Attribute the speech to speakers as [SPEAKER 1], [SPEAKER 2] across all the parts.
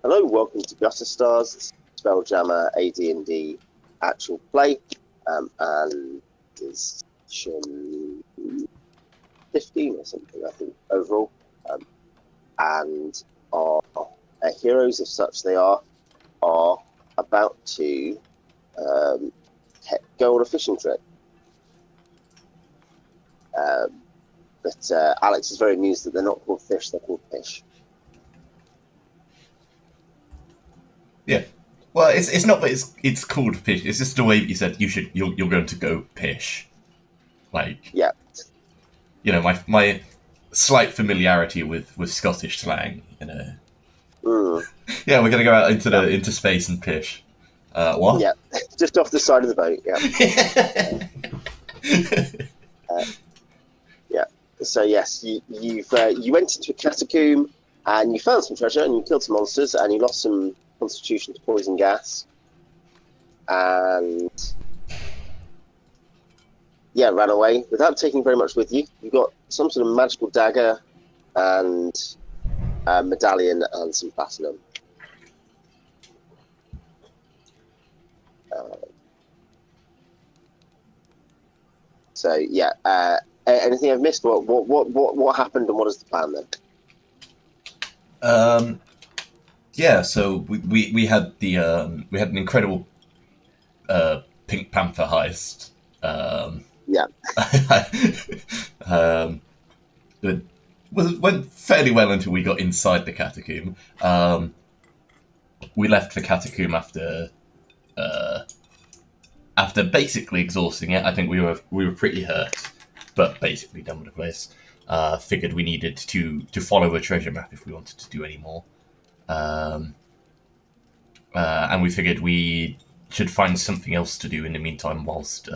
[SPEAKER 1] Hello, welcome to Gutter Stars, Spelljammer AD&D actual play, and it's 15 or something, I think, overall. And our heroes, if such they are about to go on a fishing trip. But Alex is very amused that they're not called fish, they're called pish.
[SPEAKER 2] Yeah. Well, it's not that it's called pish. It's just the way that you said you're going to go pish. Like,
[SPEAKER 1] yeah,
[SPEAKER 2] you know, my slight familiarity with Scottish slang. You know. Yeah, we're gonna go out into space and pish. What?
[SPEAKER 1] Yeah, just off the side of the boat. Yeah. Yeah. So yes, you went into a catacomb and you found some treasure and you killed some monsters and you lost some constitution to poison gas, and ran away without taking very much with you. You got some sort of magical dagger and a medallion and some platinum. Anything I've missed? What happened and what is the plan then?
[SPEAKER 2] Yeah, so we had an incredible Pink Panther heist. It went fairly well until we got inside the catacomb. We left the catacomb after basically exhausting it. I think we were pretty hurt, but basically done with the place. Figured we needed to follow a treasure map if we wanted to do any more. And we figured we should find something else to do in the meantime whilst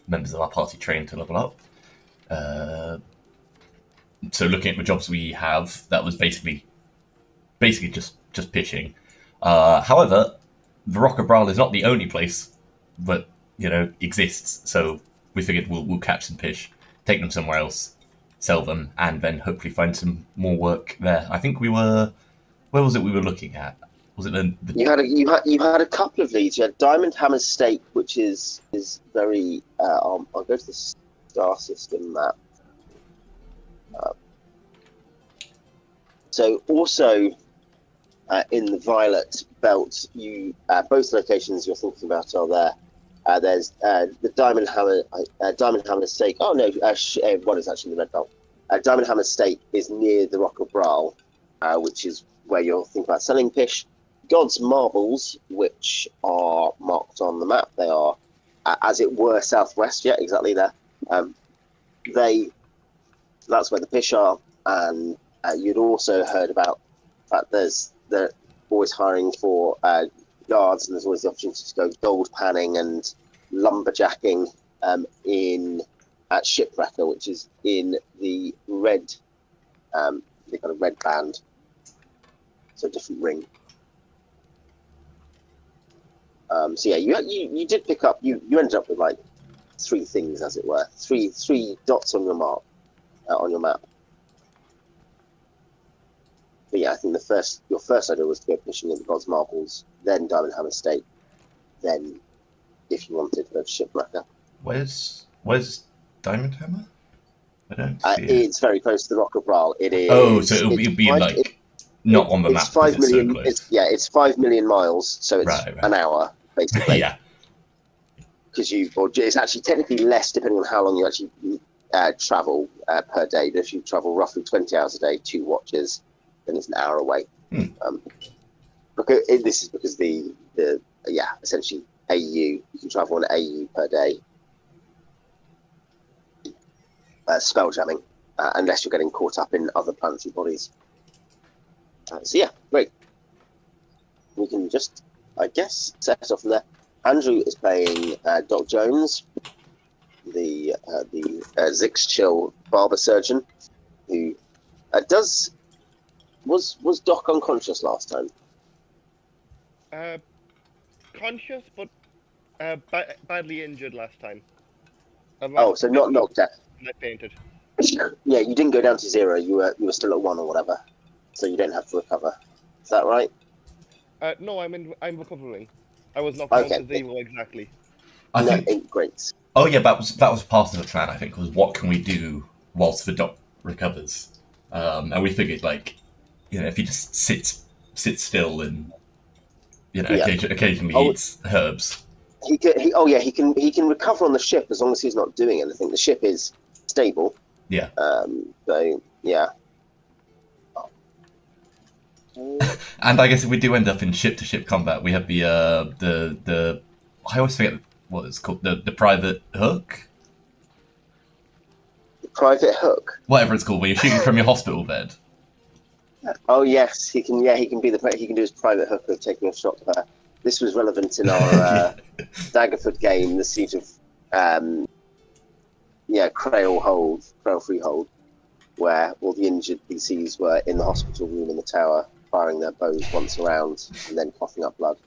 [SPEAKER 2] members of our party train to level up. So looking at the jobs we have, that was basically just pishing. However, the Rock of Brawl is not the only place that exists. So we figured we'll catch some pish, take them somewhere else, sell them, and then hopefully find some more work there. I think we were. Where was it we were looking at? Was it
[SPEAKER 1] You had a couple of leads. You had Diamond Hammer's Stake, which is very. I'll go to the star system map. So also in the Violet Belt, both locations you're thinking about are there. There's the Diamond Hammer's Stake. Oh no, one is actually in the Red Belt. Diamond Hammer's Stake is near the Rock of Brawl, which is where you're thinking about selling pish. God's Marbles, which are marked on the map, they are, as it were, southwest. Yeah, exactly there. That's where the pish are, and you'd also heard about the fact they're always hiring for guards, and there's always the opportunity to go gold panning and lumberjacking at Shipwrecker, which is in the red. They've got a red band, so a different ring. You did pick up. You ended up with like 3 things, as it were, three dots on your map. But yeah, I think your first idea was to go fishing in the God's Marbles, then Diamond Hammer Stake, then, if you wanted, go to Shipwrecker.
[SPEAKER 2] Where's Diamond Hammer? I don't see it.
[SPEAKER 1] It's very close to the Rock of Brawl. It is.
[SPEAKER 2] Oh, so it'll be not on the map.
[SPEAKER 1] It's 5 million.
[SPEAKER 2] It's
[SPEAKER 1] 5 million miles, so it's
[SPEAKER 2] right.
[SPEAKER 1] an hour basically.
[SPEAKER 2] Yeah.
[SPEAKER 1] Because it's actually technically less depending on how long you actually travel per day. But if you travel roughly 20 hours a day, 2 watches, then it's an hour away. This is because the essentially AU, you can travel on AU per day. Spelljamming, unless you're getting caught up in other planetary bodies. Great. We can just, I guess, set it off from there. Andrew is playing Doc Jones, the Zix-Chill barber surgeon, who was Doc unconscious last time?
[SPEAKER 3] Conscious, but badly injured last time.
[SPEAKER 1] So not knocked out.
[SPEAKER 3] I fainted.
[SPEAKER 1] Yeah, you didn't go down to 0. You were still at 1 or whatever, so you don't have to recover. Is that right?
[SPEAKER 3] No, I'm recovering. I was knocked down to 0 exactly.
[SPEAKER 2] I think.
[SPEAKER 1] Great.
[SPEAKER 2] Oh yeah, that was part of the plan. I think was what can we do whilst the doc recovers, and we figured like, if he just sits still and occasionally eats herbs.
[SPEAKER 1] He can recover on the ship as long as he's not doing anything. The ship is stable.
[SPEAKER 2] Yeah.
[SPEAKER 1] So yeah.
[SPEAKER 2] And I guess if we do end up in ship-to-ship combat, we have the I always forget what it's called, the private hook.
[SPEAKER 1] The private hook.
[SPEAKER 2] Whatever it's called, when you're shooting from your hospital bed.
[SPEAKER 1] Oh yes, he can. Yeah, he can do his private hook of taking a shot to her. This was relevant in our Daggerford game, the Siege of Crail Freehold, where all the injured PCs were in the hospital room in the tower, firing their bows once around and then coughing up blood.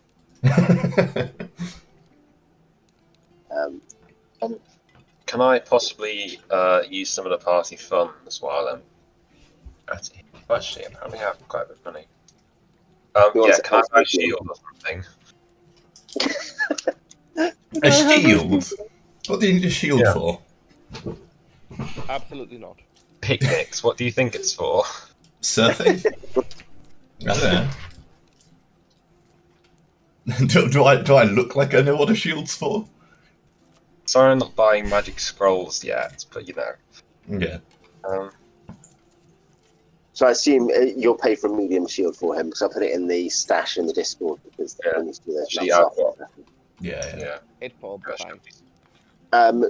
[SPEAKER 4] Can I possibly use some of the party funds while I'm at it? Actually, I probably have quite a bit of money. Can I buy a shield or something?
[SPEAKER 2] A shield? What do you need a shield for?
[SPEAKER 3] Absolutely not.
[SPEAKER 4] Picnics, what do you think it's for?
[SPEAKER 2] Surfing? I don't know. Do I look like I know what a shield's for?
[SPEAKER 4] Sorry, I'm not buying magic scrolls yet, but
[SPEAKER 2] Yeah.
[SPEAKER 1] So I assume you'll pay for a medium shield for him, because I put it in the stash in the Discord, because they need to do their
[SPEAKER 2] Yeah.
[SPEAKER 3] It's probably fine.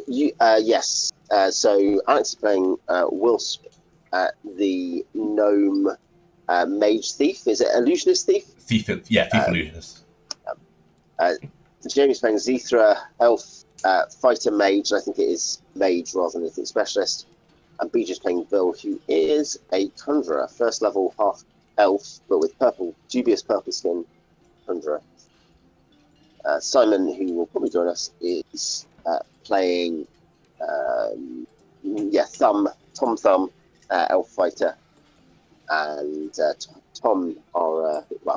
[SPEAKER 1] Yes. So Alex is playing Wilsp, the gnome mage thief. Is it illusionist thief?
[SPEAKER 2] Thief illusionist.
[SPEAKER 1] Jamie's playing Xeethra, elf, fighter mage. I think it is mage rather than anything specialist. And BJ's playing Bill, who is a conjurer, first level half elf, but with dubious purple skin conjurer. Simon, who will probably join us, is playing Tom Thumb, elf fighter, and Tom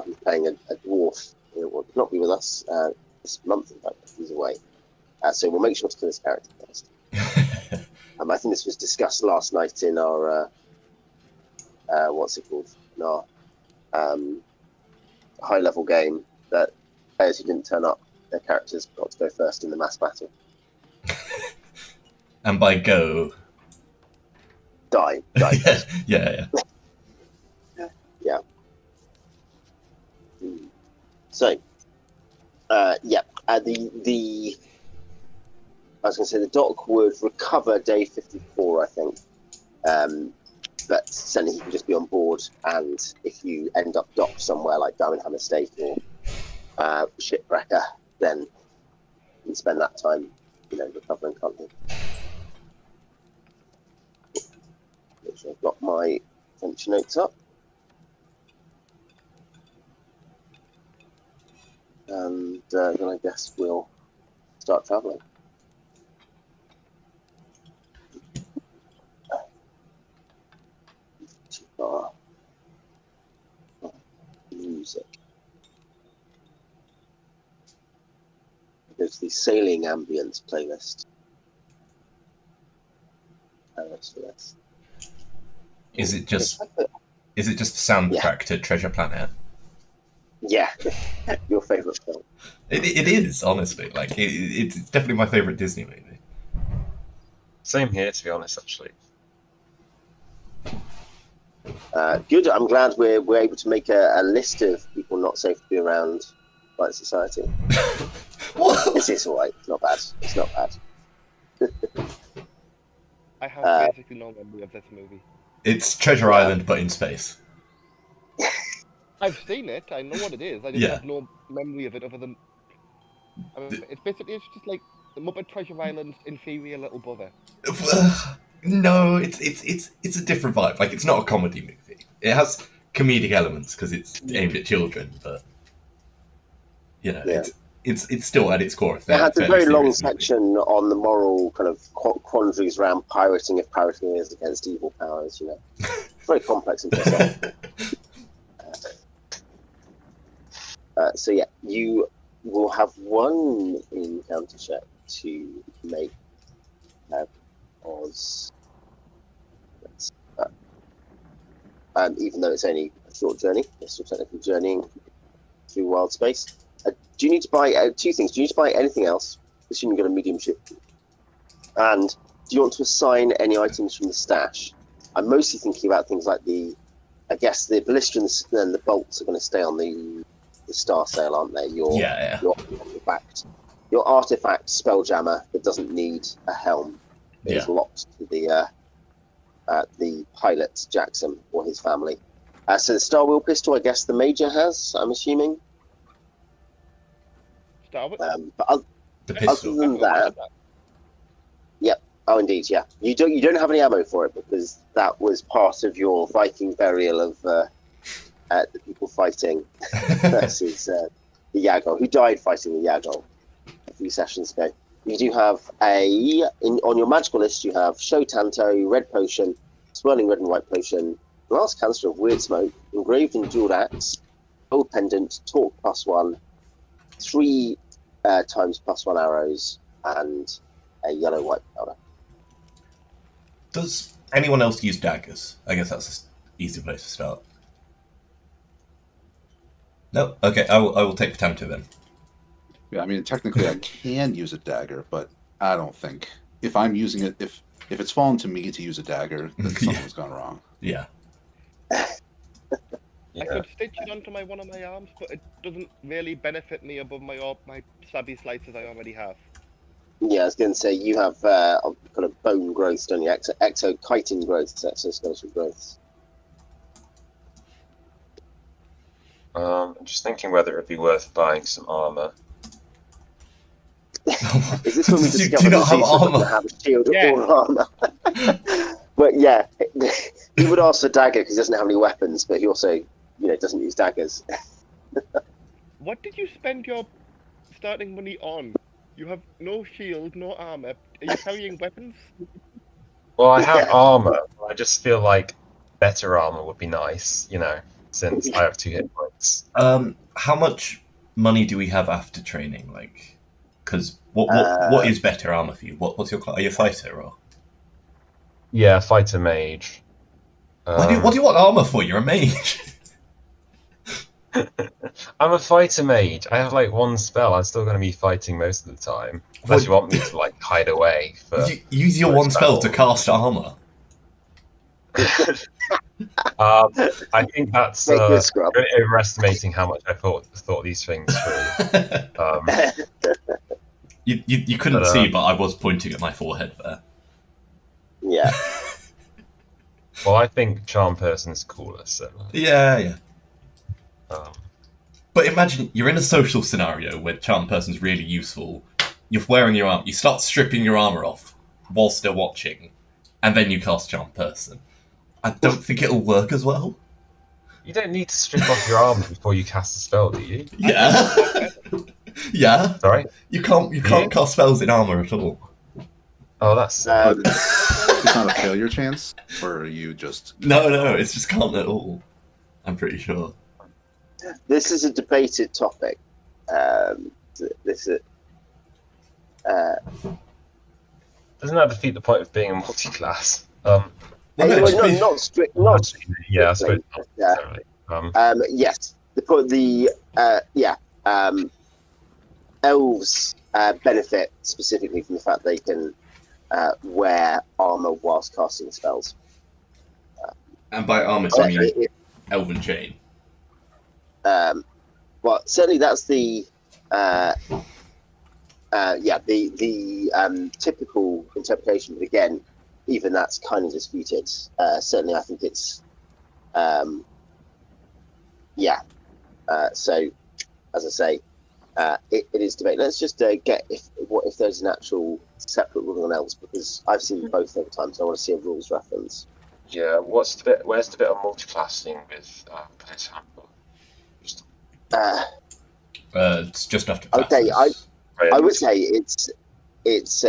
[SPEAKER 1] he's playing a dwarf. He will not be with us this month, in fact, he's away. So we'll make sure to kill his character first. I think this was discussed last night in our in our high level game, that players who didn't turn up, their characters got to go first in the mass battle.
[SPEAKER 2] And by go,
[SPEAKER 1] die.
[SPEAKER 2] yeah.
[SPEAKER 1] Yeah. So, the I was going to say the doc would recover day 54, I think. But certainly he can just be on board, and if you end up docked somewhere like Diamond Hammer State or Shipwrecker, then you can spend that time, recovering, can't you? Make sure I've got my adventure notes up. And then I guess we'll start travelling. Music. There's the sailing ambience playlist. For this.
[SPEAKER 2] Is it just the soundtrack to Treasure Planet?
[SPEAKER 1] Yeah, your favourite film.
[SPEAKER 2] It is, honestly. Like it's definitely my favourite Disney movie.
[SPEAKER 4] Same here, to be honest, actually.
[SPEAKER 1] Good. I'm glad we're able to make a list of people not safe to be around by society. It's all right. It's not bad. It's not bad.
[SPEAKER 3] I have basically no memory of this movie.
[SPEAKER 2] It's Treasure Island, but in space.
[SPEAKER 3] I've seen it. I know what it is. I just have no memory of it other than. It's just like the Muppet Treasure Island's inferior little brother.
[SPEAKER 2] No, it's a different vibe. Like, it's not a comedy movie. It has comedic elements because it's aimed at children, but it's still at its core.
[SPEAKER 1] It had a very long section on the moral kind of quandaries around pirating, if pirating is against evil powers. It's very complex and So yeah, you will have one encounter check to make Oz. Even though it's only a short journey, it's still technically journeying through wild space. Do you need to buy two things? Do you need to buy anything else? Assuming you've got a medium ship. And do you want to assign any items from the stash? I'm mostly thinking about things like I guess the ballista and the bolts are going to stay on the star sail, aren't they? Your artifact Spelljammer that doesn't need a helm is locked to the pilot Jackson or his family. So the star wheel pistol, I guess the Major has. I'm assuming.
[SPEAKER 3] Star wheel.
[SPEAKER 1] But other than that. Yep. Oh, indeed, yeah. You don't have any ammo for it because that was part of your Viking burial of the people fighting versus the Yagol, who died fighting the Yagol a few sessions ago. You do have on your magical list. You have Show Tanto, Red Potion, Swirling Red and White Potion, Glass Canister of Weird Smoke, Engraved and Jeweled Axe, Gold Pendant, Talk +1, 3 times +1 arrows, and a yellow white powder.
[SPEAKER 2] Does anyone else use daggers? I guess that's an easy place to start. No? Okay, I will take Potamto then.
[SPEAKER 5] Yeah, I mean, technically I can use a dagger, but I don't think... If I'm using it, if it's fallen to me to use a dagger, then something's gone wrong.
[SPEAKER 2] Yeah.
[SPEAKER 3] I could stitch it onto one of my arms, but it doesn't really benefit me above my stabby slices I already have.
[SPEAKER 1] Yeah, I was going to say, you have kind of bone growth, don't you? Exochitin growth, exoskeletal growth.
[SPEAKER 4] I'm just thinking whether it'd be worth buying some armor.
[SPEAKER 1] Is this when we discover
[SPEAKER 2] do you not have armor?
[SPEAKER 1] Doesn't have a shield or armor? But yeah, he would ask for dagger because he doesn't have any weapons, but he also, doesn't use daggers.
[SPEAKER 3] What did you spend your starting money on? You have no shield, no armor. Are you carrying weapons?
[SPEAKER 4] Well, I have armor. I just feel like better armor would be nice, since I have 2 hit points.
[SPEAKER 2] How much money do we have after training? Because what is better armor for you? What's your class? Are you a fighter or?
[SPEAKER 4] Yeah, fighter mage.
[SPEAKER 2] What do you want armor for? You're a mage.
[SPEAKER 4] I'm a fighter mage. I have 1 spell. I'm still going to be fighting most of the time. Unless you want me to hide away.
[SPEAKER 2] Use your 1 spell to cast armor.
[SPEAKER 4] I think that's really overestimating how much I thought these things through.
[SPEAKER 2] You couldn't see, but I was pointing at my forehead there.
[SPEAKER 1] Yeah.
[SPEAKER 4] Well, I think Charm Person's cooler, so...
[SPEAKER 2] Yeah. But imagine you're in a social scenario where Charm Person's really useful. You're wearing your armor. You start stripping your armor off whilst they're watching, and then you cast Charm Person. I don't think it'll work as well.
[SPEAKER 4] You don't need to strip off your armor before you cast a spell, do you?
[SPEAKER 2] Yeah. Yeah.
[SPEAKER 4] Sorry?
[SPEAKER 2] You can't cast spells in armor at all.
[SPEAKER 4] Oh, that's...
[SPEAKER 5] It's not a failure chance? Or are you just...
[SPEAKER 2] No, it's just can't at all. I'm pretty sure.
[SPEAKER 1] This is a debated topic.
[SPEAKER 4] Doesn't that defeat the point of being a multi-class?
[SPEAKER 1] Not strict.
[SPEAKER 4] Yeah, I suppose not necessarily.
[SPEAKER 1] Yes. Elves benefit specifically from the fact they can wear armor whilst casting spells.
[SPEAKER 2] And by armor, do you mean elven chain?
[SPEAKER 1] Well, certainly that's the typical interpretation. But again, even that's kind of disputed. Certainly, I think it's so, as I say, it is debate. Let's just get if there's an actual separate rule on elves, because I've seen both over time, so I want to see a rules reference.
[SPEAKER 4] Yeah, where's the bit of multiclassing with Player's Handbook?
[SPEAKER 2] It's just after classes.
[SPEAKER 1] Okay, I would say it's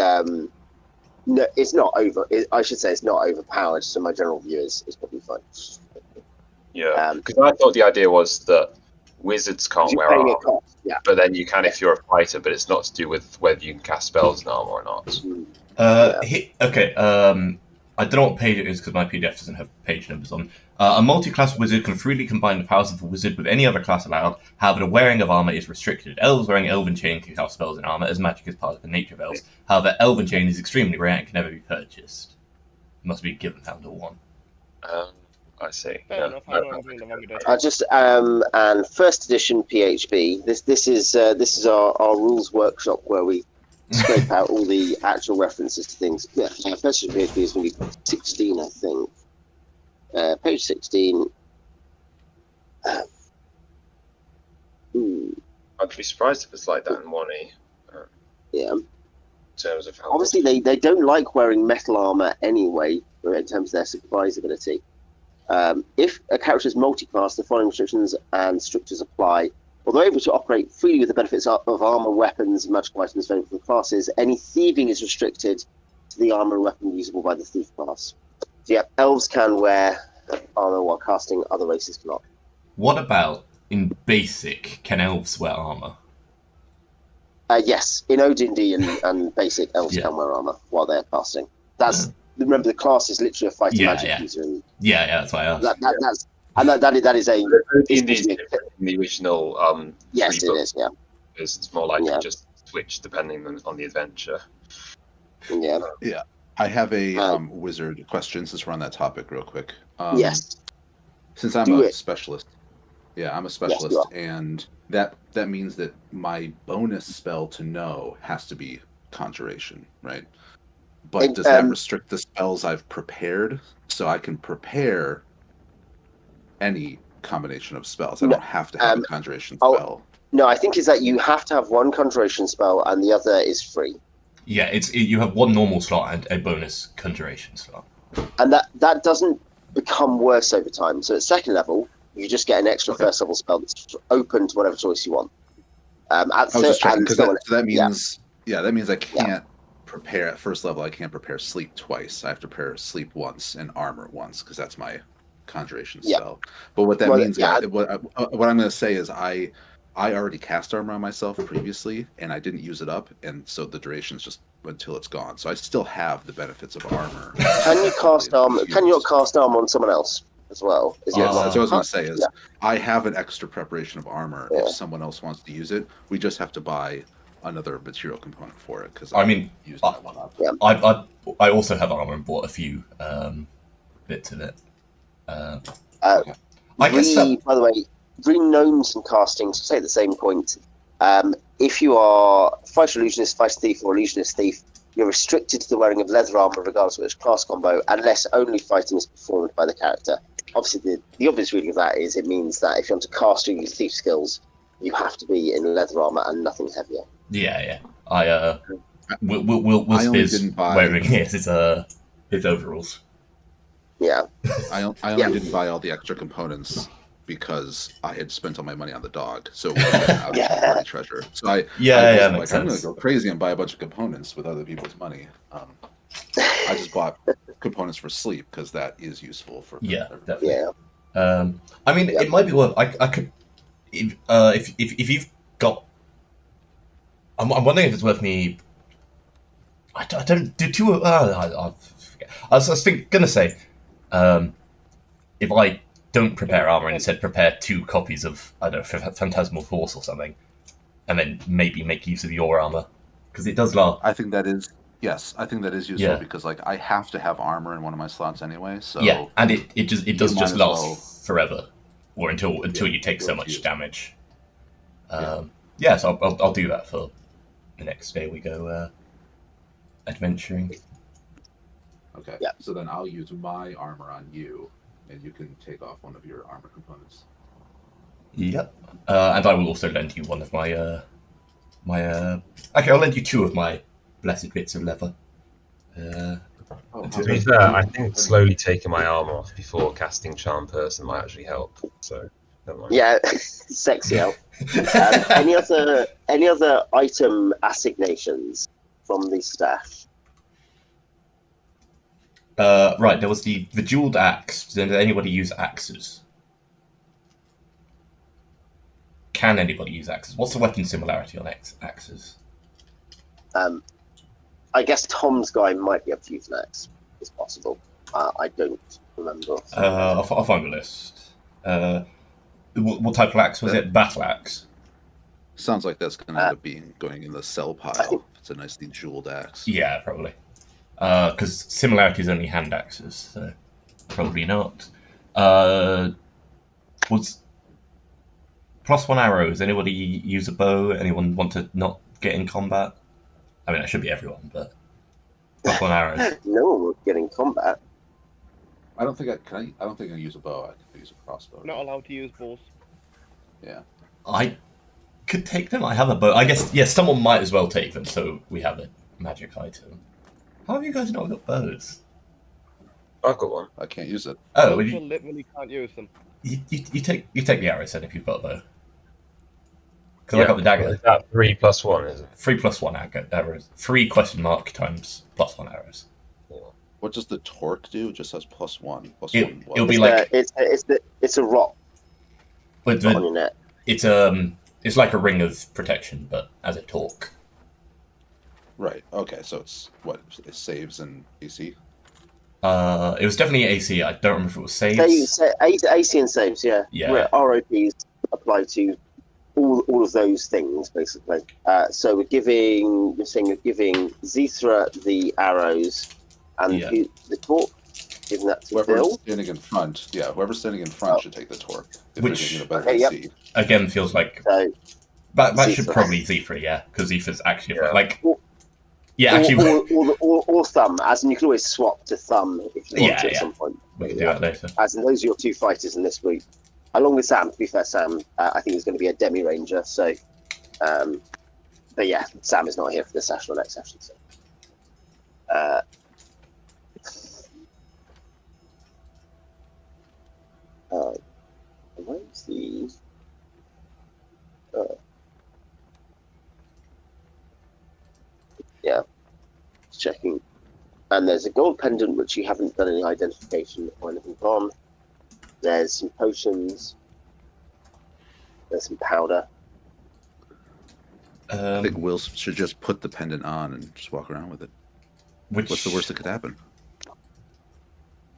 [SPEAKER 1] no, it's not over. I should say it's not overpowered. So my general view is probably fine.
[SPEAKER 4] Yeah, because I thought the idea was that wizards can't
[SPEAKER 1] You're
[SPEAKER 4] wear
[SPEAKER 1] paying a
[SPEAKER 4] armor,
[SPEAKER 1] cost. Yeah.
[SPEAKER 4] but then you can if you're a fighter. But it's not to do with whether you can cast spells in armor or not.
[SPEAKER 2] Okay. I don't know what page it is because my PDF doesn't have page numbers on. A multi-class wizard can freely combine the powers of a wizard with any other class allowed. However, the wearing of armor is restricted. Elves wearing Elven Chain can cast spells in armor, as magic is part of the nature of elves. However, Elven Chain is extremely rare and can never be purchased. It must be given, found, or won.
[SPEAKER 4] I see.
[SPEAKER 3] Fair enough, I know I'm doing the wrong edition.
[SPEAKER 1] I just and first edition PHB. This is our rules workshop where we scrape out all the actual references to things. Yeah, first edition PHB is going to be 16, I think. Page 16.
[SPEAKER 4] I'd be surprised if it's like that in 1E.
[SPEAKER 1] Yeah.
[SPEAKER 4] In terms of how
[SPEAKER 1] Obviously, they don't like wearing metal armor anyway, in terms of their supervisability. If a character is multi-class, the following restrictions and strictures apply. Although able to operate freely with the benefits of armor, weapons, and magical items available for the classes, any thieving is restricted to the armor and weapon usable by the thief class. So yeah, elves can wear armor while casting, other races cannot.
[SPEAKER 2] What about in basic? Can elves wear armor?
[SPEAKER 1] Yes, in AD&D and basic, elves can wear armor while they're casting. Remember, the class is literally a fighting magic user. And
[SPEAKER 2] that's why I asked.
[SPEAKER 1] That is a...
[SPEAKER 4] in the original
[SPEAKER 1] yes, it is, yeah.
[SPEAKER 4] It's more like just switch depending on the adventure.
[SPEAKER 1] Yeah.
[SPEAKER 5] Yeah. I have a wizard question since we're on that topic real quick.
[SPEAKER 1] Yes.
[SPEAKER 5] Since I'm a specialist. Yeah, I'm a specialist, and that means that my bonus spell to know has to be Conjuration, right? But does that restrict the spells I've prepared? So I can prepare any combination of spells. I don't have to have a Conjuration spell.
[SPEAKER 1] No, I think is that you have to have one Conjuration spell and the other is free.
[SPEAKER 2] Yeah, you have one normal slot and a bonus Conjuration slot.
[SPEAKER 1] And that doesn't become worse over time. So at second level, you just get an extra first level spell that's open to whatever choice you want.
[SPEAKER 5] I was just checking, because that means that means I can't prepare at first level. I can't prepare sleep twice. I have to prepare sleep once and armor once because that's my Conjuration spell. But what that means, what I'm going to say is I already cast armor on myself previously, and I didn't use it up, and so the duration is just until it's gone. So I still have the benefits of armor.
[SPEAKER 1] Can you cast armor? Can you not cast armor on someone else as well?
[SPEAKER 5] Yes, that's what I was going to say. Is I have an extra preparation of armor. Yeah. If someone else wants to use it, we just have to buy another material component for it. Because
[SPEAKER 2] I also have armor and bought a few bits of it. I guess
[SPEAKER 1] by the way, green gnomes and casting, to say the same point, if you are fighter illusionist, fighter thief, or illusionist thief, you're restricted to the wearing of leather armor regardless of which class combo, unless only fighting is performed by the character. Obviously, the obvious reading of that is it means that if you want to cast or use thief skills, you have to be in leather armor and nothing heavier.
[SPEAKER 2] Yeah. Wilsp is wearing his overalls.
[SPEAKER 5] Yeah. I only didn't buy all the extra components because I had spent all my money on the dog, so it wasn't out of party treasure. So I was I'm going to go crazy and buy a bunch of components with other people's money. I just bought components for sleep because that is useful for
[SPEAKER 2] definitely. Yeah. I mean, it might be worth. I could if you've got. I'm wondering if it's worth me. I don't do two. I was going to say, if I don't prepare armor and instead prepare 2 copies of, I don't know, Phantasmal Force or something, and then maybe make use of your armor, because it does last.
[SPEAKER 5] I think that is useful because I have to have armor in one of my slots anyway. So
[SPEAKER 2] and it does just last forever, or until you take so much damage. So I'll do that for the next day we go adventuring.
[SPEAKER 5] Okay. Yeah. So then I'll use my armor on you, and you can take off one of your armor components.
[SPEAKER 2] Yep. And I will also lend you one of my okay, I'll lend you 2 of my blessed bits of leather.
[SPEAKER 4] To be fair, I think slowly taking my armor off before casting Charm Person might actually help. So never mind.
[SPEAKER 1] Yeah, sexy help. Any other item assignations from the staff?
[SPEAKER 2] Right, there was the jeweled axe. Did anybody use axes? can anybody use axes? What's the weapon similarity on axes?
[SPEAKER 1] I guess Tom's guy might be able to use an axe. It's possible. I don't remember.
[SPEAKER 2] I'll find the list. What type of axe was it? Battle axe.
[SPEAKER 5] Sounds like that's going to end up going in the sell pile. It's a nicely jeweled axe.
[SPEAKER 2] Yeah, probably. Because similarity is only hand axes, so probably not. Was +1 arrows? Anybody use a bow? Anyone want to not get in combat? I mean, that should be everyone, but +1 arrows.
[SPEAKER 1] No one would get in combat.
[SPEAKER 5] I don't think I can. I don't think I can use a bow. I can use a crossbow.
[SPEAKER 3] Not allowed to use bows.
[SPEAKER 5] Yeah.
[SPEAKER 2] I could take them. I have a bow. I guess yes. Someone might as well take them, so we have a magic item. How have you guys not got bows?
[SPEAKER 4] I've got one.
[SPEAKER 5] I can't use it.
[SPEAKER 2] Oh,
[SPEAKER 3] You literally can't use them.
[SPEAKER 2] you take the arrows then if you've got a bow. Because I got the dagger.
[SPEAKER 4] Is that 3 + 1, is it?
[SPEAKER 2] 3 + 1 arrows. 3 ? Times +1 arrows.
[SPEAKER 5] What does the torque do? It just says +1.
[SPEAKER 2] It'll be like
[SPEAKER 1] it's a rock
[SPEAKER 2] with
[SPEAKER 1] on your neck.
[SPEAKER 2] It's like a ring of protection, but as a torque.
[SPEAKER 5] Right. Okay. So it's what it saves in AC.
[SPEAKER 2] It was definitely AC. I don't remember if it was saves.
[SPEAKER 1] AC and saves, yeah.
[SPEAKER 2] Yeah.
[SPEAKER 1] Where ROPs apply to all of those things, basically. So you're giving Xeethra the arrows and the torque. Giving that to
[SPEAKER 5] Whoever's
[SPEAKER 1] Bill.
[SPEAKER 5] standing in front, whoever's standing in front should take the torque.
[SPEAKER 2] Which
[SPEAKER 5] AC.
[SPEAKER 2] Again feels like
[SPEAKER 1] So,
[SPEAKER 2] that should probably Xeethra, yeah, because Xeethra's actually like.
[SPEAKER 1] Or thumb, as in you can always swap to thumb if you want to at some point.
[SPEAKER 2] We can do that later.
[SPEAKER 1] As in those are your two fighters in this week. Along with Sam, to be fair, Sam, I think is going to be a demi-ranger, so... but yeah, Sam is not here for this session or next session, so... where's the... yeah, checking. And there's a gold pendant which you haven't done any identification or anything on. There's some potions. There's some powder.
[SPEAKER 5] I think Wilsp should just put the pendant on and just walk around with it. What's the worst that could happen?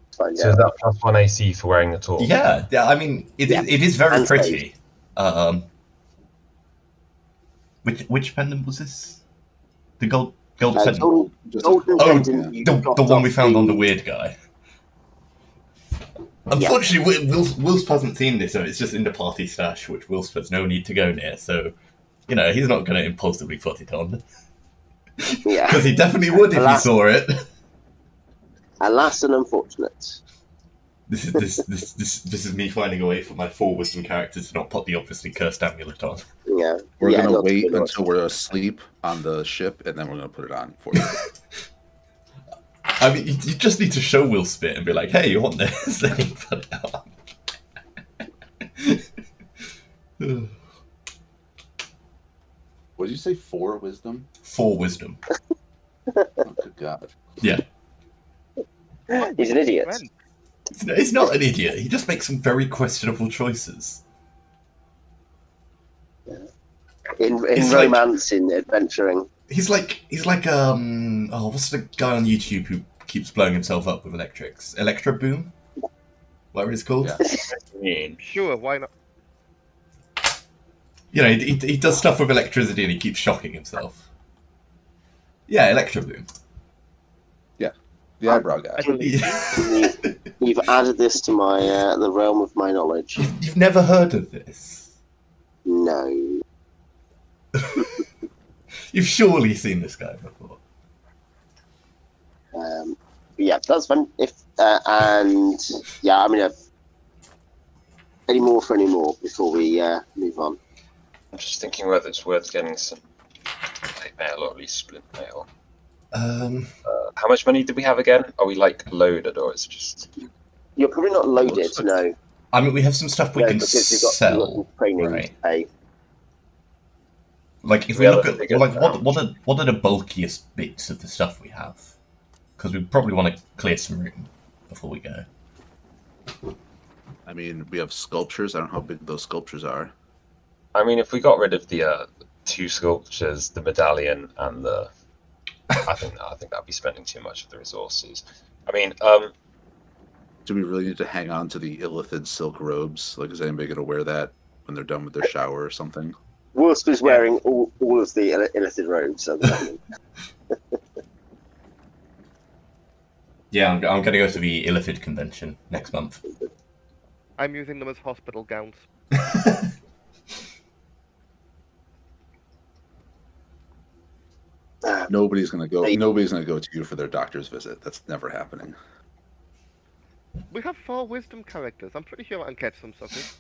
[SPEAKER 4] So is that +1 AC for wearing the torque?
[SPEAKER 2] Yeah. I mean, it is very
[SPEAKER 1] And
[SPEAKER 2] pretty. Which pendant was this? The gold pendant.
[SPEAKER 1] Golden pendant.
[SPEAKER 2] The one we found on the weird guy. Unfortunately, Wilsp hasn't seen this, so it's just in the party stash, which Wilsp has no need to go near. So, he's not going to impulsively put it on.
[SPEAKER 1] Yeah,
[SPEAKER 2] because he definitely would if he saw it.
[SPEAKER 1] Alas and unfortunate.
[SPEAKER 2] This is me finding a way for my 4 wisdom characters to not put the obviously cursed amulet on.
[SPEAKER 1] Yeah,
[SPEAKER 5] we're gonna wait until we're asleep on the ship, and then we're gonna put it on for you.
[SPEAKER 2] I mean, you just need to show Wilsp and be like, "Hey, you want this?" Then you put it on.
[SPEAKER 5] What did you say? 4 wisdom?
[SPEAKER 2] 4 wisdom.
[SPEAKER 5] Oh, good God.
[SPEAKER 2] Yeah.
[SPEAKER 1] He's an idiot.
[SPEAKER 2] He's not an idiot. He just makes some very questionable choices.
[SPEAKER 1] Yeah. In romance, in adventuring.
[SPEAKER 2] He's like what's the guy on YouTube who keeps blowing himself up with electrics? Electro Boom? Whatever it's called.
[SPEAKER 3] Yeah. Sure, why not?
[SPEAKER 2] He does stuff with electricity and he keeps shocking himself. Yeah, Electro Boom.
[SPEAKER 5] Yeah, the eyebrow guy.
[SPEAKER 1] You've added this to my the realm of my knowledge.
[SPEAKER 2] You've never heard of this?
[SPEAKER 1] No.
[SPEAKER 2] You've surely seen this guy before.
[SPEAKER 1] Yeah, that's fun. Any more before we move on?
[SPEAKER 4] I'm just thinking whether it's worth getting some plate mail or at least splint mail. How much money do we have again? Are we loaded, or is it just?
[SPEAKER 1] You're probably not loaded, no.
[SPEAKER 2] I mean, we have some stuff we can sell.
[SPEAKER 1] You've got some training to pay.
[SPEAKER 2] Like, if we look at what are the bulkiest bits of the stuff we have? Because we probably want to clear some room before we go.
[SPEAKER 5] I mean, we have sculptures. I don't know how big those sculptures are.
[SPEAKER 4] I mean, if we got rid of the 2 sculptures, the medallion, and the, I think that'd be spending too much of the resources. I mean,
[SPEAKER 5] do we really need to hang on to the illithid silk robes? Like, is anybody going to wear that when they're done with their shower or something?
[SPEAKER 1] Wilsp is wearing all of the illithid robes at the moment.
[SPEAKER 2] Yeah, I'm going to go to the illithid convention next month.
[SPEAKER 3] I'm using them as hospital gowns.
[SPEAKER 5] Nobody's gonna go to you for their doctor's visit. That's never happening.
[SPEAKER 3] We have 4 wisdom characters. I'm pretty sure I can catch some suckers.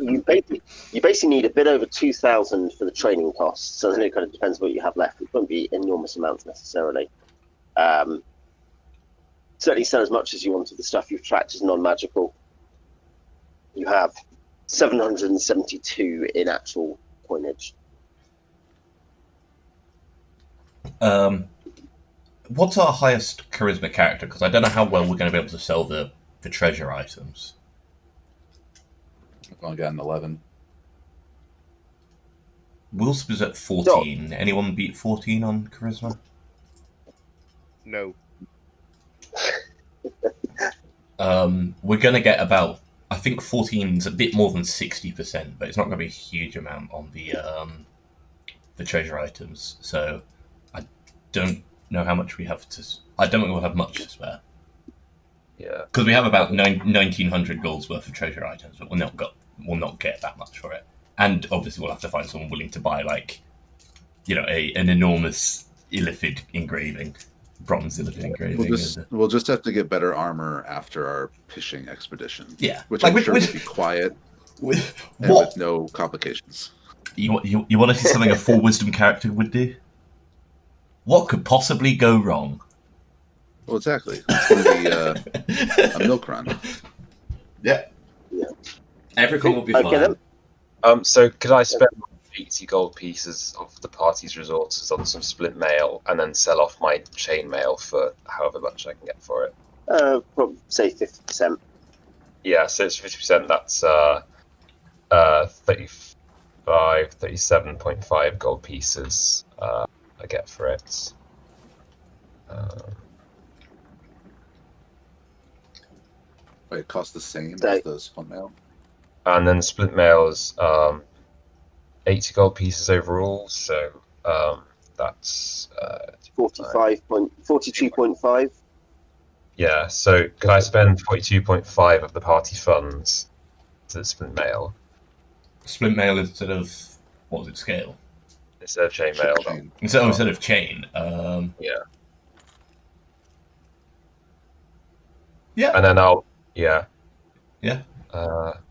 [SPEAKER 1] you basically need a bit over 2,000 for the training costs. So then it kind of depends what you have left. It won't be enormous amounts necessarily. Certainly sell as much as you want of the stuff you've tracked as non-magical. You have 772 in actual coinage.
[SPEAKER 2] What's our highest charisma character? Because I don't know how well we're going to be able to sell the treasure items.
[SPEAKER 5] I've only gotten 11.
[SPEAKER 2] Wilsp is at 14. Anyone beat 14 on charisma?
[SPEAKER 3] No.
[SPEAKER 2] We're going to get about, I think 14's a bit more than 60%, but it's not going to be a huge amount on the treasure items. So I don't know how much we have to. I don't think we'll have much to spare.
[SPEAKER 4] Yeah,
[SPEAKER 2] because we have about 1,900 gold's worth of treasure items, but we'll not get that much for it. And obviously, we'll have to find someone willing to buy, like, an enormous illithid engraving, bronze illithid engraving.
[SPEAKER 5] We'll just have to get better armor after our Pishing expedition.
[SPEAKER 2] Yeah,
[SPEAKER 5] which I'm sure will be quiet with no complications.
[SPEAKER 2] You want to see something a 4 wisdom character would do? What could possibly go wrong?
[SPEAKER 5] Well, exactly. It's going to be a milk run.
[SPEAKER 2] Yeah. Everything will be fine.
[SPEAKER 4] So could I spend 80 gold pieces of the party's resources on some split mail and then sell off my chain mail for however much I can get for it?
[SPEAKER 1] Probably say 50%.
[SPEAKER 4] Yeah, so it's 50%. That's 37.5 gold pieces I get for it.
[SPEAKER 5] Wait, it costs the same as the split mail?
[SPEAKER 4] And then split mail is 80 gold pieces overall, so that's
[SPEAKER 1] 42.5.
[SPEAKER 4] Yeah, so could I spend 42.5 of the party funds to split mail?
[SPEAKER 2] Split mail instead of, what was it, scale?
[SPEAKER 4] Instead of chain mail.
[SPEAKER 2] Instead of chain.
[SPEAKER 4] Yeah.
[SPEAKER 2] Yeah.
[SPEAKER 4] And then I'll,
[SPEAKER 2] Yeah.
[SPEAKER 4] And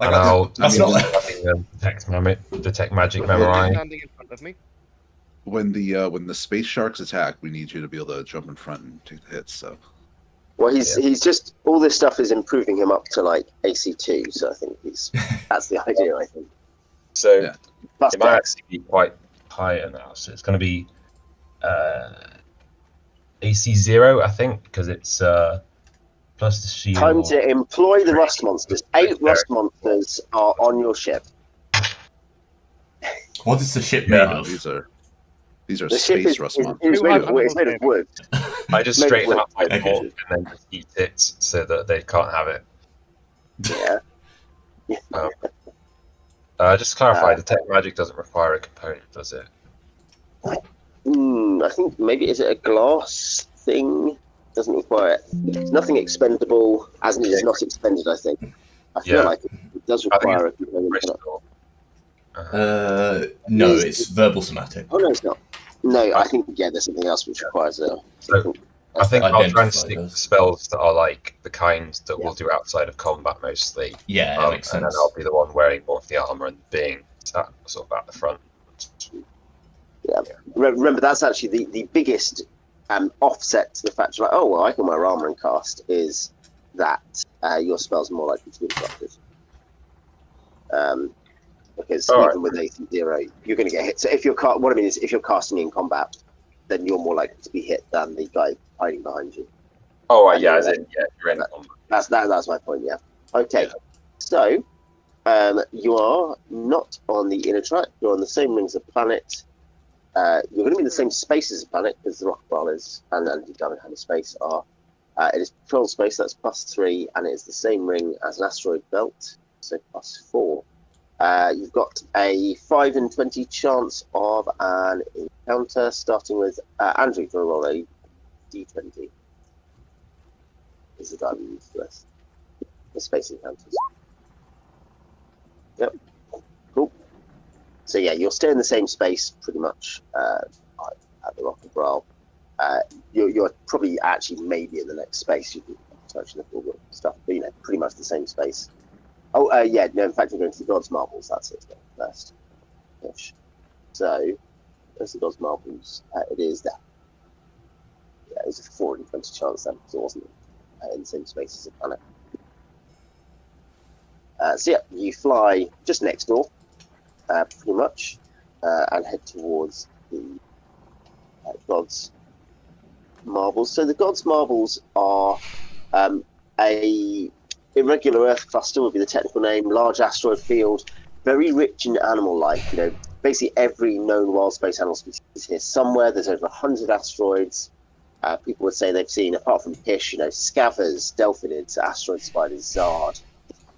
[SPEAKER 4] I'll detect magic memory.
[SPEAKER 3] Standing in front of me.
[SPEAKER 5] When the space sharks attack, we need you to be able to jump in front and take the hits. So.
[SPEAKER 1] Well, he's just, all this stuff is improving him up to like AC2, so I think that's the idea. I think.
[SPEAKER 4] So it might actually be quite higher now. So it's going to be AC0, I think, because it's plus the shield.
[SPEAKER 1] Time to employ the rust monsters. 8 rust monsters are on your ship.
[SPEAKER 2] What is the ship made of?
[SPEAKER 5] These are space rust monsters.
[SPEAKER 1] It's made of wood.
[SPEAKER 4] I just straighten out my bolt and then just eat it so that they can't have it.
[SPEAKER 1] Yeah.
[SPEAKER 4] Just to clarify, detect magic doesn't require a component, does it?
[SPEAKER 1] I think maybe, is it a glass thing? Doesn't require it. It's nothing expendable, as it is not expended, I think. I feel like it does require a component.
[SPEAKER 2] No, it's verbal somatic.
[SPEAKER 1] Oh, no, it's not. No, I think, there's something else which requires a...
[SPEAKER 4] I think I'll try and stick to spells that are like the kind that we'll do outside of combat mostly.
[SPEAKER 2] Yeah, that makes sense.
[SPEAKER 4] And then I'll be the one wearing more of the armor and being sort of at the front.
[SPEAKER 1] Yeah. Remember, that's actually the biggest offset to the fact like, oh, well, I can wear armor and cast, is that your spells are more likely to be interrupted. Because even with AC0, you're going to get hit. So if you're if you're casting in combat, then you're more likely to be hit than the guy hiding behind you.
[SPEAKER 4] Oh, you're in combat.
[SPEAKER 1] That's my point. Yeah. Okay. So you are not on the inner track. You're on the same ring as a planet. You're going to be in the same space as a planet, because the Rock Brawl is, and the Diamond Hammer space are. It is patrol space, that's +3, and it is the same ring as an asteroid belt, so +4. You've got a 5 in 20 chance of an encounter, starting with Andrew for a roll a d20. Is the diamond used for this? The space encounters. Yep. Cool. So yeah, you'll stay in the same space pretty much at the Rock of Brawl. You're probably actually maybe in the next space. You can touch the full stuff, but pretty much the same space. Oh yeah, no. In fact, we're going to the God's Marbles. That's it first. Ish. So there's the God's Marbles. It is there. Yeah, it was a 4 in 20 chance then, because it wasn't in the same space as a planet. So yeah, you fly just next door, pretty much, and head towards the God's Marbles. So the God's Marbles are a irregular Earth cluster, would be the technical name. Large asteroid field, very rich in animal life. Basically every known wild space animal species is here somewhere. There's over 100 asteroids. People would say they've seen, apart from Pish, scavers, delphinids, asteroid spiders, Zard,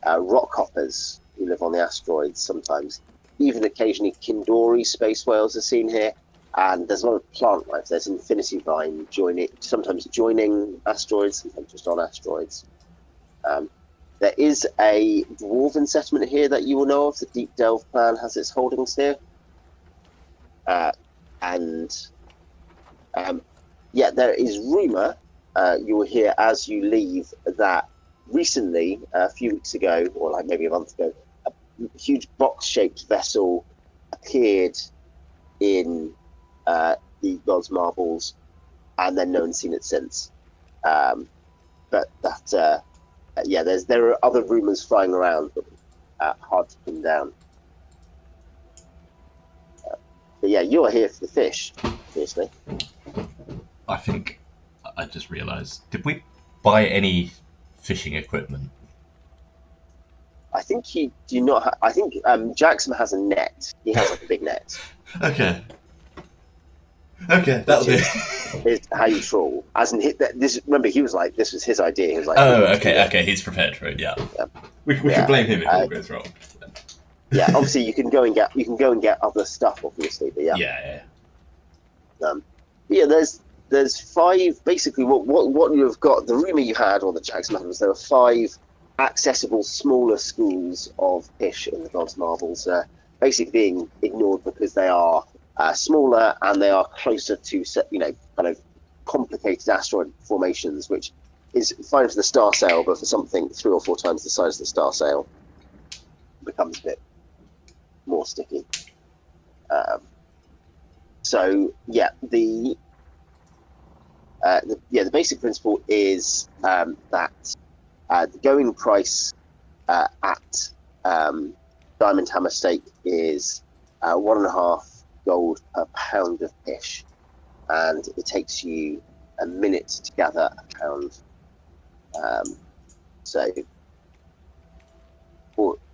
[SPEAKER 1] rock hoppers who live on the asteroids sometimes. Even occasionally Kindori space whales are seen here. And there's a lot of plant life. There's infinity vine sometimes joining asteroids, sometimes just on asteroids. There is a dwarven settlement here that you will know of. The Deep Delve clan has its holdings here. Yeah, there is rumour, you will hear as you leave, that recently, a few weeks ago, or like maybe a month ago, a huge box-shaped vessel appeared in the God's Marbles, and then no one's seen it since. But that, yeah, there are other rumours flying around, but hard to pin down. But yeah, you're here for the fish, obviously.
[SPEAKER 2] I think I just realised, did we buy any fishing equipment?
[SPEAKER 1] I think you do not. I think Jackson has a net. He has like a big net.
[SPEAKER 2] Okay, that'll do.
[SPEAKER 1] Is how you trawl. As in, this. Remember, he was like, this was his idea. He was like,
[SPEAKER 2] oh, okay, he's prepared for it. Yeah, we can blame him if it all goes wrong.
[SPEAKER 1] Yeah, obviously you can go and get other stuff, obviously. But yeah. Yeah. There's 5. Basically, what you have got. The rumor you had, or that Jackson had, was there were 5 accessible smaller schools of Pish in the God's Marbles, basically being ignored because they are smaller and they are closer to kind of complicated asteroid formations, which is fine for the star sail, but for something 3 or 4 times the size of the star sail, becomes a bit more sticky. So yeah, the basic principle is that the going price at Diamond Hammer Stake is 1.5 gold per pound of Pish, and it takes you a minute to gather a pound. So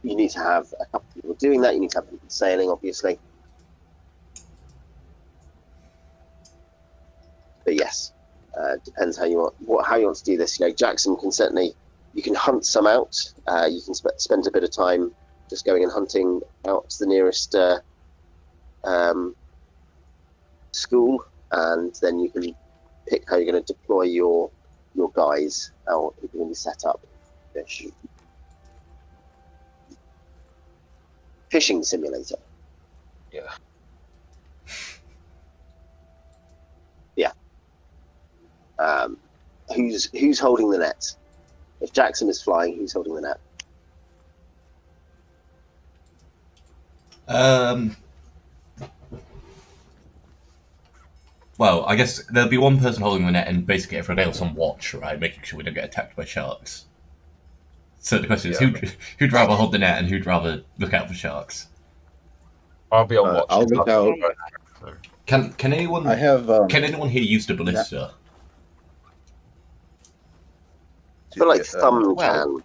[SPEAKER 1] you need to have a couple of people doing that. You need to have people sailing, obviously. But yes, depends how you want to do this. Jackson can certainly, you can hunt some out. You can spend a bit of time just going and hunting out to the nearest school, and then you can pick how you're going to deploy your guys, how you're going to set up fish. Fishing simulator.
[SPEAKER 4] Yeah.
[SPEAKER 1] Who's holding the net? If Jackson is flying, who's holding the net?
[SPEAKER 2] Well, I guess there'll be one person holding the net and basically everyone else on watch, right? Making sure we don't get attacked by sharks. So the question is, who'd rather hold the net and who'd rather look out for sharks?
[SPEAKER 4] I'll be on watch.
[SPEAKER 5] I'll look out.
[SPEAKER 2] Can anyone?
[SPEAKER 5] I have.
[SPEAKER 2] Can anyone here use the ballista?
[SPEAKER 1] I feel like Thumb can.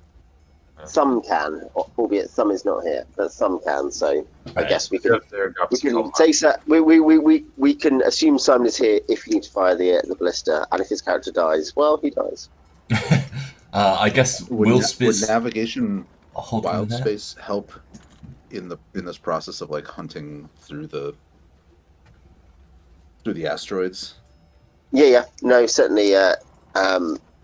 [SPEAKER 1] Some can, albeit some is not here, but some can. So I guess we can assume Simon is here if you need to fire the ballista, and if his character dies, well, he dies.
[SPEAKER 2] I guess Wilsp
[SPEAKER 5] would navigation wild space help in this process of like hunting through the asteroids?
[SPEAKER 1] Yeah. No, certainly.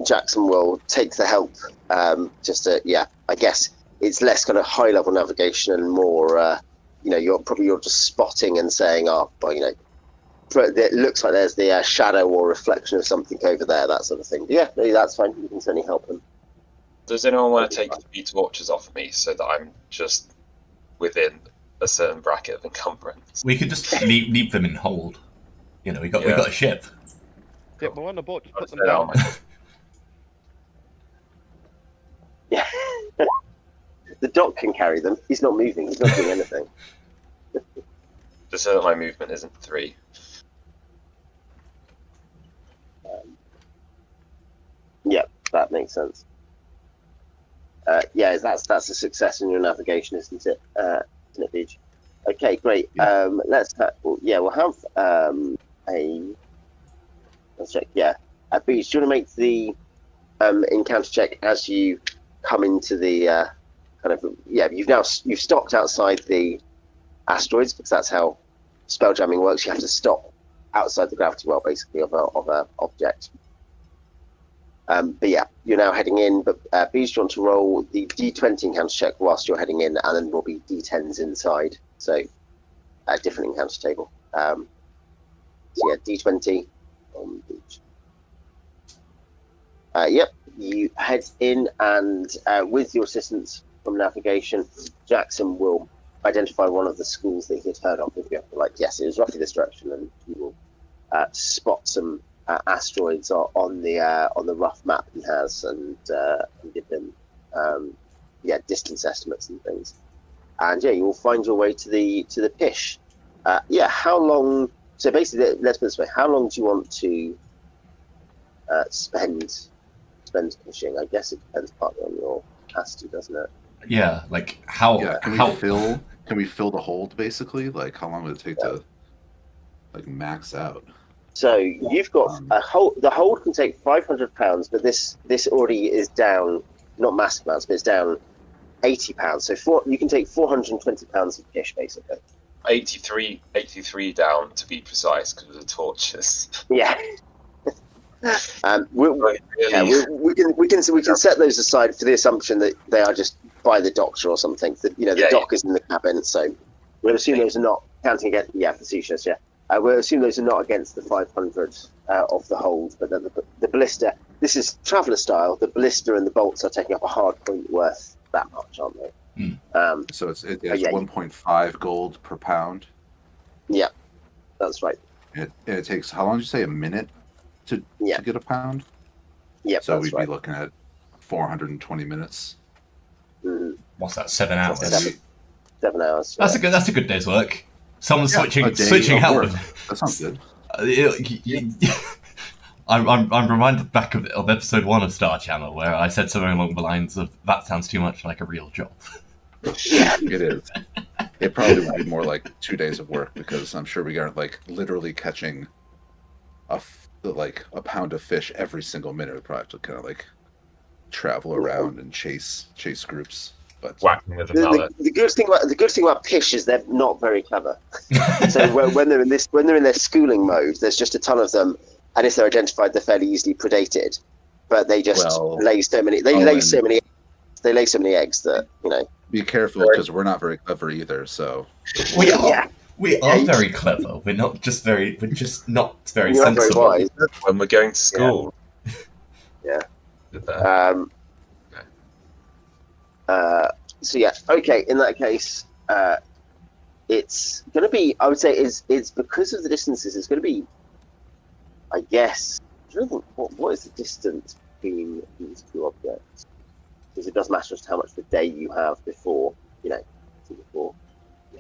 [SPEAKER 1] Jackson will take the help. I guess it's less kind of high level navigation and more. You're just spotting and saying, it looks like there's the shadow or reflection of something over there, that sort of thing. Yeah, no, that's fine. You can certainly help him.
[SPEAKER 4] Does anyone want to take 3 torches off me so that I'm just within a certain bracket of encumbrance?
[SPEAKER 2] We could just leave them in hold. We got a ship.
[SPEAKER 3] Yeah, we're on the boat. Just put them down.
[SPEAKER 1] Yeah. The dock can carry them. He's not moving. He's not doing anything.
[SPEAKER 4] Just so that my movement isn't 3.
[SPEAKER 1] Yeah, that makes sense. That's a success in your navigation, isn't it? Isn't it, Beach? Okay, great.
[SPEAKER 5] Yeah.
[SPEAKER 1] We'll have let's check. Yeah, Beach, do you want to make the encounter check as you come into the you've stopped outside the asteroids, because that's how spelljamming works. You have to stop outside the gravity well, basically, of a object. You're now heading in, but Beach, do you want to roll the D20 encounter check whilst you're heading in, and then there'll be D10s inside, so a different encounter table. D20 on Beach. You head in, and with your assistance from navigation, Jackson will identify one of the schools that he had heard of. If you have to, yes, it was roughly this direction, and you will spot some asteroids on the rough map he has, and give them distance estimates and things. And you will find your way to the pish. How long? So basically, let's put it this way: how long do you want to spend pishing? I guess it depends partly on your capacity, doesn't it?
[SPEAKER 2] Yeah, how?
[SPEAKER 5] Yeah, can we fill the hold basically? Like, how long would it take to max out?
[SPEAKER 1] So you've got a hold. The hold can take 500 pounds, but this already is down, not massive amounts, but it's down 80 pounds. So you can take 420 pounds of pish basically.
[SPEAKER 4] 83 down to be precise, because of the torches.
[SPEAKER 1] Yeah. We can set those aside for the assumption that they are just by the doctor or something. That the dock is in the cabin, so we'll assume those are not counting against. Yeah, facetious. Yeah, we'll assume those are not against the 500 of the hold, but the blister. This is traveller style. The blister and the bolts are taking up a hard point worth that much, aren't they?
[SPEAKER 5] So it's 1.5 gold per pound.
[SPEAKER 1] Yeah, that's right.
[SPEAKER 5] It takes, how long did you say, a minute to get a pound?
[SPEAKER 1] Yeah,
[SPEAKER 5] so we'd be looking at 420 minutes.
[SPEAKER 1] Mm-hmm.
[SPEAKER 2] What's that? 7 hours.
[SPEAKER 1] 7 hours.
[SPEAKER 2] That's a good day's work. Someone's switching out.
[SPEAKER 5] That sounds good.
[SPEAKER 2] I'm reminded back of episode 1 of Star Channel, where I said something along the lines of, "That sounds too much like a real job."
[SPEAKER 5] Yeah, it is. It probably would be more like 2 days of work, because I'm sure we aren't literally catching a pound of fish every single minute. We probably have to kind of travel around and chase groups. But
[SPEAKER 4] whacking with a mallet.
[SPEAKER 1] The good thing about pish is they're not very clever. So when they're in their schooling mode, there's just a ton of them, and if they're identified, they're fairly easily predated. But they just lay so many. They lay so many eggs that
[SPEAKER 5] Be careful, because we're not very clever either. So
[SPEAKER 2] we are very clever. We're just not very
[SPEAKER 1] You're
[SPEAKER 2] sensible.
[SPEAKER 1] Very wise.
[SPEAKER 4] When we're going to school.
[SPEAKER 1] Yeah. Okay. In that case, it's going to be. I would say it's because of the distances. It's going to be. I guess. I don't think, what is the distance between these two objects? Because it does matter as to how much of the day you have before you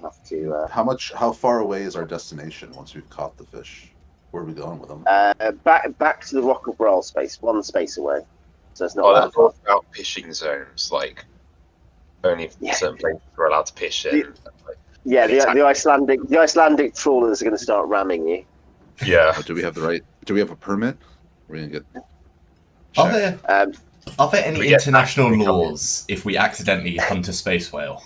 [SPEAKER 1] have to.
[SPEAKER 5] How far away is our destination once we've caught the fish? Where are we going with them?
[SPEAKER 1] Back to the Rock of Brawl space, one space away. So it's not that far.
[SPEAKER 4] About fishing zones, only certain places are allowed to pish in.
[SPEAKER 1] The Icelandic trawlers are going to start ramming you.
[SPEAKER 4] Yeah.
[SPEAKER 5] Do we have a permit? We're gonna get.
[SPEAKER 2] Are there any international laws if we accidentally hunt a space whale?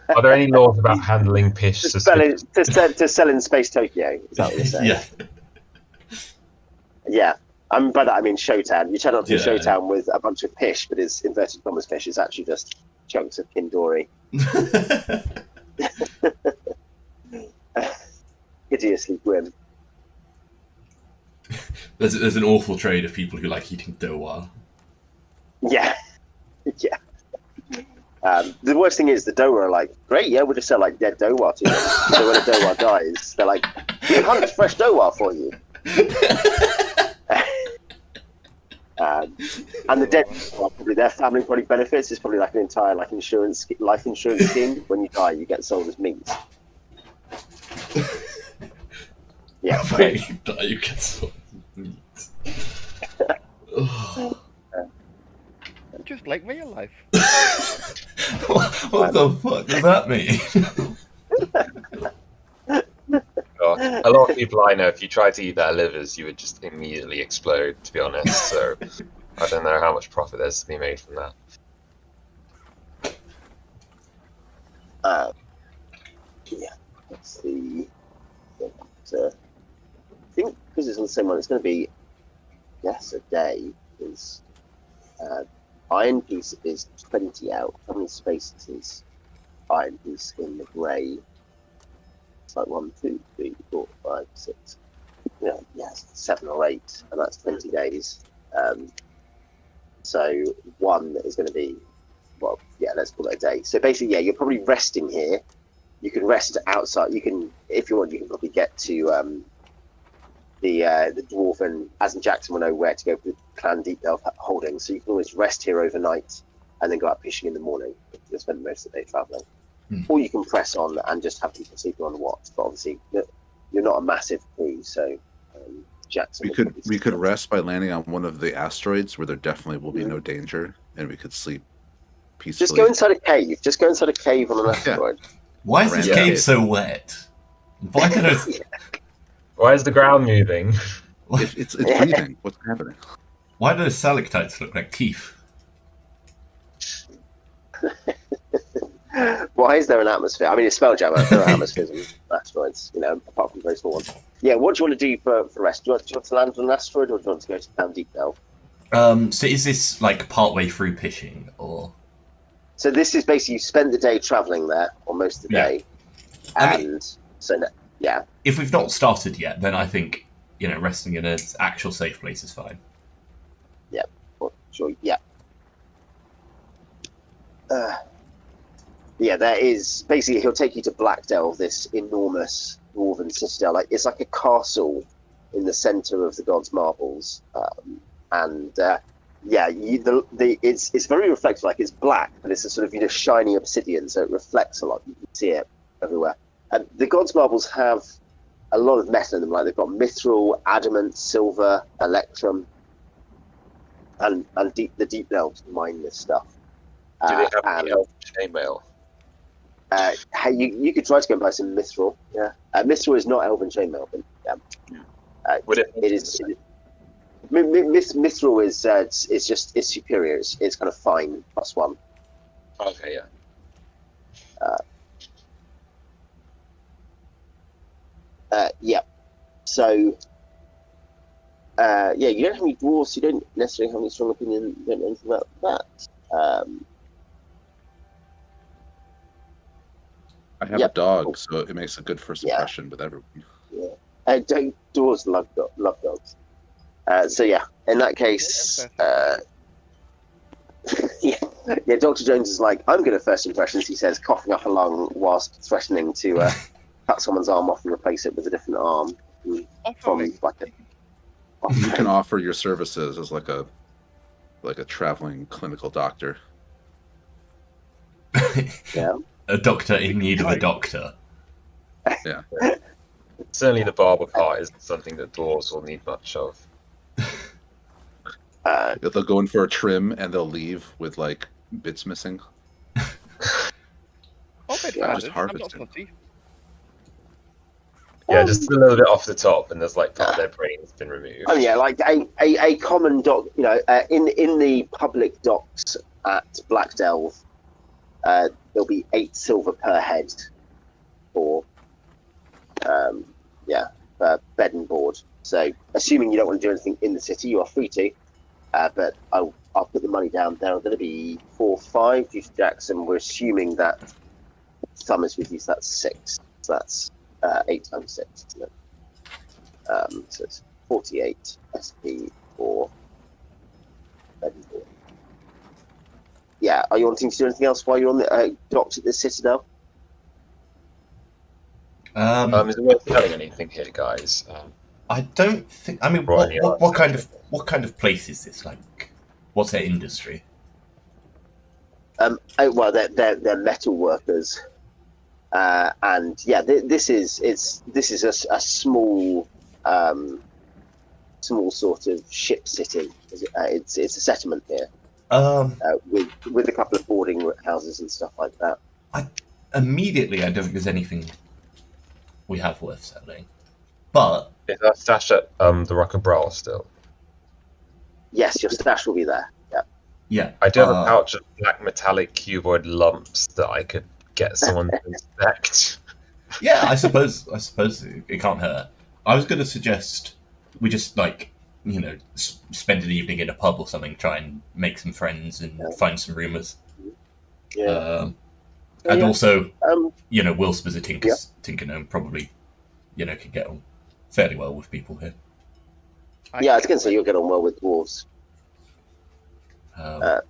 [SPEAKER 4] Are there any laws about handling pish?
[SPEAKER 1] To sell in Space Tokyo? Is that what you're saying?
[SPEAKER 2] Yeah.
[SPEAKER 1] Yeah. By that I mean Showtown. You turn up to Showtown with a bunch of pish, but it's inverted commas pish. It's actually just chunks of kindori. Hideously grim.
[SPEAKER 2] There's an awful trade of people who like eating dowa.
[SPEAKER 1] Yeah. Yeah. The worst thing is the dowa are like, great, yeah, we'll just sell like dead dowa to them. So when a dowa dies, they're like, we hunt fresh dowa for you. And the dead, probably their family probably benefits. It's probably like an entire life insurance scheme. When you die, you get sold as meat. Yeah.
[SPEAKER 2] When you die, you get sold as meat.
[SPEAKER 3] Just like real life.
[SPEAKER 2] What the fuck does that mean?
[SPEAKER 4] God. A lot of people I know, if you tried to eat their livers, you would just immediately explode, to be honest. So I don't know how much profit there's to be made from that.
[SPEAKER 1] Yeah, let's see. I think because it's on the same one, it's going to be, yes, a day. Is Iron Piece is 20 out. How many spaces is Iron Piece in the grey? It's like 1, 2, 3, 4, 5, 6. Yeah, yes, 7 or 8, and that's 20 days. So one is going to be, well, yeah, let's call it a day. So basically, yeah, you're probably resting here. You can rest outside. You can, if you want, you can probably get to the dwarf, and as in Jackson will know where to go for the clan deep delve holdings. So you can always rest here overnight and then go out fishing in the morning. You'll spend most of the day traveling. Or you can press on and just have people sleeping on the watch. But obviously, you're not a massive crew, so Jackson.
[SPEAKER 5] We could rest by landing on one of the asteroids where there definitely will be no danger, and we could sleep peacefully.
[SPEAKER 1] Just go inside a cave. Just go inside a cave on an asteroid.
[SPEAKER 2] Why is this cave so wet? Why did
[SPEAKER 4] Why is the ground moving?
[SPEAKER 5] It's breathing. What's happening?
[SPEAKER 2] Why do the stalactites look like teeth?
[SPEAKER 1] Why is there an atmosphere? I mean, it's Spelljammer. There are atmospheres and asteroids, apart from very small ones. Yeah, what do you want to do for rest? Do you want to land on an asteroid, or do you want to go to town deep delve?
[SPEAKER 2] So is this like partway through Pishing, or?
[SPEAKER 1] So this is basically you spend the day traveling there, or most of the day, yeah.
[SPEAKER 2] If we've not started yet, then I think resting in an actual safe place is fine.
[SPEAKER 1] Yeah, sure. Yeah. Yeah, there is basically he'll take you to Black Delve, this enormous dwarven citadel. It's like a castle in the center of the God's Marbles, it's very reflective. Like it's black, but it's a sort of shiny obsidian, so it reflects a lot. You can see it everywhere. The God's Marbles have a lot of metal in them. Like they've got mithril, adamant, silver, electrum, and the deep delves mine this stuff.
[SPEAKER 4] Do they have any elven chainmail?
[SPEAKER 1] You could try to go and buy some mithril. Yeah, mithril is not elven chainmail, but
[SPEAKER 4] Would it?
[SPEAKER 1] It is. Mithril is superior. It's kind of fine +1.
[SPEAKER 4] Okay, yeah.
[SPEAKER 1] Yeah. So, you don't have any dwarves. You don't necessarily have any strong opinion. You don't know anything about that.
[SPEAKER 5] I have a dog, so it makes a good first impression with everyone.
[SPEAKER 1] Yeah. Dwarves love dogs. So yeah, in that case, yeah. Dr. Jones is like, I'm good at first impressions. He says, coughing up a lung whilst threatening to cut someone's arm off and replace it with a different arm. You
[SPEAKER 5] can offer your services as like a traveling clinical doctor.
[SPEAKER 1] Yeah.
[SPEAKER 2] A doctor in need of a doctor.
[SPEAKER 5] Yeah.
[SPEAKER 4] Certainly the barber part isn't something that dwarves will need much of.
[SPEAKER 5] They'll go in for a trim and they'll leave with like bits missing.
[SPEAKER 3] Just
[SPEAKER 5] harvesting.
[SPEAKER 4] Yeah, just a little bit off the top, and there's like part of their brain's been removed.
[SPEAKER 1] Oh yeah, like a common dock. You know, in the public docks at Black Delve, there'll be 8 silver per head for bed and board. So, assuming you don't want to do anything in the city, you are free to. But I'll put the money down. There are going to be 4 or 5 due to Jackson. We're assuming that Summers reduced. That's 6. So that's 8 times 6, isn't it? So it's 48 SP for bed and board. Yeah. Are you wanting to do anything else while you're on the docks at this Citadel?
[SPEAKER 4] Is it worth telling anything here, guys?
[SPEAKER 2] I don't think. I mean, what kind of place is this? Like, what's their industry?
[SPEAKER 1] Well, they're metal workers, and yeah, this is a small sort of ship city. It's a settlement here, with a couple of boarding houses and stuff like that.
[SPEAKER 2] I don't think there's anything we have worth selling, but
[SPEAKER 4] is that stash at the Rock of Brawl still?
[SPEAKER 1] Yes, your stash will be there. Yeah.
[SPEAKER 2] Yeah.
[SPEAKER 4] I do have a pouch of black metallic cuboid lumps that I could get someone to inspect.
[SPEAKER 2] Yeah, I suppose it can't hurt. I was going to suggest we just spend an evening in a pub or something, try and make some friends and find some rumours.
[SPEAKER 1] Yeah.
[SPEAKER 2] And also, Wilsp as a tinker gnome probably, can get on fairly well with people here.
[SPEAKER 1] Yeah, I was going to say you'll get on well with dwarves.
[SPEAKER 2] I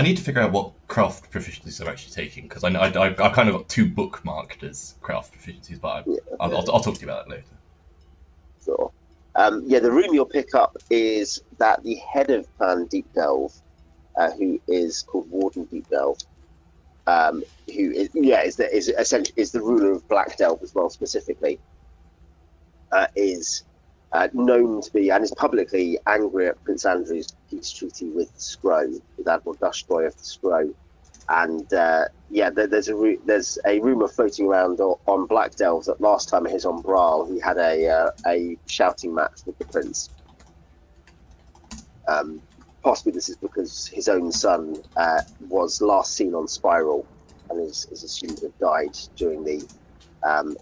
[SPEAKER 2] need to figure out what craft proficiencies I'm actually taking, because I kind of got 2 bookmarked as craft proficiencies, but I'll talk to you about it later.
[SPEAKER 1] Sure. The room you'll pick up is that the head of Plan Deep Delve, who is called Warden Deep Delve, who is the ruler of Black Delve as well, specifically, is known to be and is publicly angry at Prince Andrew's peace treaty with Scrow, with Admiral Dushboy of the Scrow, and there's a rumor floating around on Black Delve that last time he was on Brawl, he had a shouting match with the prince. Possibly this is because his own son was last seen on Spiral and is assumed to have died during the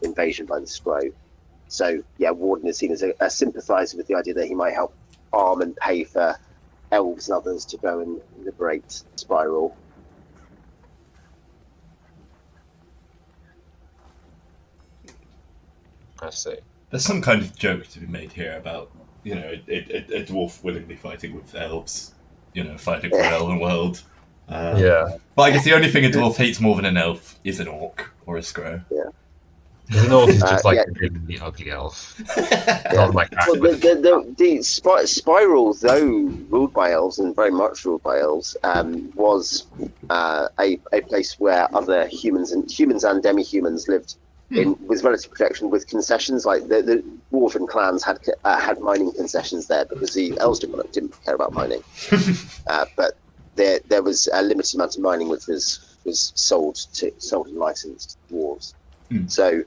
[SPEAKER 1] invasion by the Scrow. So, Warden is seen as a sympathiser with the idea that he might help arm and pay for elves and others to go and liberate Spiral.
[SPEAKER 4] I see.
[SPEAKER 2] There's some kind of joke to be made here about, a dwarf willingly fighting with elves, fighting for an elven world. But I guess the only thing a dwarf hates more than an elf is an orc or a scrow.
[SPEAKER 1] Yeah.
[SPEAKER 4] An orc is just like a really ugly elf.
[SPEAKER 1] The Spiral, though ruled by elves and very much ruled by elves, was a place where other humans and demi-humans lived with relative protection, with concessions. Like the dwarven clans had mining concessions there because the elves didn't care about mining. But there was a limited amount of mining which was sold and licensed to dwarves. So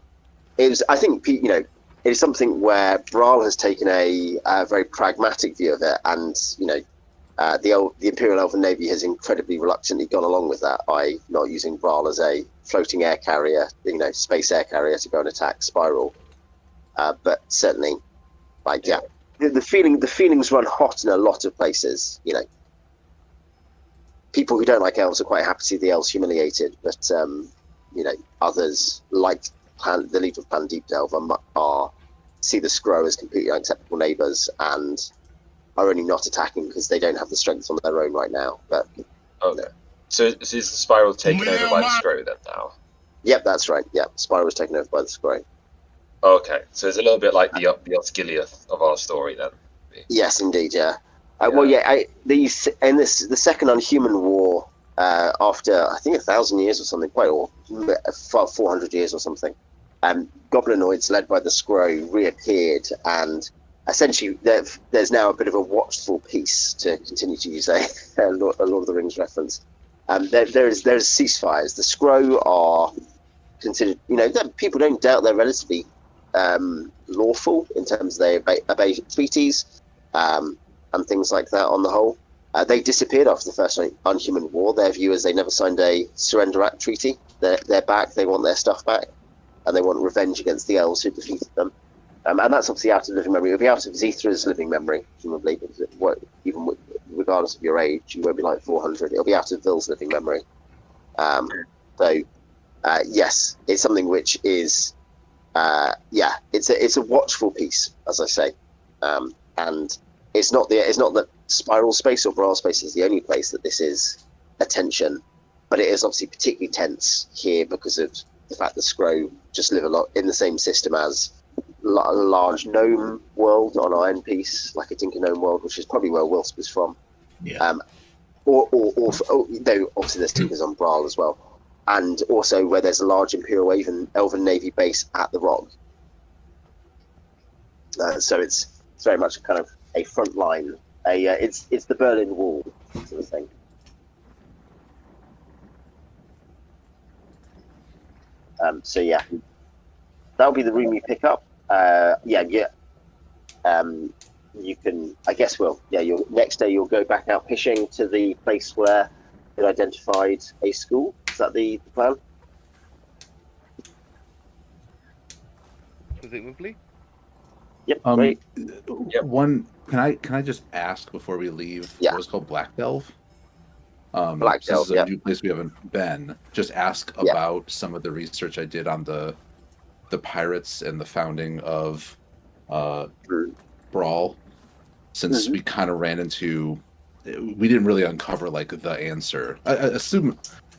[SPEAKER 1] it was, I think, it is something where Brawl has taken a very pragmatic view of it, and the Imperial Elven Navy has incredibly reluctantly gone along with that by not using Brawl as a floating air carrier, space air carrier to go and attack Spiral. But certainly, the feelings run hot in a lot of places. People who don't like elves are quite happy to see the elves humiliated, but others, like the leader of Plan Deep Delve, see the Scrow as completely unacceptable neighbours and are only not attacking because they don't have the strength on their own right now. But
[SPEAKER 4] so is the Spiral taken over by the Scrow then now?
[SPEAKER 1] Yep, that's right. Yeah, Spiral was taken over by the Scrow.
[SPEAKER 4] Okay, so it's a little bit like the Osgiliath of our story then.
[SPEAKER 1] Yes, indeed. Yeah. The Second Unhuman War, after I think 1,000 years or something, or 400 years or something, goblinoids led by the Scrow reappeared, and essentially there's now a bit of a watchful peace, to continue to use a Lord of the Rings reference. there's ceasefires. The Scrow are considered, people don't doubt they're relatively lawful in terms of they obey treaties and things like that on the whole. They disappeared after the first Unhuman War. Their view is they never signed a Surrender Act treaty. They're back, they want their stuff back, and they want revenge against the elves who defeated them. And that's obviously out of living memory. It'll be out of Xeethra's living memory, presumably, because regardless of your age, you won't be like 400. It'll be out of Vil's living memory. Yes, it's something which is, it's a watchful piece, as I say, and it's not the Spiral space or Brawl space is the only place that this is attention, but it is obviously particularly tense here because of the fact that Scrow just live a lot in the same system as a large gnome world on Iron Piece, like a Tinker Gnome world, which is probably where Wilsp is from.
[SPEAKER 2] Yeah.
[SPEAKER 1] Though obviously there's Tinkers on Brawl as well, and also where there's a large Imperial Elven Navy base at the Rock. So it's very much a kind of a front line. It's the Berlin Wall sort of thing. So yeah, that'll be the room you pick up. You can, I guess, next day you'll go back out Pishing to the place where you identified a school. Is that the plan?
[SPEAKER 3] Presumably.
[SPEAKER 1] Yep. Great.
[SPEAKER 5] One, can I just ask before we leave?
[SPEAKER 1] Yeah.
[SPEAKER 5] What was called Black Delve?
[SPEAKER 1] Black Delve.
[SPEAKER 5] This is a new place we haven't been. Just ask about some of the research I did on the pirates and the founding of Brawl. Since we kind of ran into, we didn't really uncover like the answer. I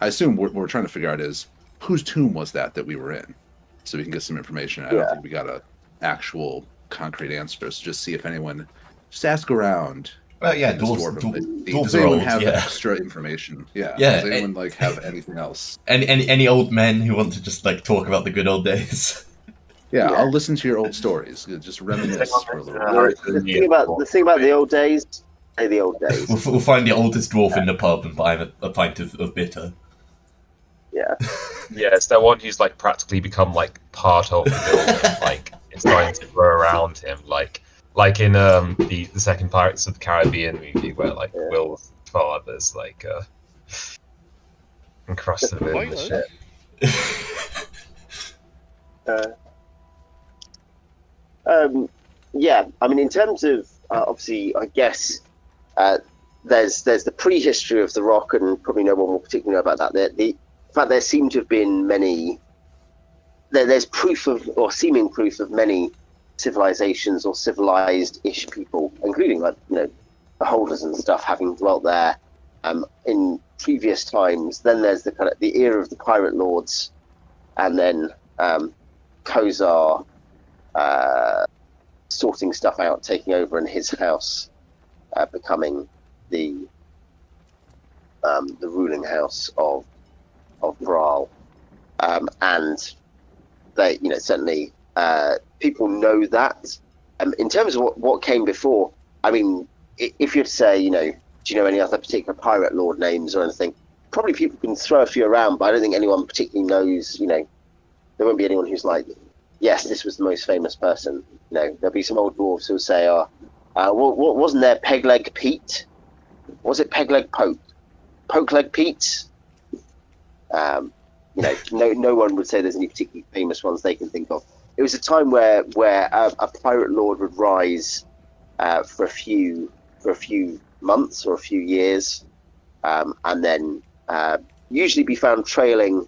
[SPEAKER 5] assume what we're trying to figure out is whose tomb was that we were in, so we can get some information. I don't think we got a actual concrete answer. So just see if anyone, just ask around.
[SPEAKER 2] Well, yeah,
[SPEAKER 5] does anyone have extra information? Yeah. Does anyone have anything else?
[SPEAKER 2] Any old men who want to just talk about the good old days?
[SPEAKER 5] Yeah, I'll listen to your old stories. Just reminisce for a little bit.
[SPEAKER 1] The thing about the old days, the old days.
[SPEAKER 2] We'll find the oldest dwarf in the pub and buy him a pint of bitter. Yeah.
[SPEAKER 4] Yeah, it's that one who's practically become part of the building. It's starting to grow around him, like in the second Pirates of the Caribbean movie where Will's father's encrusted in the shit.
[SPEAKER 1] In terms of obviously, I guess there's the prehistory of the Rock, and probably no one will particularly know about that. The fact there seem to have been many. There's proof of, or seeming proof of, many civilizations or civilized-ish people, including the Holders and stuff, having dwelt there in previous times. Then there's the era of the pirate lords, and then Kozar sorting stuff out, taking over in his house, becoming the ruling house of Brawl, and they, certainly people know that. In terms of what came before, if you'd say, do you know any other particular pirate lord names or anything? Probably people can throw a few around, but I don't think anyone particularly knows. There won't be anyone who's yes, this was the most famous person. There'll be some old dwarves who'll say, wasn't there Pegleg Pete? Was it Pegleg Poke? Pokeleg Pete? No one would say there's any particularly famous ones they can think of. It was a time where a pirate lord would rise for a few months or a few years, and then usually be found trailing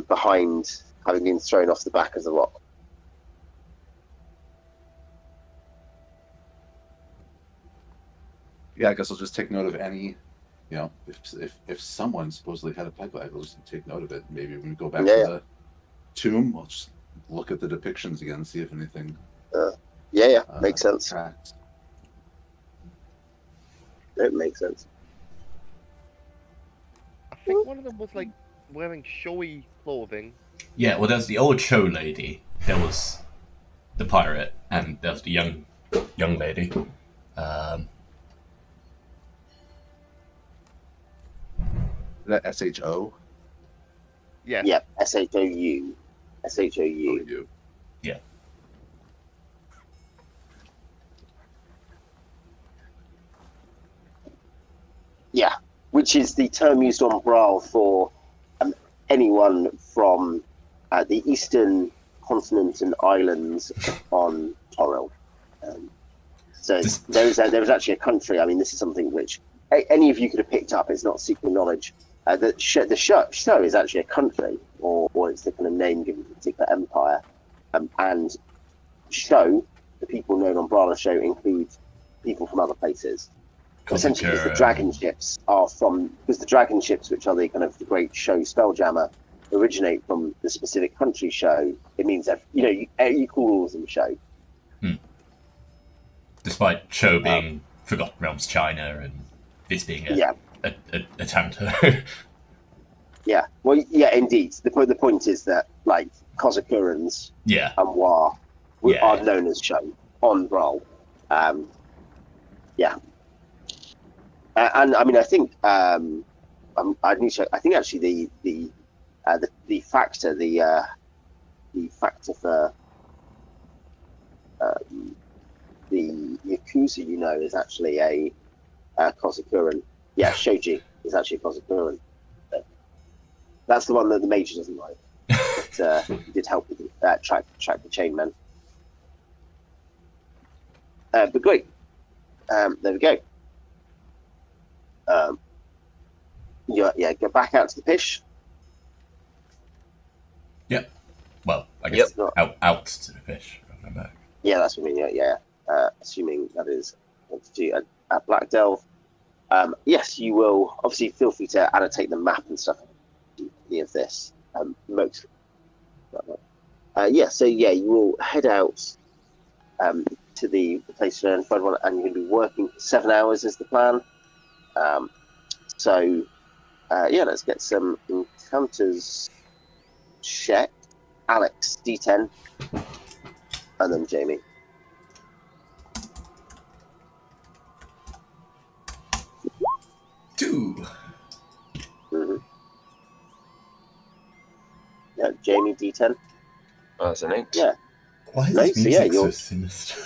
[SPEAKER 1] behind, having been thrown off the back of the Rock.
[SPEAKER 5] Yeah, I guess I'll just take note of any, if someone supposedly had a peg leg, I'll just take note of it. Maybe when we go back to the tomb, I'll just look at the depictions again, see if anything.
[SPEAKER 1] Makes sense.
[SPEAKER 5] Tracks.
[SPEAKER 1] It makes sense.
[SPEAKER 3] I think one of them was wearing showy clothing.
[SPEAKER 2] Yeah, well, there's the old show lady. There was the pirate, and there's the young lady.
[SPEAKER 5] that SHO?
[SPEAKER 3] Yes.
[SPEAKER 1] Yeah, SHOU. SHOU.
[SPEAKER 2] Yeah.
[SPEAKER 1] Yeah, which is the term used on Brawl for anyone from the eastern continent and islands on Toril. So there was actually a country. I mean, this is something which any of you could have picked up. It's not secret knowledge. The show is actually a country, or it's the kind of name given to a particular empire. And show, the people known on Brawler Show include people from other places. Essentially, because the dragon ships are because the dragon ships, which are the kind of the great show Spelljammer, originate from the specific country show. It means that you call all of them show.
[SPEAKER 2] Despite show being Forgotten Realms China and this being a Tanto.
[SPEAKER 1] Yeah, well, yeah, indeed. The point is that like Kozakurans and War are known as show on Brawl. Yeah. And I mean, I think I think actually the factor for the Yakuza, is actually a Kozakuran. Yeah, Shoji is actually a Kozakuran. That's the one that the Mage doesn't like. But he did help with track the chain men. But great. There we go. Go back out to the Pish.
[SPEAKER 2] Yep. Well, I guess out to the Pish.
[SPEAKER 1] Yeah, that's what I mean. Yeah. Assuming that is what to do at Black Delve. Yes, you will. Obviously, feel free to annotate the map and stuff of this. Most. So you will head out to the place to learn one, and you're going to be working for 7 hours is the plan. Let's get some encounters check. Alex, D10, and then Jamie.
[SPEAKER 2] Two.
[SPEAKER 1] Mm-hmm. Yeah, Jamie, D10.
[SPEAKER 4] Oh, that's an 8.
[SPEAKER 1] Yeah.
[SPEAKER 2] Why is this music so sinister?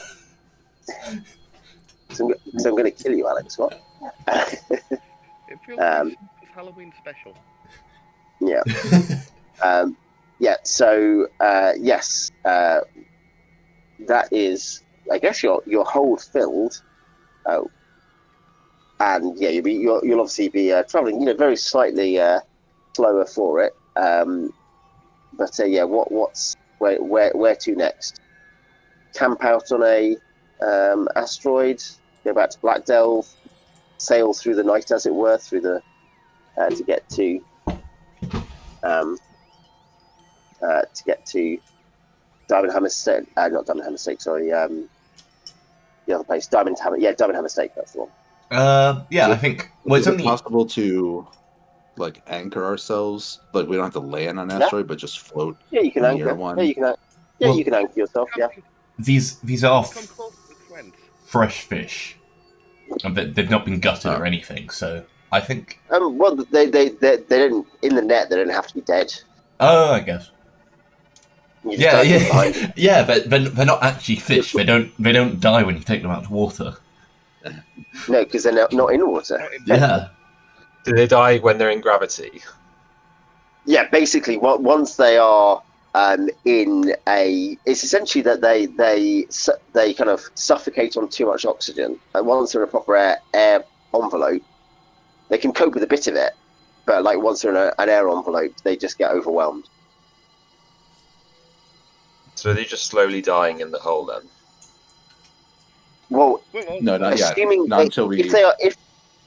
[SPEAKER 1] So I'm going to kill you, Alex. What?
[SPEAKER 3] It feels like it's Halloween special.
[SPEAKER 1] Yeah. So yes, that is, I guess, your hold filled. Oh, and yeah, you'll obviously be traveling, very slightly slower for it. Where to next? Camp out on a asteroid. Go back to Black Delve. Sail through the night, as it were, through the to get to Diamond Hammer Stake. Not Diamond Hammer Stake. Sorry, the other place, Diamond Hammer. Yeah, Diamond Hammer Stake. That's the one.
[SPEAKER 2] I think. Well, it's
[SPEAKER 5] only possible to anchor ourselves. Like we don't have to land on an asteroid, but just float.
[SPEAKER 1] Yeah, you can anchor one. Yeah, you can. Yeah, you can anchor yourself. Yeah.
[SPEAKER 2] These are fresh fish. They've not been gutted or anything, so I think.
[SPEAKER 1] Well, they didn't in the net. They don't have to be dead.
[SPEAKER 2] Oh, I guess. Yeah, but they're not actually fish. They don't die when you take them out to water.
[SPEAKER 1] No, because they're not in water.
[SPEAKER 2] Yeah.
[SPEAKER 4] Do they die when they're in gravity?
[SPEAKER 1] Yeah, basically, once they are it's essentially that they kind of suffocate on too much oxygen, and once they're in a proper air envelope, they can cope with a bit of it, but like once they're in an air envelope, they just get overwhelmed.
[SPEAKER 4] So they're just slowly dying in the hole then?
[SPEAKER 1] Well,
[SPEAKER 5] no, not yet.
[SPEAKER 1] Not until we.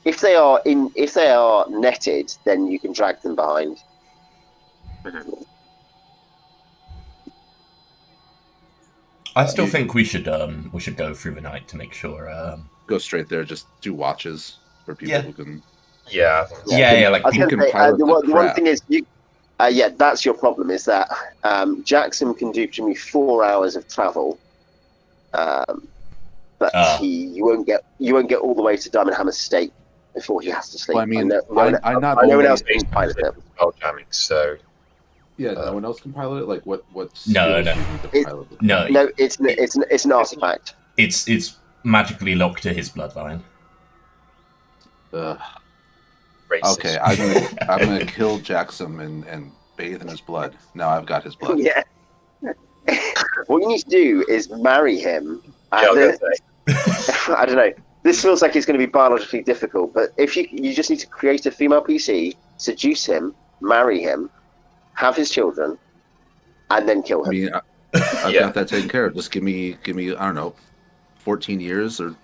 [SPEAKER 1] If they are netted, then you can drag them behind.
[SPEAKER 4] Mm-hmm.
[SPEAKER 2] I still think we should go through the night to make sure.
[SPEAKER 5] Go straight there. Just do watches for people who can.
[SPEAKER 4] Yeah.
[SPEAKER 2] Like
[SPEAKER 1] I was going to say, the one thing is that's your problem is that Jackson can do to me 4 hours of travel, but you won't get all the way to Diamond Hammer Stake before he has to sleep.
[SPEAKER 5] Well, I mean,
[SPEAKER 1] no
[SPEAKER 5] one
[SPEAKER 1] else can pilot it.
[SPEAKER 4] Spelljamming, so
[SPEAKER 5] yeah, no one else can pilot it. Like what?
[SPEAKER 2] No.
[SPEAKER 5] skills do you need to pilot it?
[SPEAKER 1] No, it's an artifact.
[SPEAKER 2] It's magically locked to his bloodline.
[SPEAKER 5] Okay, I'm gonna kill Jackson and bathe in his blood. Now I've got his blood.
[SPEAKER 1] Yeah. What you need to do is marry him.
[SPEAKER 4] Yeah, I was gonna say.
[SPEAKER 1] I don't know. This feels like it's going to be biologically difficult, but if you just need to create a female PC, seduce him, marry him, have his children, and then kill him.
[SPEAKER 5] I mean, I've got that taken care of. Just give me, I don't know, 14 years or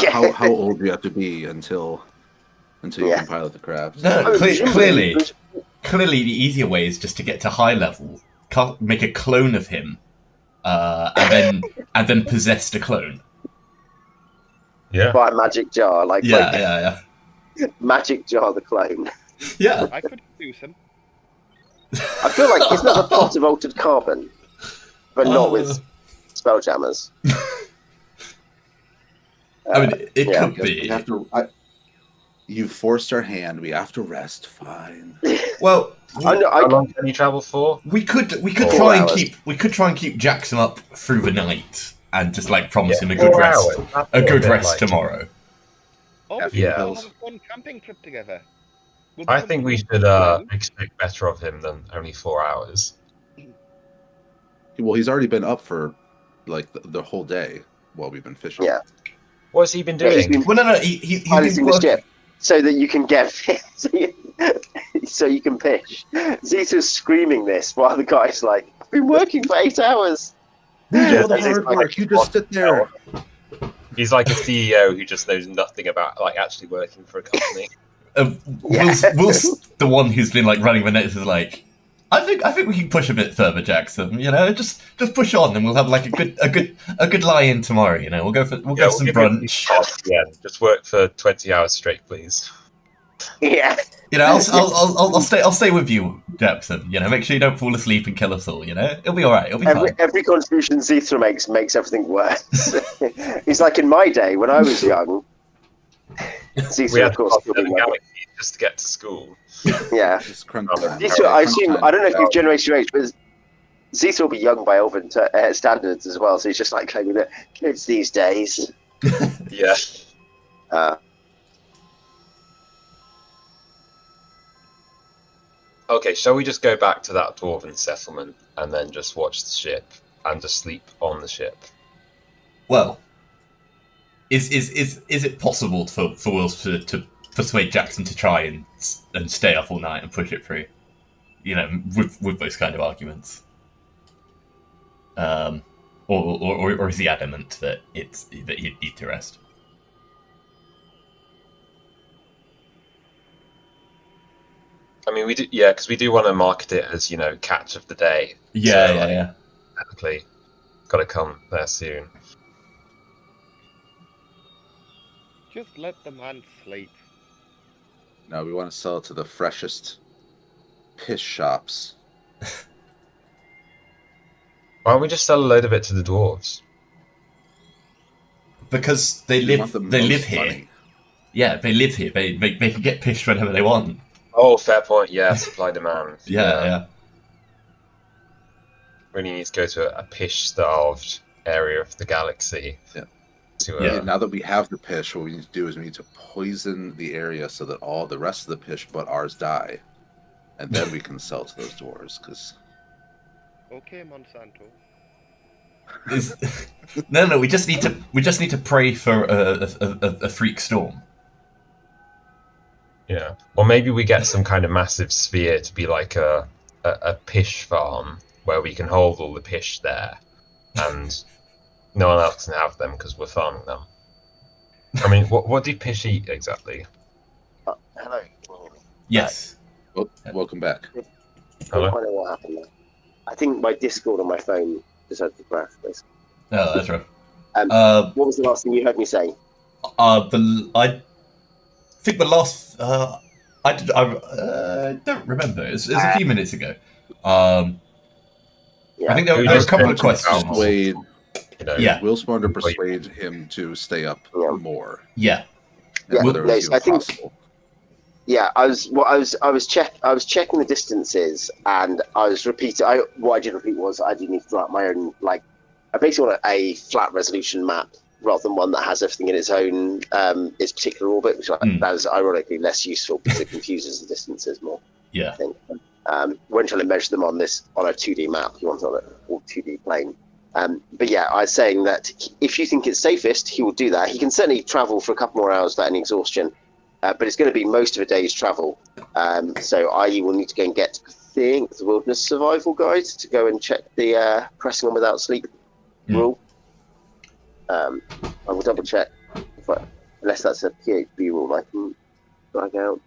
[SPEAKER 5] how old do you have to be until you can pilot the craft?
[SPEAKER 2] No, clearly, the easier way is just to get to high level, make a clone of him, and then possess the clone.
[SPEAKER 4] Yeah.
[SPEAKER 1] By a magic jar,
[SPEAKER 2] Yeah.
[SPEAKER 1] Magic jar the clone.
[SPEAKER 2] Yeah.
[SPEAKER 3] I could use him.
[SPEAKER 1] I feel like it's not a pot of altered carbon, but not with spelljammers.
[SPEAKER 2] I mean, it could be.
[SPEAKER 5] You forced our hand. We have to rest. Fine.
[SPEAKER 2] Well,
[SPEAKER 4] how long can you travel for?
[SPEAKER 2] We could try and keep Jackson up through the night and just like promise him a good rest. A good rest tomorrow.
[SPEAKER 3] Oh,
[SPEAKER 5] Yeah.
[SPEAKER 3] we'll have a fun camping trip together.
[SPEAKER 4] I think we should expect better of him than only 4 hours.
[SPEAKER 5] Well, he's already been up for like the whole day while we've been fishing.
[SPEAKER 1] Yeah.
[SPEAKER 4] What's he been doing?
[SPEAKER 2] He's
[SPEAKER 1] piloting the ship so that you can get so you can pish. Xeethra's screaming this while the guy's like, "I've been working for 8 hours."
[SPEAKER 5] All the hard work. You just sit there.
[SPEAKER 4] He's like a CEO who just knows nothing about like actually working for a company.
[SPEAKER 2] Will's the one who's been like running the nets is like, I think we can push a bit further, Jackson. You know, just push on, and we'll have like a good lie-in tomorrow. You know, we'll go some brunch.
[SPEAKER 4] Yeah, just work for 20 hours straight, please.
[SPEAKER 1] Yeah.
[SPEAKER 2] You know, I'll stay with you, Jackson. You know, make sure you don't fall asleep and kill us all. You know, it'll be all right. It'll be fine.
[SPEAKER 1] Every contribution Xeethra makes everything worse. He's like, in my day when I was young. Xeethra, of course,
[SPEAKER 4] just to get to school.
[SPEAKER 1] Yeah. Xeethra, I assume, I don't know if you've generated your age, but Xeethra will be young by Elven standards as well. So he's just like claiming that kids these days.
[SPEAKER 4] Yeah. Okay, shall we just go back to that dwarven settlement and then just watch the ship and just sleep on the ship?
[SPEAKER 2] Well, is it possible for Wilsp to persuade Jackson to try and stay up all night and push it through? You know, with those kind of arguments, or is he adamant that he'd need to rest?
[SPEAKER 4] I mean, we do, because we do want to market it as, you know, catch of the day.
[SPEAKER 2] Yeah.
[SPEAKER 4] Technically, got to come there soon.
[SPEAKER 3] Just let the man sleep.
[SPEAKER 5] No, we want to sell it to the freshest pish shops.
[SPEAKER 4] Why don't we just sell a load of it to the dwarves?
[SPEAKER 2] Because they live here.
[SPEAKER 5] Money.
[SPEAKER 2] Yeah, they live here. They can get pished whenever they want.
[SPEAKER 4] Oh, fair point. Yeah, supply demand.
[SPEAKER 2] Yeah.
[SPEAKER 4] Really need to go to a pish-starved area of the galaxy.
[SPEAKER 5] Yeah. Now that we have the pish, what we need to do is we need to poison the area so that all the rest of the pish but ours die, and then we can sell to those dwarves. Because
[SPEAKER 3] okay, Monsanto.
[SPEAKER 2] No. We just need to pray for a freak storm.
[SPEAKER 4] Yeah, or maybe we get some kind of massive sphere to be like a pish farm where we can hold all the pish there, and no one else can have them because we're farming them. I mean, what do pish eat exactly?
[SPEAKER 1] Hello.
[SPEAKER 2] Yes.
[SPEAKER 5] Welcome back.
[SPEAKER 4] Hello?
[SPEAKER 1] I don't know what happened there. I think my Discord on my phone decided to crash, basically.
[SPEAKER 2] Oh, that's right.
[SPEAKER 1] What was the last thing you heard me say?
[SPEAKER 2] I think the last I don't remember. It was a few minutes ago. I think there were a couple of questions.
[SPEAKER 5] Wilsp wanted to persuade him to stay up more.
[SPEAKER 2] Yeah.
[SPEAKER 5] whether it was even possible.
[SPEAKER 1] Yeah, I was checking the distances, and I was repeating. What I did repeat was I did need to draw out my own, like, I basically want a flat resolution map rather than one that has everything in its own its particular orbit, which that is ironically less useful because it confuses the distances more.
[SPEAKER 2] Yeah.
[SPEAKER 1] I think. When trying to measure them on a 2D map, you want it on a 2D plane. But yeah, I was saying that if you think it's safest, he will do that. He can certainly travel for a couple more hours without any exhaustion, but it's going to be most of a day's travel. So I will need to go and get, I think, the Wilderness Survival Guide to go and check the pressing on without sleep rule. I will double check, unless that's a PHB rule I can drag out.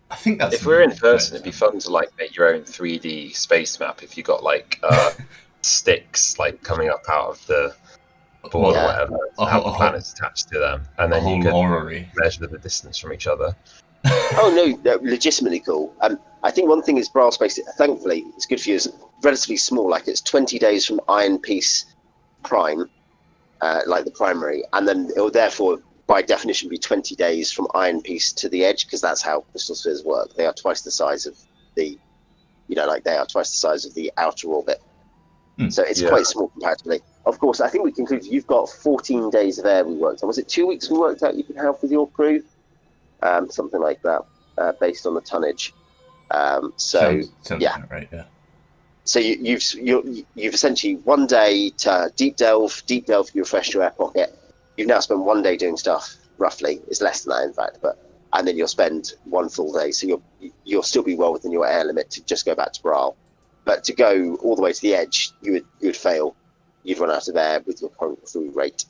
[SPEAKER 2] I think that's.
[SPEAKER 4] If we're in person, it'd be fun to like make your own 3D space map. If you got like sticks like coming up out of the board or whatever, have planets attached to them, and then you can measure the distance from each other.
[SPEAKER 1] Oh no, legitimately cool. I think one thing is Braille space. Thankfully, it's good for you. Is relatively small. Like it's 20 days from Iron Piece Prime, like the primary, and then it will therefore, by definition, be 20 days from Iron Piece to the edge, because that's how crystal spheres work. They are twice the size of they are twice the size of the outer orbit. So it's quite small comparatively. Of course, I think we concluded you've got 14 days of air we worked on. Was it 2 weeks we worked out you could have with your crew? Something like that, based on the tonnage. Sounds right, yeah. So you've essentially 1 day to deep delve, you refresh your air pocket. You've now spent 1 day doing stuff, roughly. It's less than that, in fact, and then you'll spend 1 full day. So you'll still be well within your air limit to just go back to Braille. But to go all the way to the edge, you would fail. You'd run out of air with your current crew rate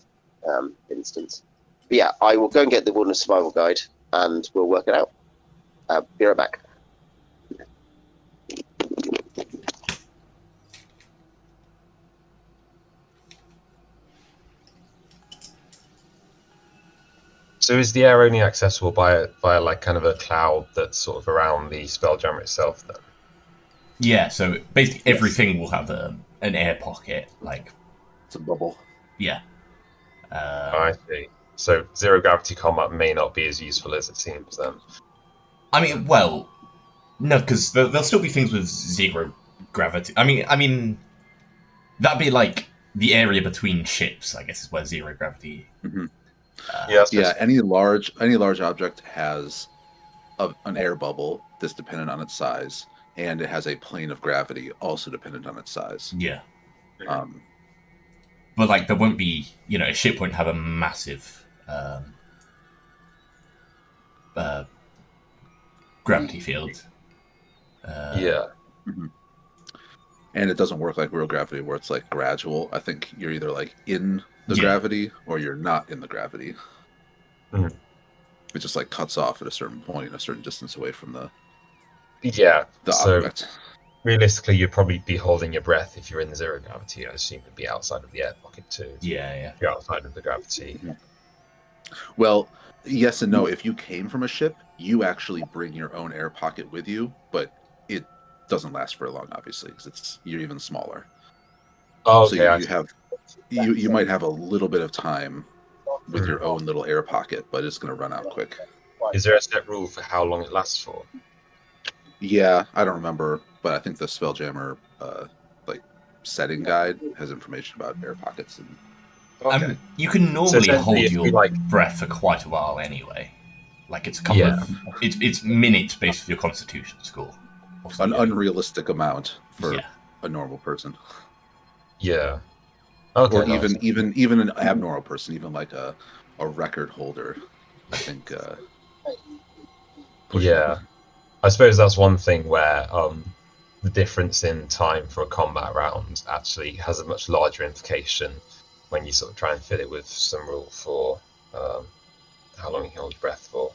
[SPEAKER 1] instance. But yeah, I will go and get the Wilderness Survival Guide, and we'll work it out. Be right back.
[SPEAKER 4] So is the air only accessible via like kind of a cloud that's sort of around the Spelljammer itself then?
[SPEAKER 2] Yeah, so basically everything will have an air pocket, like
[SPEAKER 5] it's a bubble.
[SPEAKER 2] Yeah.
[SPEAKER 4] I see. So zero gravity combat may not be as useful as it seems then.
[SPEAKER 2] I mean, well, no, because there'll still be things with zero gravity. I mean, that'd be like the area between ships, I guess, is where zero gravity.
[SPEAKER 5] Mm-hmm. Any large object has an air bubble that's dependent on its size, and it has a plane of gravity also dependent on its size.
[SPEAKER 2] Yeah. But like, there won't be, a ship won't have a massive gravity field.
[SPEAKER 5] Mm-hmm. And it doesn't work like real gravity, where it's like gradual. I think you're either like in the gravity or you're not in the gravity.
[SPEAKER 4] Mm-hmm.
[SPEAKER 5] It just like cuts off at a certain point, a certain distance away from the
[SPEAKER 4] object. Realistically, you'd probably be holding your breath if you're in the zero gravity. I assume it'd be outside of the air pocket too.
[SPEAKER 2] Yeah.
[SPEAKER 4] If you're outside of the gravity.
[SPEAKER 5] Mm-hmm. Well, yes and no. If you came from a ship, you actually bring your own air pocket with you, but it doesn't last very long, obviously, because you're even smaller.
[SPEAKER 4] Oh, okay.
[SPEAKER 5] So you might have a little bit of time with your own little air pocket, but it's going to run out quick.
[SPEAKER 4] Is there a set rule for how long it lasts for?
[SPEAKER 5] Yeah, I don't remember, but I think the Spelljammer setting guide has information about air pockets. And
[SPEAKER 2] you can normally hold your breath for quite a while anyway. Like it's a couple of it's minutes based on your constitution score.
[SPEAKER 5] An unrealistic amount for a normal person.
[SPEAKER 4] Yeah. Okay,
[SPEAKER 5] or even an abnormal person, even like a record holder, I think.
[SPEAKER 4] I suppose that's one thing where the difference in time for a combat round actually has a much larger implication when you sort of try and fit it with some rule for how long you hold your breath for.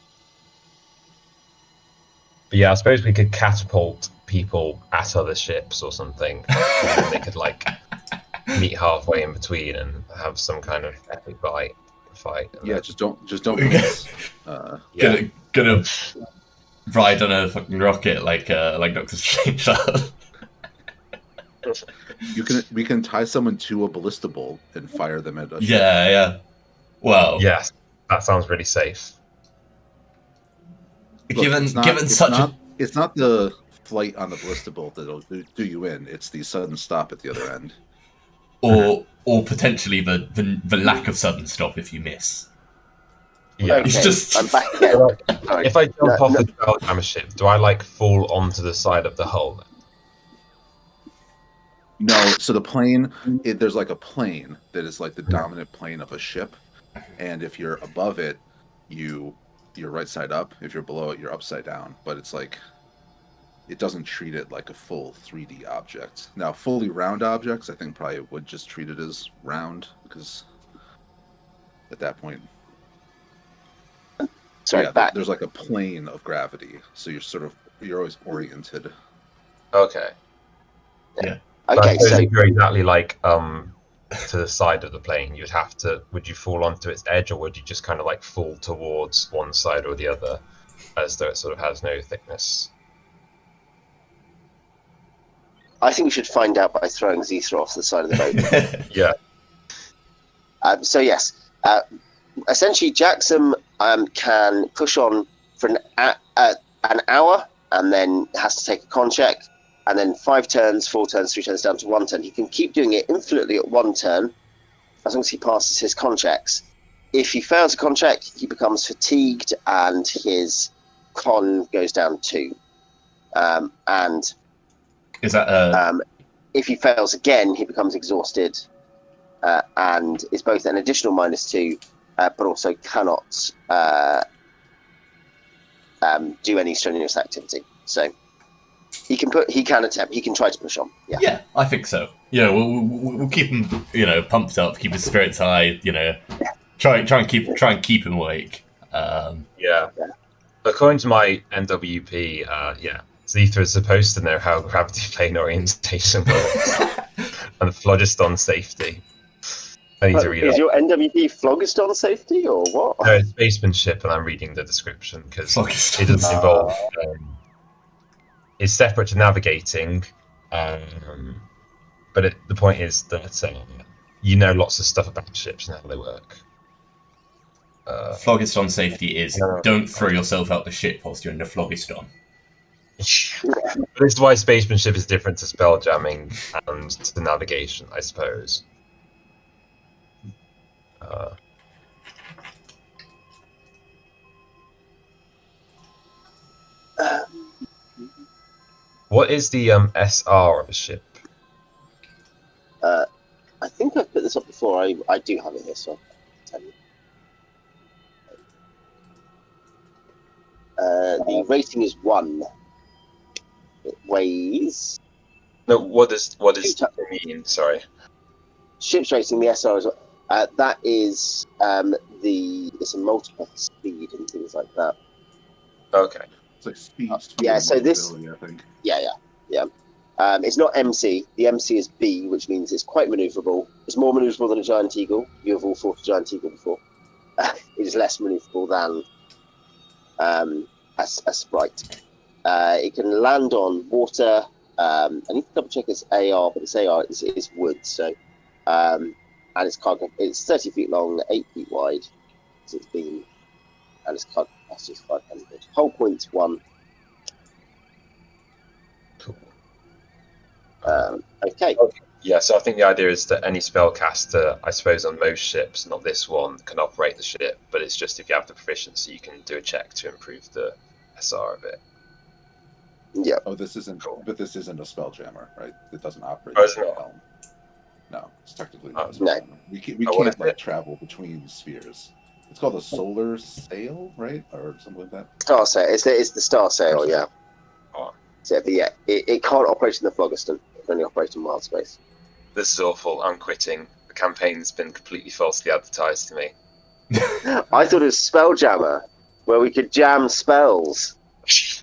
[SPEAKER 4] But yeah, I suppose we could catapult people at other ships or something, and they could like meet halfway in between and have some kind of epic fight.
[SPEAKER 5] Yeah, just don't miss.
[SPEAKER 2] Gonna ride on a fucking rocket like Doctor Strange.
[SPEAKER 5] We can tie someone to a ballista bolt and fire them at a ship.
[SPEAKER 2] Yeah. Well,
[SPEAKER 4] yes, that sounds really safe.
[SPEAKER 2] Given
[SPEAKER 5] it's not the flight on the ballista bolt that'll do you in. It's the sudden stop at the other end,
[SPEAKER 2] or potentially the lack of sudden stop if you miss.
[SPEAKER 4] Yeah,
[SPEAKER 1] okay.
[SPEAKER 2] It's just
[SPEAKER 1] I'm back again.
[SPEAKER 4] If I jump off the Spelljammer ship, do I like fall onto the side of the hull?
[SPEAKER 5] No, so the plane, there's like a plane that is like the dominant plane of a ship, and if you're above it, you're right side up. If you're below it, you're upside down. But it's like, it doesn't treat it like a full 3D object. Now, fully round objects, I think probably would just treat it as round, because at that point, there's like a plane of gravity, so you're always oriented.
[SPEAKER 4] Okay.
[SPEAKER 2] Yeah.
[SPEAKER 1] Okay, so
[SPEAKER 4] if you're exactly like to the side of the plane, would you fall onto its edge, or would you just kind of like fall towards one side or the other, as though it sort of has no thickness?
[SPEAKER 1] I think we should find out by throwing Xeethra off the side of the boat.
[SPEAKER 4] Yeah.
[SPEAKER 1] So yes, essentially Jackson can push on for an hour, and then has to take a con check. And then 5 turns, 4 turns, 3 turns down to 1 turn. He can keep doing it infinitely at 1 turn, as long as he passes his con checks. If he fails a con check, he becomes fatigued, and his con goes down 2. And
[SPEAKER 2] is that
[SPEAKER 1] if he fails again, he becomes exhausted, and is both an additional -2, but also cannot do any strenuous activity. So. He can try to push on.
[SPEAKER 2] Yeah, I think so. We'll keep him, pumped up, keep his spirits high. Try and keep him awake.
[SPEAKER 4] Yeah. According to my NWP, Xeethra is supposed to know how gravity plane orientation works and phlogiston safety. I need to read
[SPEAKER 1] Is your NWP phlogiston safety or what?
[SPEAKER 4] No, it's spacemanship, and I'm reading the description because it doesn't involve. It's separate to navigating, but the point is that you know lots of stuff about ships and how they work.
[SPEAKER 2] Phlogiston safety is don't throw yourself out the ship whilst you're in the phlogiston.
[SPEAKER 4] This is why spacemanship is different to spelljamming and to navigation, I suppose. What is the SR of a ship?
[SPEAKER 1] I think I've put this up before. I do have it here, so I'll tell you. The rating is 1. It weighs.
[SPEAKER 4] No, what does it mean? Sorry.
[SPEAKER 1] Ship's rating, the SR is. That is it's a multiple speed and things like that.
[SPEAKER 4] Okay.
[SPEAKER 5] It's like speed
[SPEAKER 1] yeah. So this.
[SPEAKER 5] I think.
[SPEAKER 1] Yeah. It's not MC. The MC is B, which means it's quite manoeuvrable. It's more manoeuvrable than a giant eagle. You have all fought a giant eagle before. It is less manoeuvrable than a sprite. It can land on water. I need to double check its AR, but its AR is wood. So, and its cargo, it's 30 feet long, 8 feet wide. So it's beam, and its cargo capacity is 500. Hull point's 1. Okay.
[SPEAKER 4] Yeah, so I think the idea is that any spellcaster, I suppose on most ships, not this one, can operate the ship, but it's just if you have the proficiency, you can do a check to improve the SR of it.
[SPEAKER 1] Yeah.
[SPEAKER 5] Oh, this isn't a spelljammer, right? It doesn't operate.
[SPEAKER 4] Helm.
[SPEAKER 5] No, it's technically not a
[SPEAKER 1] spelljammer.
[SPEAKER 5] No. We can't like travel between spheres. It's called a solar sail, right, or something like that.
[SPEAKER 1] Star sail. It's the star sail. Yeah.
[SPEAKER 4] Oh.
[SPEAKER 1] So, but yeah, it can't operate in the phlogiston. It can only operate in wild space.
[SPEAKER 4] This is awful. I'm quitting. The campaign's been completely falsely advertised to me.
[SPEAKER 1] I thought it was Spelljammer, where we could jam spells.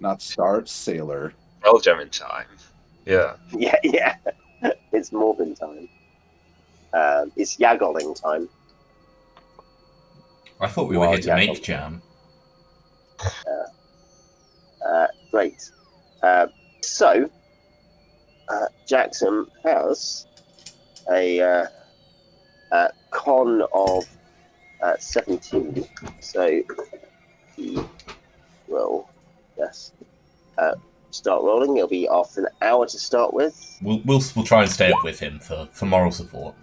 [SPEAKER 5] Not Star Sailor.
[SPEAKER 4] Spelljamming time. Yeah.
[SPEAKER 1] Yeah. It's Morbin time. It's Yagoling time.
[SPEAKER 2] I thought we were here to make jam.
[SPEAKER 1] Great. So, Jackson has a con of 17, so he will Yes. Start rolling. It'll be after an hour to start with.
[SPEAKER 2] We'll try and stay up with him for moral support.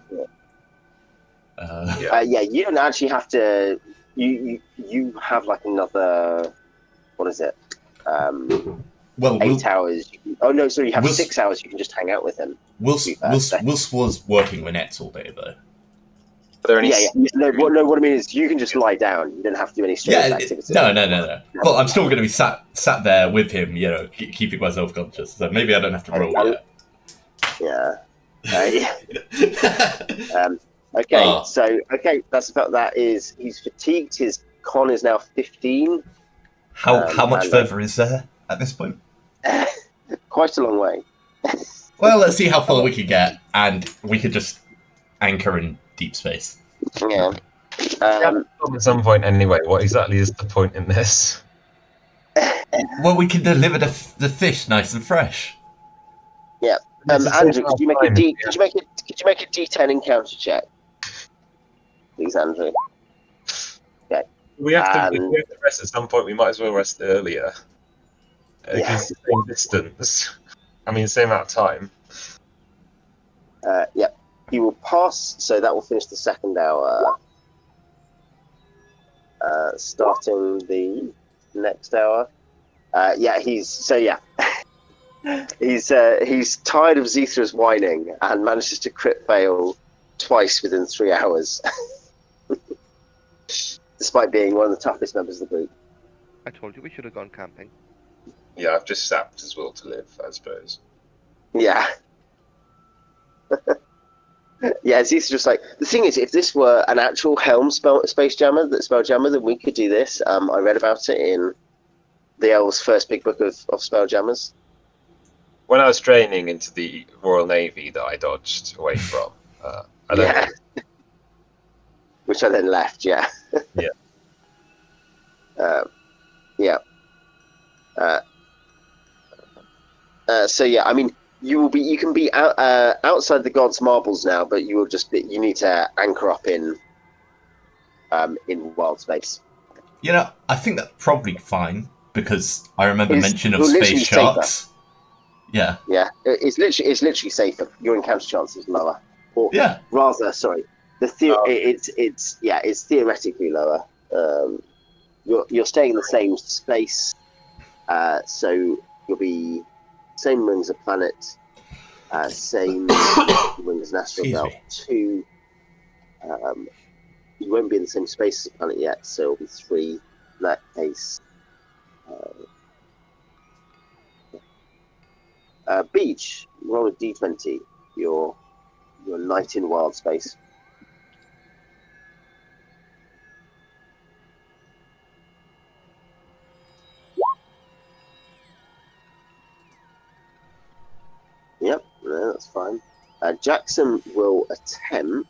[SPEAKER 1] Yeah. You don't actually have to. You have like another. What is it? 8 hours. Oh no, sorry. You have 6 hours. You can just hang out with him.
[SPEAKER 2] Wilsp was working Lynette's all day though.
[SPEAKER 4] Are there any...
[SPEAKER 1] No, what I mean is you can just lie down. You don't have to do any strenuous activity.
[SPEAKER 2] No. But I'm still going to be sat there with him, keeping myself conscious. So maybe I don't have to roll yet.
[SPEAKER 1] Yeah. Okay, so that's about that. Is he's fatigued? His con is now 15.
[SPEAKER 2] How much further is there at this point?
[SPEAKER 1] Quite a long way.
[SPEAKER 2] Well, let's see how far we can get, and we could just anchor in deep space.
[SPEAKER 1] Yeah.
[SPEAKER 4] At some point, anyway. What exactly is the point in this?
[SPEAKER 2] Well, we can deliver the fish nice and fresh.
[SPEAKER 1] Yeah. Andrew, could you make a D10 encounter check, please, Andrew? Okay.
[SPEAKER 4] We have to rest at some point. We might as well rest earlier. It's the same distance. I mean, same amount of time.
[SPEAKER 1] Yeah. He will pass, so that will finish the second hour. Starting the next hour. He's tired of Xeethra's whining and manages to crit fail twice within 3 hours. Despite being one of the toughest members of the group.
[SPEAKER 3] I told you we should have gone camping.
[SPEAKER 4] Yeah, I've just sapped his will to live, I suppose.
[SPEAKER 1] Yeah. Yeah, Xeethra's just like, the thing is, if this were an actual Helm Spelljammer, then we could do this. I read about it in the Elves' first big book of Spelljammers.
[SPEAKER 4] When I was training into the Royal Navy that I dodged away from,
[SPEAKER 1] which I then left, yeah. I mean, you can be outside the God's Marbles now, but you need to anchor up in wild space.
[SPEAKER 2] I think that's probably fine because I remember mention of space sharks.
[SPEAKER 1] Safer. Yeah. It's literally safer. Your encounter chance is lower. Rather, sorry. It's theoretically lower. You're staying in the same space, so you'll be same rings of planet, same rings and asteroid belt. 2. You won't be in the same space as a planet yet, so it'll be 3 in that case. Beach, roll a d20. Your night in wild space. Yep, no, that's fine. Jackson will attempt.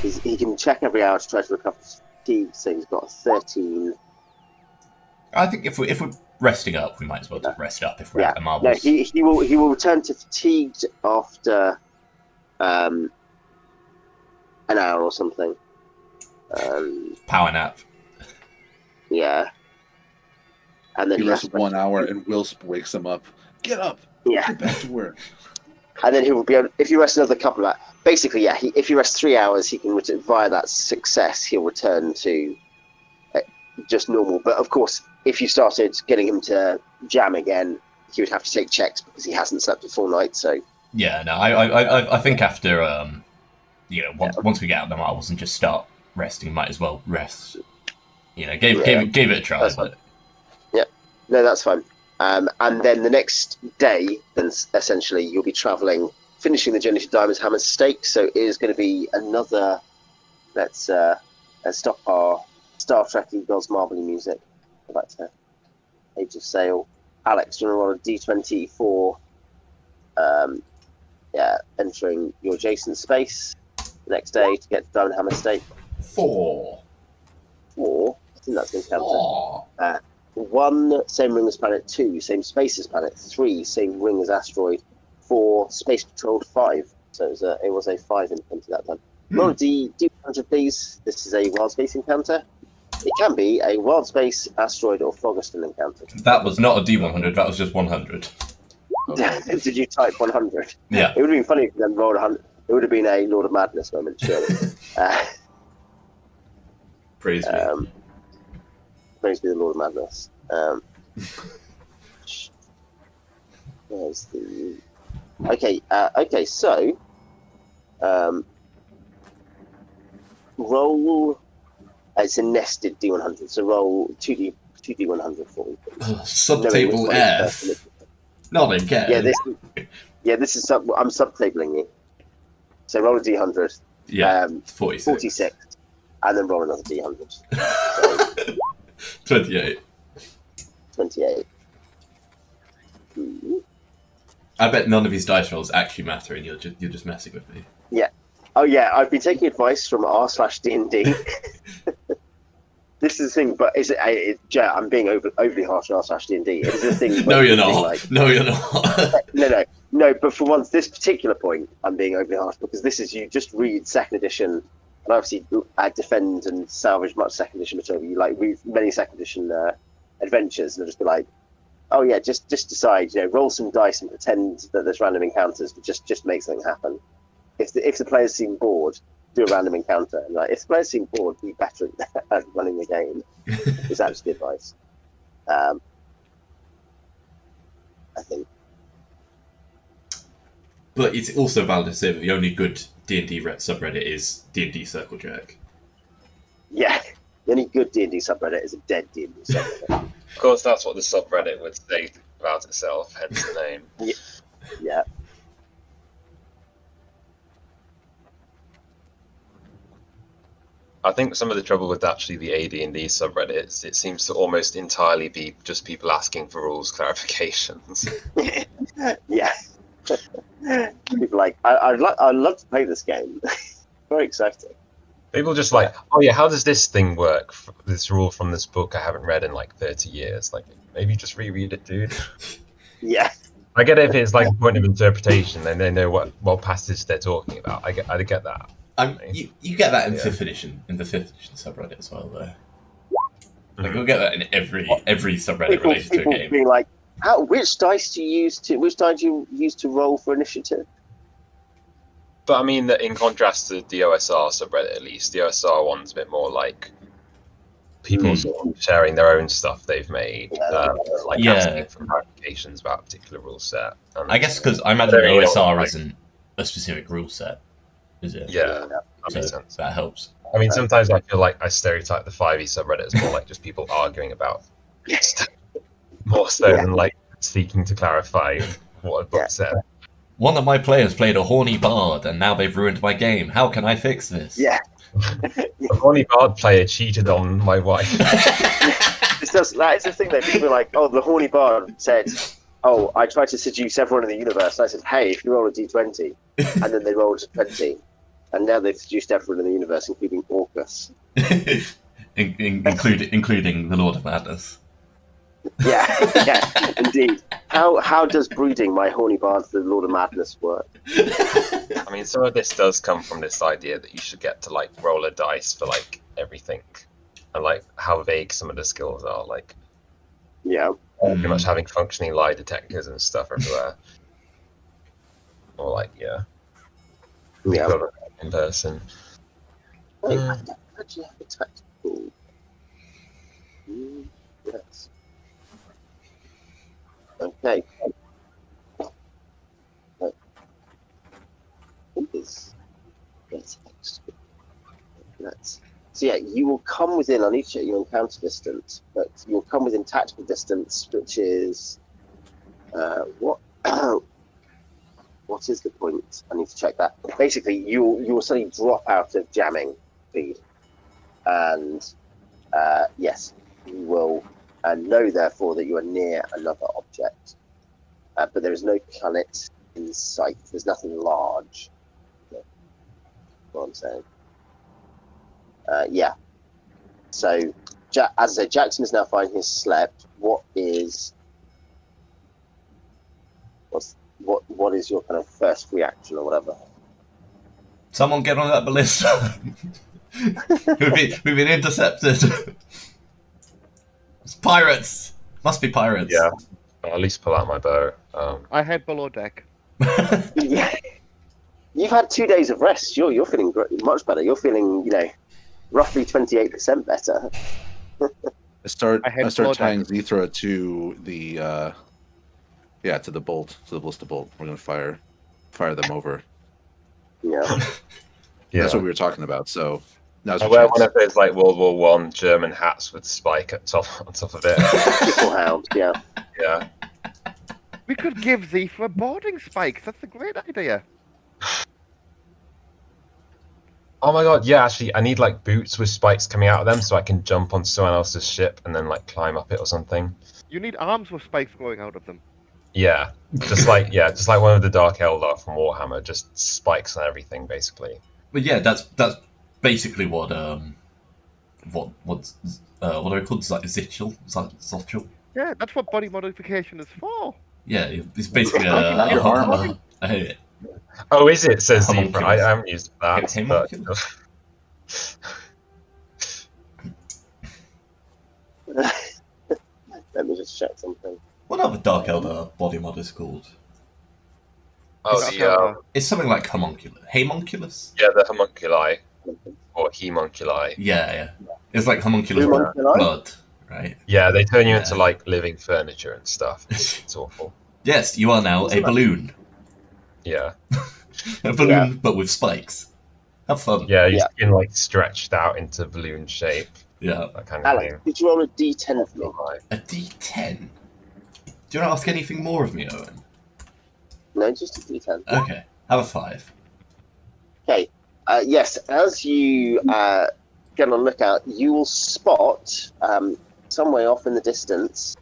[SPEAKER 1] He can check every hour to try to recover fatigue, so he's got a 13.
[SPEAKER 2] I think if we're resting up, we might as well just rest up if we're at the marbles.
[SPEAKER 1] No, he will return to fatigued after an hour or something.
[SPEAKER 2] Power nap.
[SPEAKER 1] Yeah. And then
[SPEAKER 5] he rests 1 hour, and Wilsp wakes him up. Get up!
[SPEAKER 1] Yeah.
[SPEAKER 5] Get back to work.
[SPEAKER 1] And then he will be able, if you rest another couple of hours, basically, if you rest 3 hours, he can via that success, he'll return to just normal. But of course, if you started getting him to jam again, he would have to take checks because he hasn't slept a full night. So
[SPEAKER 2] yeah, no, I think after once we get out of the marbles and just start resting, might as well rest. Gave it a try. But
[SPEAKER 1] yeah, no, that's fine. And then the next day, then essentially you'll be travelling, finishing the journey to Diamond's Hammer's Stake. So it is going to be another. Let's stop our Star Trek-y God's Marbly music. Go back to Age of Sail. Alex, do you want to roll a d20 for entering your adjacent space the next day to get to Diamond Hammer Stake?
[SPEAKER 2] 4.
[SPEAKER 1] 4? I think that's going to count. 1, same ring as planet. 2, same space as planet. 3, same ring as asteroid. 4, space controlled. 5. So it was a 5 encounter that time. Roll a d100, please. This is a wild space encounter. It can be a wild space, asteroid, or Phlogiston encounter.
[SPEAKER 2] That was not a D100. That was just 100.
[SPEAKER 5] Okay.
[SPEAKER 1] Did you type 100?
[SPEAKER 2] Yeah.
[SPEAKER 1] It would have been funny if you then rolled 100. It would have been a Lord of Madness moment, surely.
[SPEAKER 2] Praise me.
[SPEAKER 1] Praise be the Lord of Madness. There's the... Okay, so... roll... it's a nested D100, so roll 2D100 for me.
[SPEAKER 2] Subtable F. Not again.
[SPEAKER 1] This is I'm subtabling you. So roll a D100.
[SPEAKER 2] Yeah,
[SPEAKER 1] 46. And then roll another D100. So,
[SPEAKER 2] 28.
[SPEAKER 1] 28.
[SPEAKER 2] I bet none of these dice rolls actually matter, and you're just messing with me.
[SPEAKER 1] Yeah. Oh yeah, I've been taking advice from r/D&D. This is the thing, but I'm being overly harsh on r/D&D. It's the thing.
[SPEAKER 2] No, you're not. No, you're not. No. But for once, this particular point, I'm being overly harsh because this is you just read second edition, and obviously defend and salvage much second edition material. You read many second edition adventures, and they'll just be like, oh yeah, just decide, roll some dice and pretend that there's random encounters, but just make something happen. If the players seem bored, do a random encounter. And if the players seem bored, be better at running the game. Is actually the advice. I think. But it's also valid to say that the only good D&D subreddit is D&D Circle Jerk.
[SPEAKER 1] Yeah, the only good D&D subreddit is a dead D&D subreddit.
[SPEAKER 4] Of course, that's what the subreddit would say about itself, hence the name.
[SPEAKER 1] Yeah.
[SPEAKER 4] I think some of the trouble with actually the AD&D subreddits, it seems to almost entirely be just people asking for rules clarifications.
[SPEAKER 1] Yeah. People I'd love to play this game. Very exciting.
[SPEAKER 4] People just like, oh yeah, how does this thing work? This rule from this book I haven't read in 30 years. Maybe just reread it, dude.
[SPEAKER 1] Yeah.
[SPEAKER 4] I get it if it's a point of interpretation, then they know what passage they're talking about. I get that.
[SPEAKER 2] You get that in 5th edition, in the 5th edition subreddit as well, though. You'll get that in every subreddit related to a game.
[SPEAKER 1] Being like, which dice do you use to roll for initiative?
[SPEAKER 4] But I mean that in contrast to the OSR subreddit, at least the OSR one's a bit more like people sort of sharing their own stuff they've made, asking for clarifications about a particular rule set. And
[SPEAKER 2] I guess because I imagine OSR isn't a specific rule set, is it?
[SPEAKER 4] Yeah, that makes sense.
[SPEAKER 2] That helps.
[SPEAKER 4] I mean, sometimes I feel like I stereotype the 5e subreddit as more like just people arguing about stuff, more so than seeking to clarify what a book said.
[SPEAKER 2] One of my players played a horny bard, and now they've ruined my game. How can I fix this?
[SPEAKER 1] Yeah.
[SPEAKER 4] A horny bard player cheated on my wife.
[SPEAKER 1] That is the thing that people are like, oh, the horny bard said, oh, I tried to seduce everyone in the universe. And I said, hey, if you roll a d20, and then they rolled a 20, and now they've seduced everyone in the universe, including Orcus.
[SPEAKER 2] including the Lord of Madness.
[SPEAKER 1] Yeah, indeed. How does breeding my horny bard to the Lord of Madness work?
[SPEAKER 4] I mean, some of this does come from this idea that you should get to roll a dice for everything, and how vague some of the skills are.
[SPEAKER 1] Yeah,
[SPEAKER 4] pretty much having functioning lie detectors and stuff everywhere. Or in person.
[SPEAKER 1] Wait, I actually have a tactical. Yes. Okay. So yeah, you will come within. I need to check your encounter distance, but you'll come within tactical distance, which is what? What is the point? I need to check that. Basically, you will suddenly drop out of jamming feed, and yes, you will know therefore that you are near another object, but there is no planet in sight. There's nothing large. That's what I'm saying. Yeah. So, as I said, Jackson is now finding his slept. What is your kind of first reaction or whatever?
[SPEAKER 2] Someone get on that ballista. We've been intercepted. It's pirates. Must be pirates.
[SPEAKER 4] Yeah. I'll at least pull out my bow.
[SPEAKER 3] I head below deck.
[SPEAKER 1] Yeah. You've had 2 days of rest. You're feeling much better. You're feeling, roughly 28% better.
[SPEAKER 5] I start
[SPEAKER 3] below
[SPEAKER 5] tying
[SPEAKER 3] deck.
[SPEAKER 5] Xeethra to the to the bolt, to the ballista bolt. We're gonna fire them over.
[SPEAKER 1] Yeah.
[SPEAKER 4] Yeah.
[SPEAKER 5] That's what we were talking about. So now's
[SPEAKER 4] I
[SPEAKER 5] your
[SPEAKER 4] wear
[SPEAKER 5] chance.
[SPEAKER 4] one of those like World War I German hats with spike on top of it.
[SPEAKER 1] Triple hound, yeah.
[SPEAKER 4] Yeah.
[SPEAKER 3] We could give Xeethra boarding spikes. That's a great idea.
[SPEAKER 4] Oh my god, yeah, actually, I need like boots with spikes coming out of them so I can jump on someone else's ship and then like climb up it or something.
[SPEAKER 3] You need arms with spikes growing out of them.
[SPEAKER 4] Yeah, just like one of the Dark Eldar from Warhammer, just spikes on everything basically.
[SPEAKER 2] But yeah, that's basically what are they called? Zotchel?
[SPEAKER 3] Yeah, that's what body modification is for.
[SPEAKER 2] Yeah, it's basically
[SPEAKER 5] Your armor.
[SPEAKER 4] Oh, is it? Says Xeethra.
[SPEAKER 2] Homunculus.
[SPEAKER 4] I haven't used that.
[SPEAKER 2] Homunculus?
[SPEAKER 1] Let me just check something.
[SPEAKER 2] What other Dark Eldar body mod is called? It's something like homunculus. Homunculus?
[SPEAKER 4] Yeah, the homunculi or hemunculi.
[SPEAKER 2] Yeah. It's like homunculus
[SPEAKER 1] Homunculi?
[SPEAKER 2] blood, right?
[SPEAKER 4] Yeah, they turn you
[SPEAKER 2] Yeah.
[SPEAKER 4] into like living furniture and stuff. It's awful.
[SPEAKER 2] Yes, you are now a balloon.
[SPEAKER 4] Yeah.
[SPEAKER 2] A balloon, but with spikes. Have fun.
[SPEAKER 4] Yeah, your skin like stretched out into balloon shape.
[SPEAKER 2] Yeah.
[SPEAKER 4] That kind of
[SPEAKER 1] Alex,
[SPEAKER 4] thing.
[SPEAKER 1] did you roll a D10 for me?
[SPEAKER 4] Right.
[SPEAKER 2] A D10? Do you want to ask anything more of me, Owen?
[SPEAKER 1] No, just a D10.
[SPEAKER 2] Okay, have a 5.
[SPEAKER 1] Okay. Yes, as you get on the lookout, you will spot some way off in the distance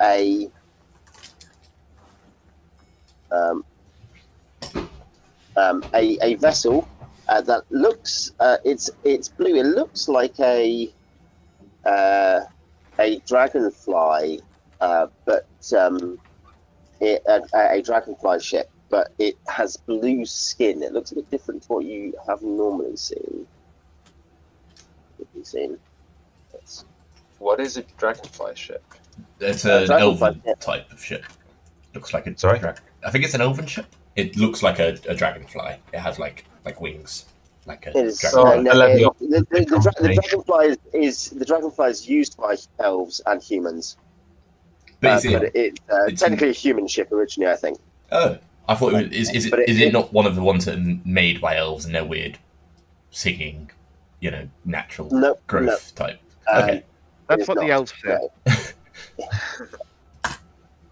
[SPEAKER 1] a vessel that looks it's blue. It looks like a dragonfly, but a dragonfly ship. But it has blue skin. It looks a bit different to what you have normally seen.
[SPEAKER 4] What is a dragonfly ship?
[SPEAKER 2] It's an
[SPEAKER 1] dragonfly
[SPEAKER 2] elven
[SPEAKER 1] ship.
[SPEAKER 2] type of ship. Looks like a
[SPEAKER 4] Sorry?
[SPEAKER 2] I think it's an elven ship. It looks like a dragonfly. It has like wings, like a
[SPEAKER 1] It is,
[SPEAKER 2] dragonfly.
[SPEAKER 1] the dragonfly is used by elves and humans.
[SPEAKER 2] But
[SPEAKER 1] it's technically a human ship originally, I think.
[SPEAKER 2] Oh, I thought it was. Is it not one of the ones that are made by elves and they're weird, singing, natural growth type? Okay,
[SPEAKER 3] That's what the elves say.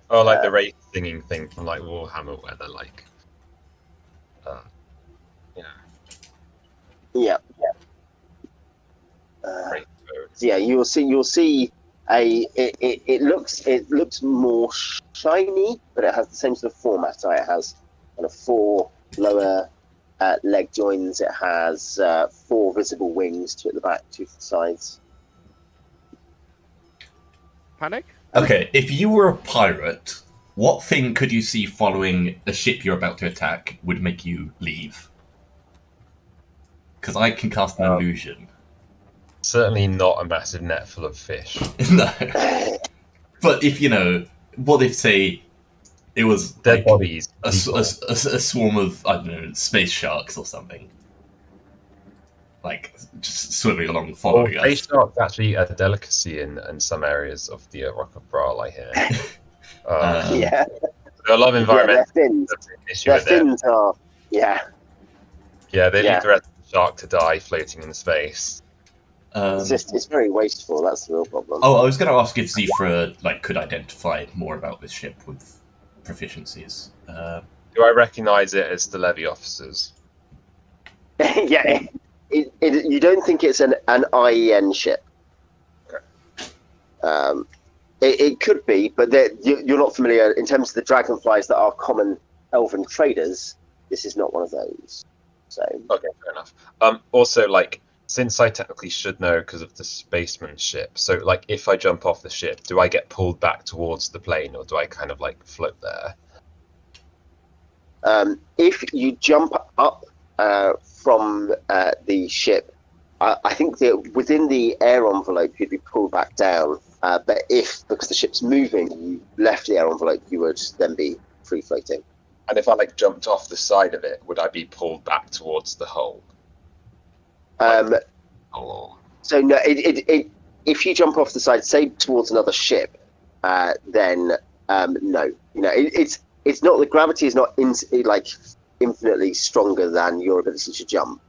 [SPEAKER 4] Oh, like the race singing thing from like Warhammer, where they're like,
[SPEAKER 1] Yeah.
[SPEAKER 4] race birds.
[SPEAKER 1] Yeah, you'll see it looks more shiny, but it has the same sort of format. So it has kind of 4 lower leg joins. It has 4 visible wings, 2 at the back, 2 to the sides.
[SPEAKER 3] Panic?
[SPEAKER 2] Okay, if you were a pirate, what thing could you see following a ship you're about to attack would make you leave? Because I can cast an illusion.
[SPEAKER 4] Certainly not a massive net full of fish.
[SPEAKER 2] No. But if, what if, say, it was
[SPEAKER 4] Dead bodies.
[SPEAKER 2] a swarm of, I don't know, space sharks or something? Like, just swimming along, following us.
[SPEAKER 4] Space sharks actually a delicacy in some areas of the Rock of Bral, I hear.
[SPEAKER 1] Yeah.
[SPEAKER 4] There are a lot of environmental issues
[SPEAKER 1] Their
[SPEAKER 4] with them.
[SPEAKER 1] fins are,
[SPEAKER 4] Yeah, they leave the rest of the shark to die floating in space.
[SPEAKER 1] it's very wasteful. That's the real problem.
[SPEAKER 2] Oh, I was going to ask if Xeethra could identify more about this ship with proficiencies.
[SPEAKER 4] Do I recognise it as the levy officers?
[SPEAKER 1] Yeah. You don't think it's an IEN ship?
[SPEAKER 4] Okay.
[SPEAKER 1] It could be, but you're not familiar in terms of the dragonflies that are common elven traders. This is not one of those. So
[SPEAKER 4] Okay, fair enough. Also, since I technically should know because of the spacemanship, so if I jump off the ship, do I get pulled back towards the plane, or do I kind of float there?
[SPEAKER 1] if you jump up from the ship, I think that within the air envelope, you'd be pulled back down. But if, because the ship's moving, you left the air envelope, you would then be free floating.
[SPEAKER 4] And if I like jumped off the side of it, would I be pulled back towards the hull?
[SPEAKER 1] So no, if you jump off the side, say towards another ship, then no. It's not, the gravity is not infinitely stronger than your ability to jump.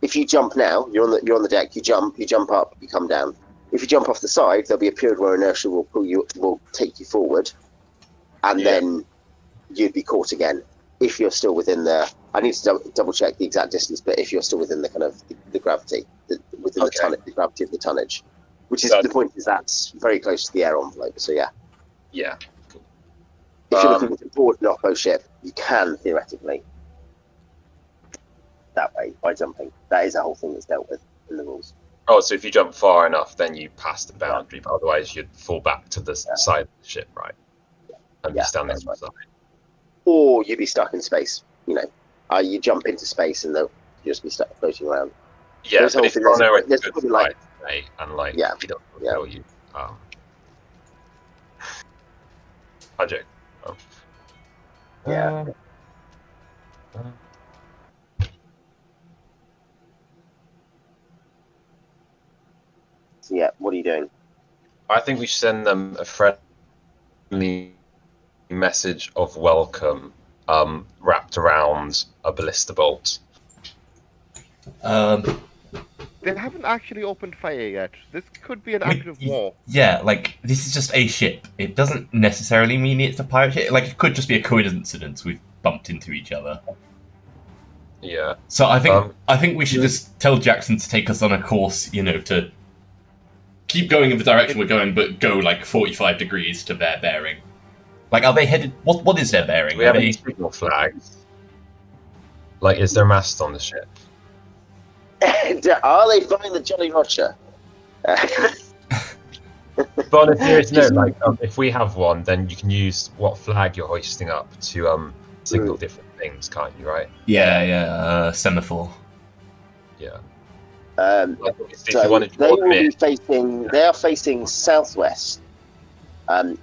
[SPEAKER 1] If you jump now, you're on the deck. You jump up, you come down. If you jump off the side, there'll be a period where inertia will take you forward, and then you'd be caught again. If you're still within the, I need to double check the exact distance, but if you're still within the kind of the gravity, within the gravity of the tonnage, which is the point is that's very close to the air envelope. So yeah. Cool. If you're looking to board an Oppo ship, you can theoretically that way by jumping. That is a whole thing that's dealt with in the rules.
[SPEAKER 4] Oh, so if you jump far enough, then you pass the boundary, but otherwise you'd fall back to the side of the ship, right? And be standing on the side.
[SPEAKER 1] Or you'd be stuck in space. You jump into space and you'll just be stuck floating around.
[SPEAKER 4] Yeah, but if you're nowhere to go
[SPEAKER 1] probably like,
[SPEAKER 4] if you don't know you. Project.
[SPEAKER 1] Yeah. So yeah, what are you doing?
[SPEAKER 4] I think we should send them a friendly message of welcome, wrapped around a ballista bolt.
[SPEAKER 3] They haven't actually opened fire yet. This could be an act of war.
[SPEAKER 2] Yeah, this is just a ship. It doesn't necessarily mean it's a pirate ship. It could just be a coincidence we've bumped into each other.
[SPEAKER 4] Yeah.
[SPEAKER 2] So I think we should just tell Jackson to take us on a course, to keep going in the direction we're going, but go 45 degrees to their bearing. Are they headed? What is their bearing?
[SPEAKER 4] Do we have any signal flags? Is there mast on the ship?
[SPEAKER 1] Are they flying the Jolly Roger?
[SPEAKER 4] But on a serious note, if we have one, then you can use what flag you're hoisting up to signal different things, can't you? Right?
[SPEAKER 2] Yeah. Semaphore.
[SPEAKER 4] Yeah.
[SPEAKER 1] So they will be facing. They are facing southwest. I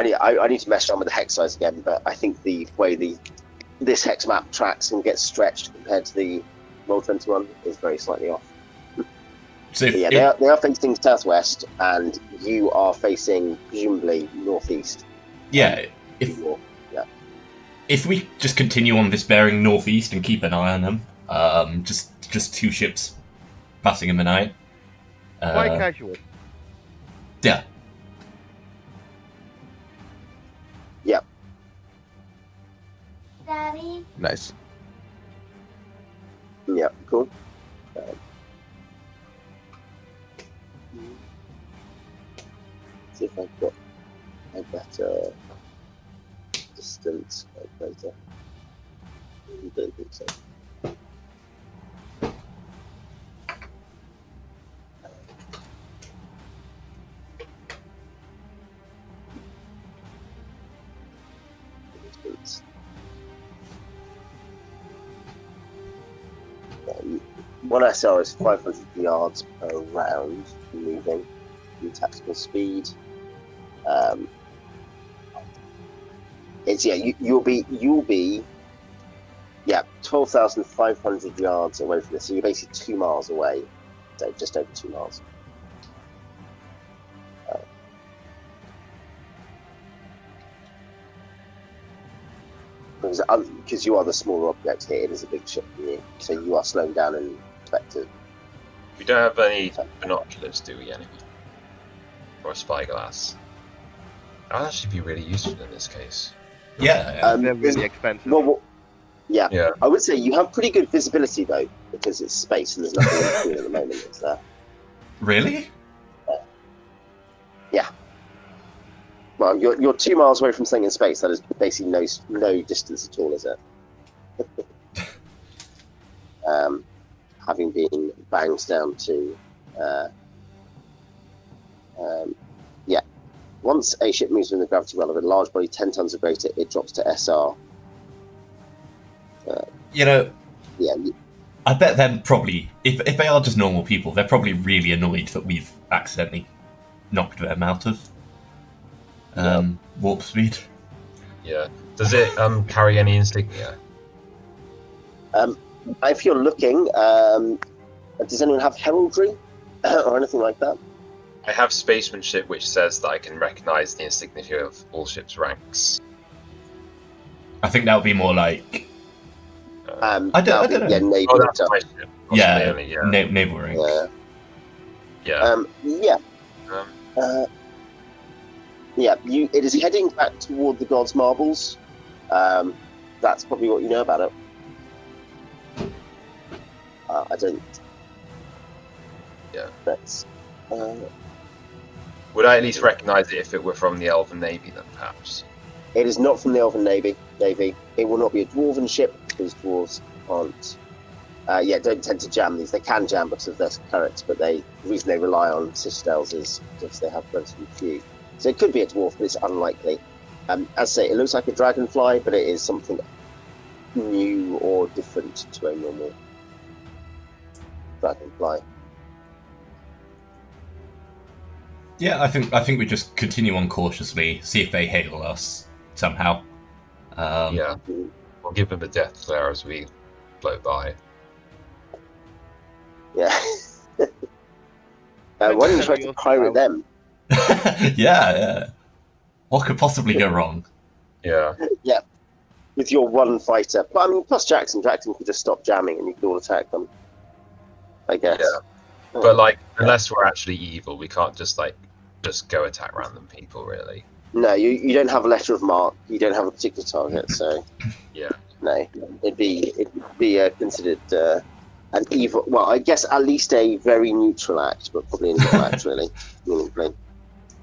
[SPEAKER 1] need to mess around with the hex size again, but I think the way this hex map tracks and gets stretched compared to the Roll21 is very slightly off.
[SPEAKER 2] So
[SPEAKER 1] they are facing southwest, and you are facing presumably northeast.
[SPEAKER 2] Yeah. If we just continue on this bearing northeast and keep an eye on them, just two ships passing in the night.
[SPEAKER 3] Quite casual.
[SPEAKER 2] Yeah.
[SPEAKER 1] Yep.
[SPEAKER 6] Daddy.
[SPEAKER 5] Nice.
[SPEAKER 1] Yeah, cool. See if I've got a better distance calculator. I don't think so. One SR is 500 yards per round, moving in tactical speed. You'll be 12,500 yards away from this. So you're basically 2 miles away, so just over 2 miles. Because you are the smaller object here, it is a big ship from you, so you are slowing down and expected.
[SPEAKER 4] We don't have any binoculars, do we? Or a spyglass? That would actually be really useful in this case.
[SPEAKER 2] Yeah,
[SPEAKER 3] they're really expensive.
[SPEAKER 1] Yeah. I would say you have pretty good visibility though, because it's space and there's nothing in between at the moment. It's there.
[SPEAKER 2] Really?
[SPEAKER 1] Yeah. Well, you're 2 miles away from something in space. That is basically no distance at all, is it? Having been banged down to, Once a ship moves within the gravity well of a large body 10 tons or greater, it drops to SR.
[SPEAKER 2] I bet they're probably, if they are just normal people, they're probably really annoyed that we've accidentally knocked them out of warp speed.
[SPEAKER 4] Yeah. Does it carry any insignia?
[SPEAKER 1] If you're looking, does anyone have heraldry or anything like that?
[SPEAKER 4] I have spacemanship, which says that I can recognise the insignia of all ships' ranks.
[SPEAKER 2] I think that would be more like. I don't know.
[SPEAKER 1] Yeah, naval.
[SPEAKER 4] Oh, that's my ship.
[SPEAKER 2] Yeah,
[SPEAKER 4] Yeah.
[SPEAKER 2] Naval rank.
[SPEAKER 4] Yeah.
[SPEAKER 1] It is heading back toward the God's Marbles. That's probably what you know about it. I don't.
[SPEAKER 4] Yeah.
[SPEAKER 1] That's.
[SPEAKER 4] Would I at least recognise it if it were from the Elven Navy, then perhaps?
[SPEAKER 1] It is not from the Elven Navy. It will not be a dwarven ship because dwarves aren't. Don't tend to jam these. They can jam because of their currents, but the reason they rely on citadels is because they have relatively few. So it could be a dwarf, but it's unlikely. As I say, it looks like a dragonfly, but it is something new or different to a normal dragonfly.
[SPEAKER 2] Yeah, I think we just continue on cautiously, see if they hail us somehow.
[SPEAKER 4] Yeah, we'll give them a death glare as we blow by.
[SPEAKER 1] Yeah. Why don't you try to pirate them?
[SPEAKER 2] Yeah. What could possibly go wrong?
[SPEAKER 4] Yeah.
[SPEAKER 1] Yeah. With your one fighter. I mean, plus Jackson. Jackson could just stop jamming and you could all attack them. I guess.
[SPEAKER 4] Yeah. But, unless we're actually evil, we can't just go attack random people, really.
[SPEAKER 1] No, you don't have a letter of marque. You don't have a particular target, so...
[SPEAKER 4] Yeah.
[SPEAKER 1] No. It'd be considered an evil... Well, I guess at least a very neutral act, but probably an evil act, really. Meaningfully.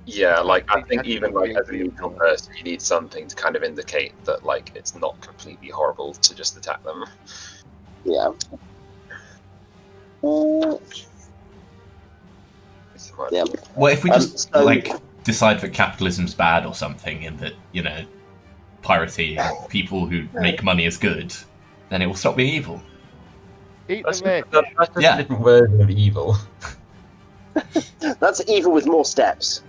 [SPEAKER 4] Yeah, I think even as a neutral person, you need something to kind of indicate that it's not completely horrible to just attack them.
[SPEAKER 1] Yeah. Yeah.
[SPEAKER 2] Well, if we just decide that capitalism's bad or something, and that piracy, people who make money is good, then it will stop being evil.
[SPEAKER 4] That's just a different version of evil.
[SPEAKER 1] That's evil with more steps.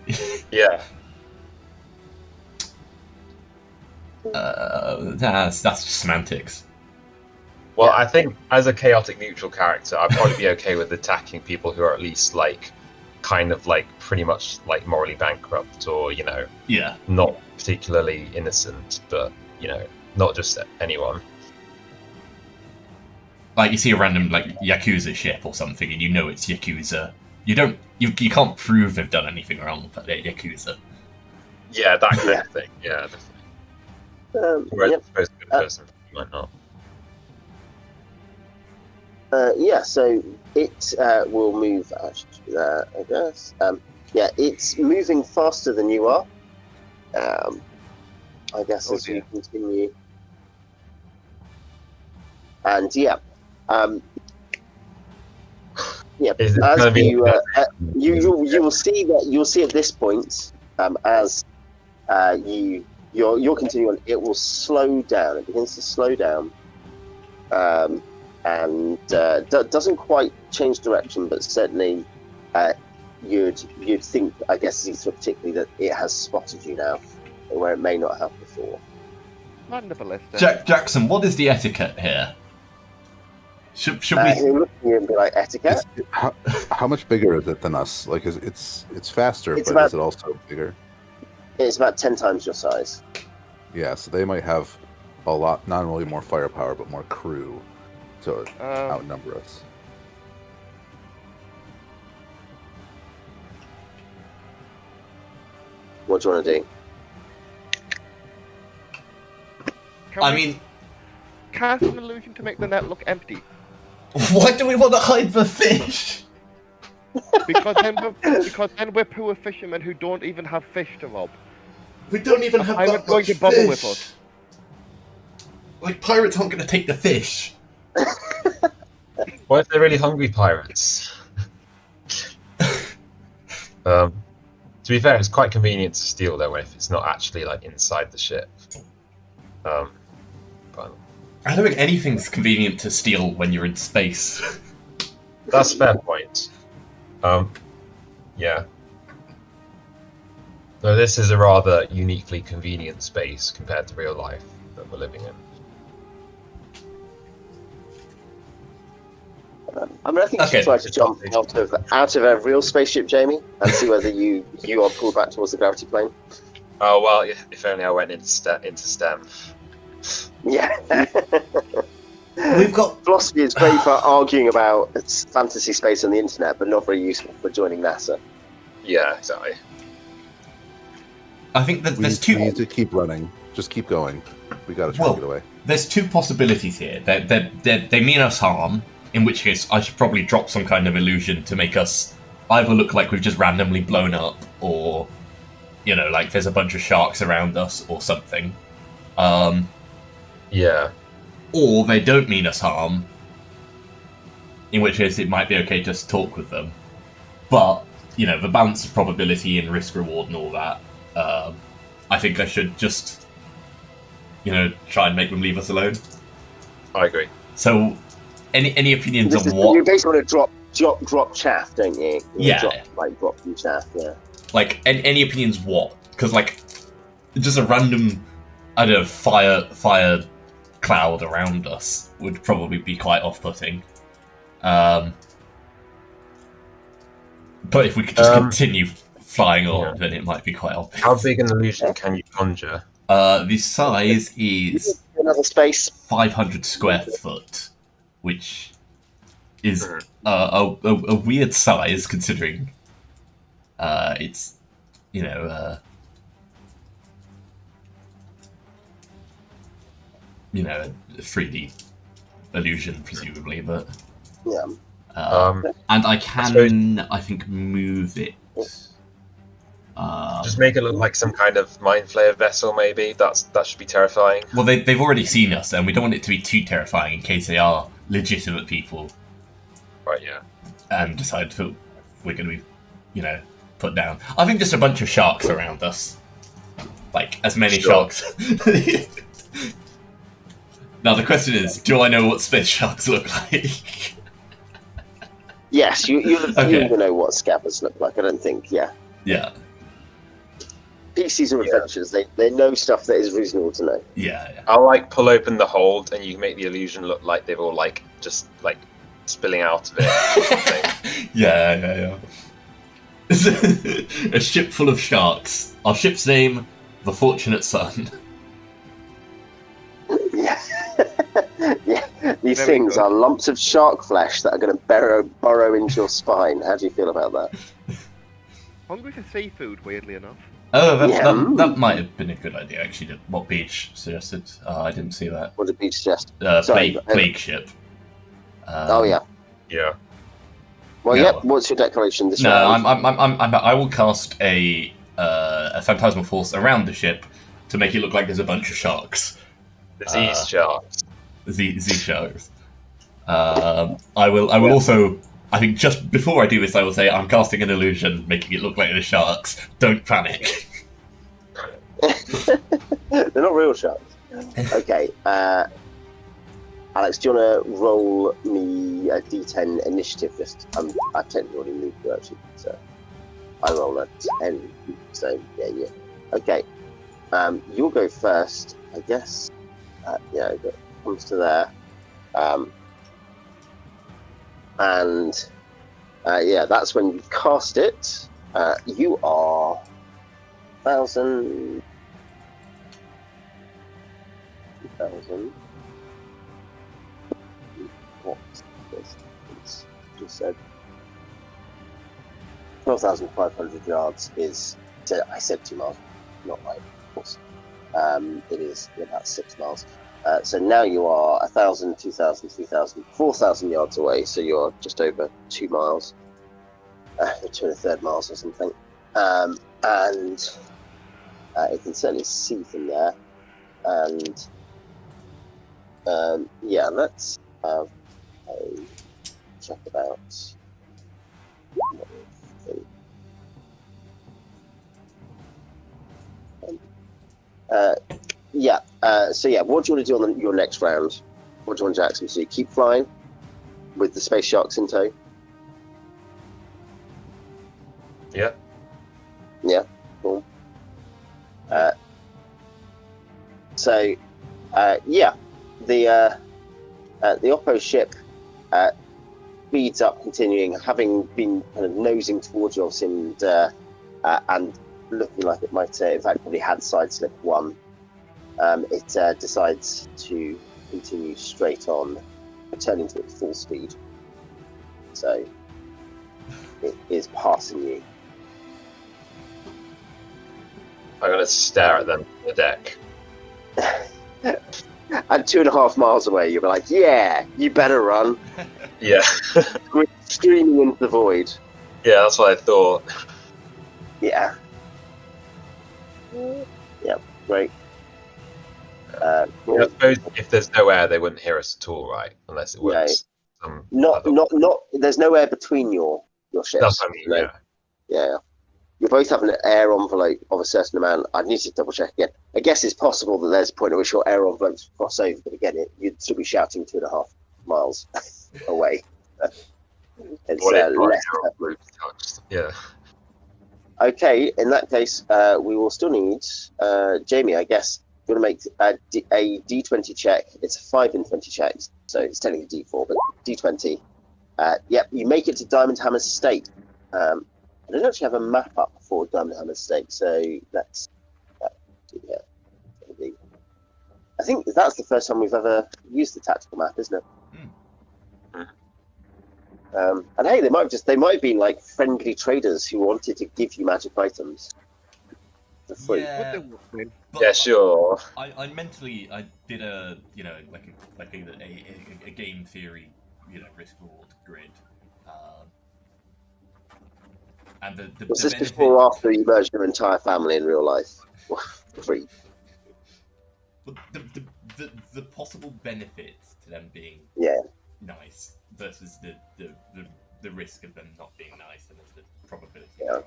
[SPEAKER 4] Yeah.
[SPEAKER 2] That's just semantics.
[SPEAKER 4] Well, I think as a chaotic neutral character, I'd probably be okay with attacking people who are at least pretty much morally bankrupt or not particularly innocent, but not just anyone.
[SPEAKER 2] Like you see a random Yakuza ship or something, and it's Yakuza. You can't prove they've done anything wrong, but they're Yakuza.
[SPEAKER 4] Yeah, that kind of thing. Yeah, definitely. Whereas I suppose a good person might not.
[SPEAKER 1] So it will move. I guess. It's moving faster than you are. I guess as you continue. And as you will see that you'll see at this point, as you're continuing on, it will slow down. It begins to slow down. And doesn't quite change direction, but certainly you'd think, I guess, Xeethra particularly, that it has spotted you now, where it may not have before.
[SPEAKER 2] Jackson, what is the etiquette here? Should we?
[SPEAKER 1] He'll look at you and be like, etiquette?
[SPEAKER 5] How much bigger is it than us? It's faster, but is it also bigger?
[SPEAKER 1] It's about 10 times your size.
[SPEAKER 5] Yeah, so they might have a lot, not only more firepower, but more crew to outnumber us.
[SPEAKER 1] What do you want to do?
[SPEAKER 3] Cast an illusion to make the net look empty.
[SPEAKER 2] Why do we want to hide the fish?
[SPEAKER 3] Because then we're poor fishermen who don't even have fish to rob.
[SPEAKER 2] We don't even have that much
[SPEAKER 3] going to bubble
[SPEAKER 2] fish.
[SPEAKER 3] With us.
[SPEAKER 2] Pirates aren't going to take the fish.
[SPEAKER 4] What if they're really hungry pirates? To be fair, it's quite convenient to steal though if it's not actually inside the ship.
[SPEAKER 2] I don't think anything's convenient to steal when you're in space.
[SPEAKER 4] That's a fair point. Yeah. Though this is a rather uniquely convenient space compared to real life that we're living in.
[SPEAKER 1] I mean, I think you should try to jump out of a real spaceship, Jamie, and see whether you are pulled back towards the gravity plane.
[SPEAKER 4] Oh well, if only I went into STEM.
[SPEAKER 1] Yeah.
[SPEAKER 2] We've got
[SPEAKER 1] philosophy is great for arguing about fantasy space on the internet, but not very useful for joining NASA.
[SPEAKER 4] Yeah, exactly.
[SPEAKER 2] I think that there's two.
[SPEAKER 6] We need to keep running. Just keep going. We got to try to get away.
[SPEAKER 2] There's two possibilities here. They mean us harm, in which case I should probably drop some kind of illusion to make us either look like we've just randomly blown up, or, you know, like there's a bunch of sharks around us or something.
[SPEAKER 4] Yeah.
[SPEAKER 2] Or they don't mean us harm, in which case it might be okay to just talk with them. But, you know, the balance of probability and risk reward and all that, I think I should just, you know, try and make them leave us alone.
[SPEAKER 4] I agree.
[SPEAKER 2] So, any opinions on what?
[SPEAKER 1] You basically want to drop chaff, don't you?
[SPEAKER 2] Yeah.
[SPEAKER 1] Drop some chaff, yeah.
[SPEAKER 2] Like, any opinions what? Because, like, just a random, I don't know, fire cloud around us would probably be quite off-putting. But if we could just continue flying on, then it might be quite obvious.
[SPEAKER 4] How big an illusion can you conjure?
[SPEAKER 2] The size is
[SPEAKER 1] another space
[SPEAKER 2] 500 square foot, which is a weird size considering it's, you know, 3D illusion presumably, but
[SPEAKER 1] yeah.
[SPEAKER 2] And I can, I think, move it.
[SPEAKER 4] Just make it look like some kind of mind flayer vessel, maybe. That should be terrifying.
[SPEAKER 2] Well, they've already seen us, and we don't want it to be too terrifying in case they are legitimate people.
[SPEAKER 4] Right, yeah.
[SPEAKER 2] And decide we're going to be, you know, put down. I think just a bunch of sharks around us. Like, as many sharks. Now, the question is, do I know what space sharks look like?
[SPEAKER 1] Yes, you even know what scabbers look like, I don't think, yeah.
[SPEAKER 2] Yeah.
[SPEAKER 1] PCs are adventures, they know stuff that is reasonable to know.
[SPEAKER 2] Yeah.
[SPEAKER 4] I'll, like, pull open the hold, and you can make the illusion look like they've all, like, just, like, spilling out of it.
[SPEAKER 2] Yeah. A ship full of sharks. Our ship's name, the Fortunate Son.
[SPEAKER 1] Yeah. These things are lumps of shark flesh that are going to burrow into your spine. How do you feel about that?
[SPEAKER 3] Hungry for seafood, weirdly enough.
[SPEAKER 2] Oh, that might have been a good idea, actually, what Beach suggested. I didn't see that.
[SPEAKER 1] What did Beach suggest?
[SPEAKER 2] Plague ship.
[SPEAKER 1] Oh, yeah.
[SPEAKER 4] Yeah.
[SPEAKER 1] Well, yeah, what's your declaration this round?
[SPEAKER 2] I will cast a phantasmal force around the ship to make it look like there's a bunch of sharks.
[SPEAKER 4] Disease sharks.
[SPEAKER 2] Z sharks. I will also, I think just before I do this, I will say I'm casting an illusion, making it look like there's sharks. Don't panic.
[SPEAKER 1] They're not real sharks. Okay, Alex, do you want to roll me a D10 initiative? I technically already moved you actually, so I roll a 10. So yeah. Okay, you'll go first, I guess. It comes to there, and that's when you cast it. You are 1,000. 2,000. What's this? Just said 12,500 yards is. I said 2 miles, not right, of course. It is about 6 miles. So now you are 1,000, 2,000, 3,000, 4,000 yards away. So you're just over 2 miles, 2.3 miles or something. And it can certainly see from there. And let's have a check about. What do you want to do on your next round? What do you want Jackson to do? Keep flying with the space sharks in tow?
[SPEAKER 4] Yeah.
[SPEAKER 1] Yeah, cool. The Oppo ship speeds up, continuing, having been kind of nosing towards you, and looking like it might, in fact, probably had sideslip one. It decides to continue straight on, returning to its full speed. So it is passing you.
[SPEAKER 4] I'm going to stare at them from the deck.
[SPEAKER 1] And 2.5 miles away, you'll be like, yeah, you better run.
[SPEAKER 4] Yeah.
[SPEAKER 1] Streaming into the void.
[SPEAKER 4] Yeah, that's what I thought.
[SPEAKER 1] Yeah. Yeah, great.
[SPEAKER 4] I suppose if there's no air, they wouldn't hear us at all, right? Unless it works.
[SPEAKER 1] Not. There's no air between your ships.
[SPEAKER 4] That's what I mean, yeah.
[SPEAKER 1] Yeah. You both have an air envelope of a certain amount. I need to double check again. I guess it's possible that there's a point at which your air envelopes cross over, but again, you'd still be shouting 2.5 miles away. It's less.
[SPEAKER 4] Yeah.
[SPEAKER 1] Okay, in that case, we will still need Jamie, I guess. You want to make a D20 check. It's a 5 in 20 checks, so it's technically D4, but D20. Yep, you make it to Diamond Hammer's Stake. I don't actually have a map up for Diamond Hammer's Stake, so let's. Yeah, I think that's the first time we've ever used the tactical map, isn't it? And hey, they might have been like friendly traders who wanted to give you magic items for free.
[SPEAKER 4] Yeah, sure.
[SPEAKER 2] I mentally did a a game theory risk reward grid. And the
[SPEAKER 1] was this before or after you merged your entire family in real life? Free.
[SPEAKER 2] But the possible benefits to them being nice versus the risk of them not being nice and the probability of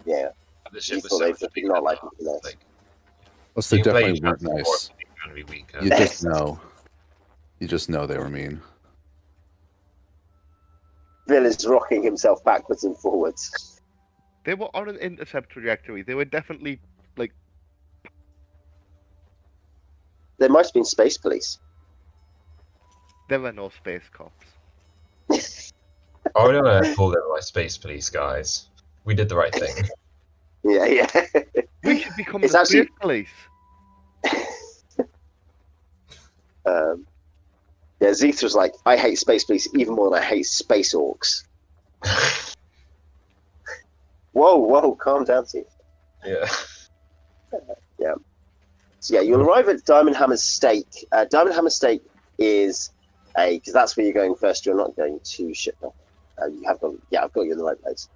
[SPEAKER 1] Yeah.
[SPEAKER 4] The ship
[SPEAKER 1] was so not like nice.
[SPEAKER 6] Well, so definitely weren't nice. You just know they were mean.
[SPEAKER 1] Bill is rocking himself backwards and forwards.
[SPEAKER 3] They were on an intercept trajectory. They were definitely like.
[SPEAKER 1] There might have been space police.
[SPEAKER 3] There were no space cops.
[SPEAKER 4] I don't want to call them like space police guys. We did the right thing.
[SPEAKER 1] Yeah.
[SPEAKER 3] We should become the space police.
[SPEAKER 1] Yeah, Xeethra's like, I hate space police even more than I hate space orcs. Whoa, calm down, Xeethra.
[SPEAKER 4] Yeah.
[SPEAKER 1] Yeah. So yeah, you'll arrive at Diamond Hammer's Stake. Diamond Hammer's Stake is because that's where you're going first. You're not going to Shipper. I've got you in the right place.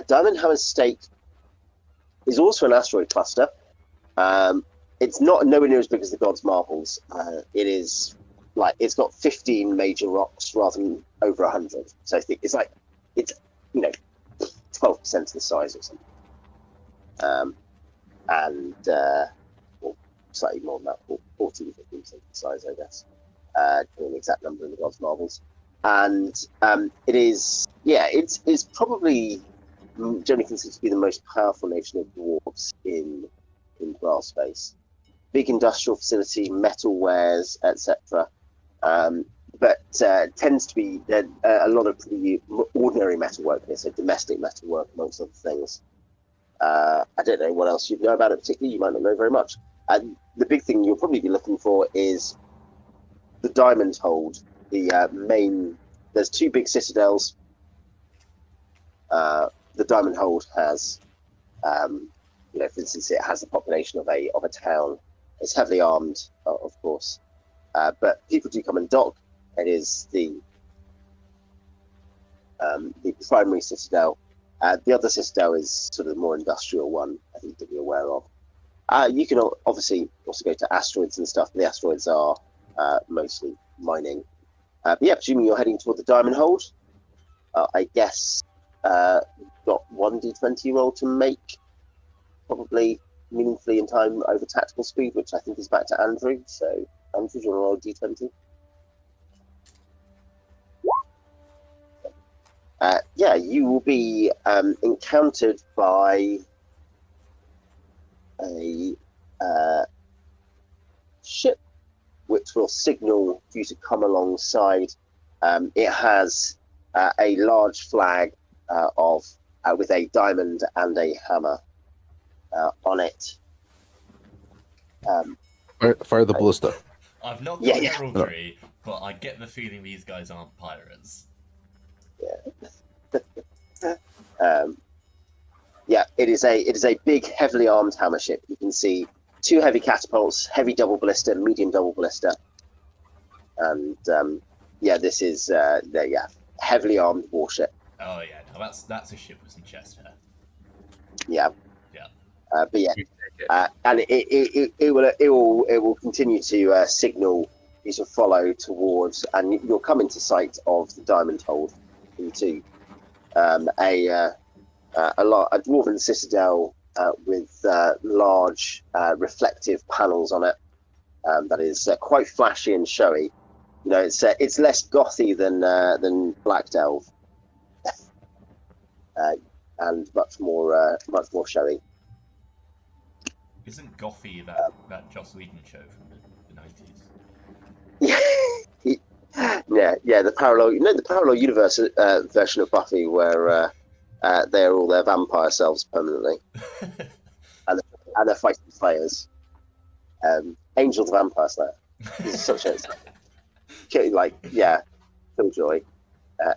[SPEAKER 1] Diamond Hammer's Stake is also an asteroid cluster. It's not nowhere near as big as the God's Marbles. It is it's got 15 major rocks rather than over 100. So I think it's 12% of the size or something. Or slightly more than that, 14, 15% of the size, I guess. The exact number in the God's Marbles. And it is, it's probably generally considered to be the most powerful nation of dwarves in Graal space. Big industrial facility, metal wares, etc. But tends to be a lot of pretty ordinary metalwork here, so domestic metalwork amongst other things. I don't know what else you'd know about it particularly. You might not know very much. And the big thing you'll probably be looking for is the Diamond Hold. The main. There's two big citadels. The Diamond Hold has, for instance, it has the population of a town. It's heavily armed, of course, but people do come and dock. It is the primary citadel. The other citadel is sort of the more industrial one, I think, to be aware of. You can obviously also go to asteroids and stuff, but the asteroids are mostly mining. But yeah, presuming you're heading toward the Diamond Hold, I guess got one D20 roll to make, probably meaningfully in time over tactical speed, which I think is back to Andrew. So Andrew, do you want to roll D20? You will be encountered by a ship, which will signal you to come alongside. It has a large flag with a diamond and a hammer on it.
[SPEAKER 6] Fire the ballista.
[SPEAKER 2] I've not got heraldry, but I get the feeling these guys aren't pirates.
[SPEAKER 1] It is a big, heavily armed hammer ship. You can see 2 heavy catapults, heavy double ballista, medium double ballista, and this is heavily armed warship.
[SPEAKER 2] Oh yeah, no, that's a ship with some chest hair.
[SPEAKER 1] Yeah. And it will continue to signal you to follow towards, and you'll come into sight of the diamond hold into a dwarven citadel with large reflective panels on it. That is quite flashy and showy. You know, it's less gothy than Black Delve, and much more showy.
[SPEAKER 2] Isn't Gothy that Joss Whedon show from the
[SPEAKER 1] 90s? Yeah, the parallel universe version of Buffy where they're all their vampire selves permanently, and they're fighting players. Angel the Vampire Slayer. This is such a Killjoy,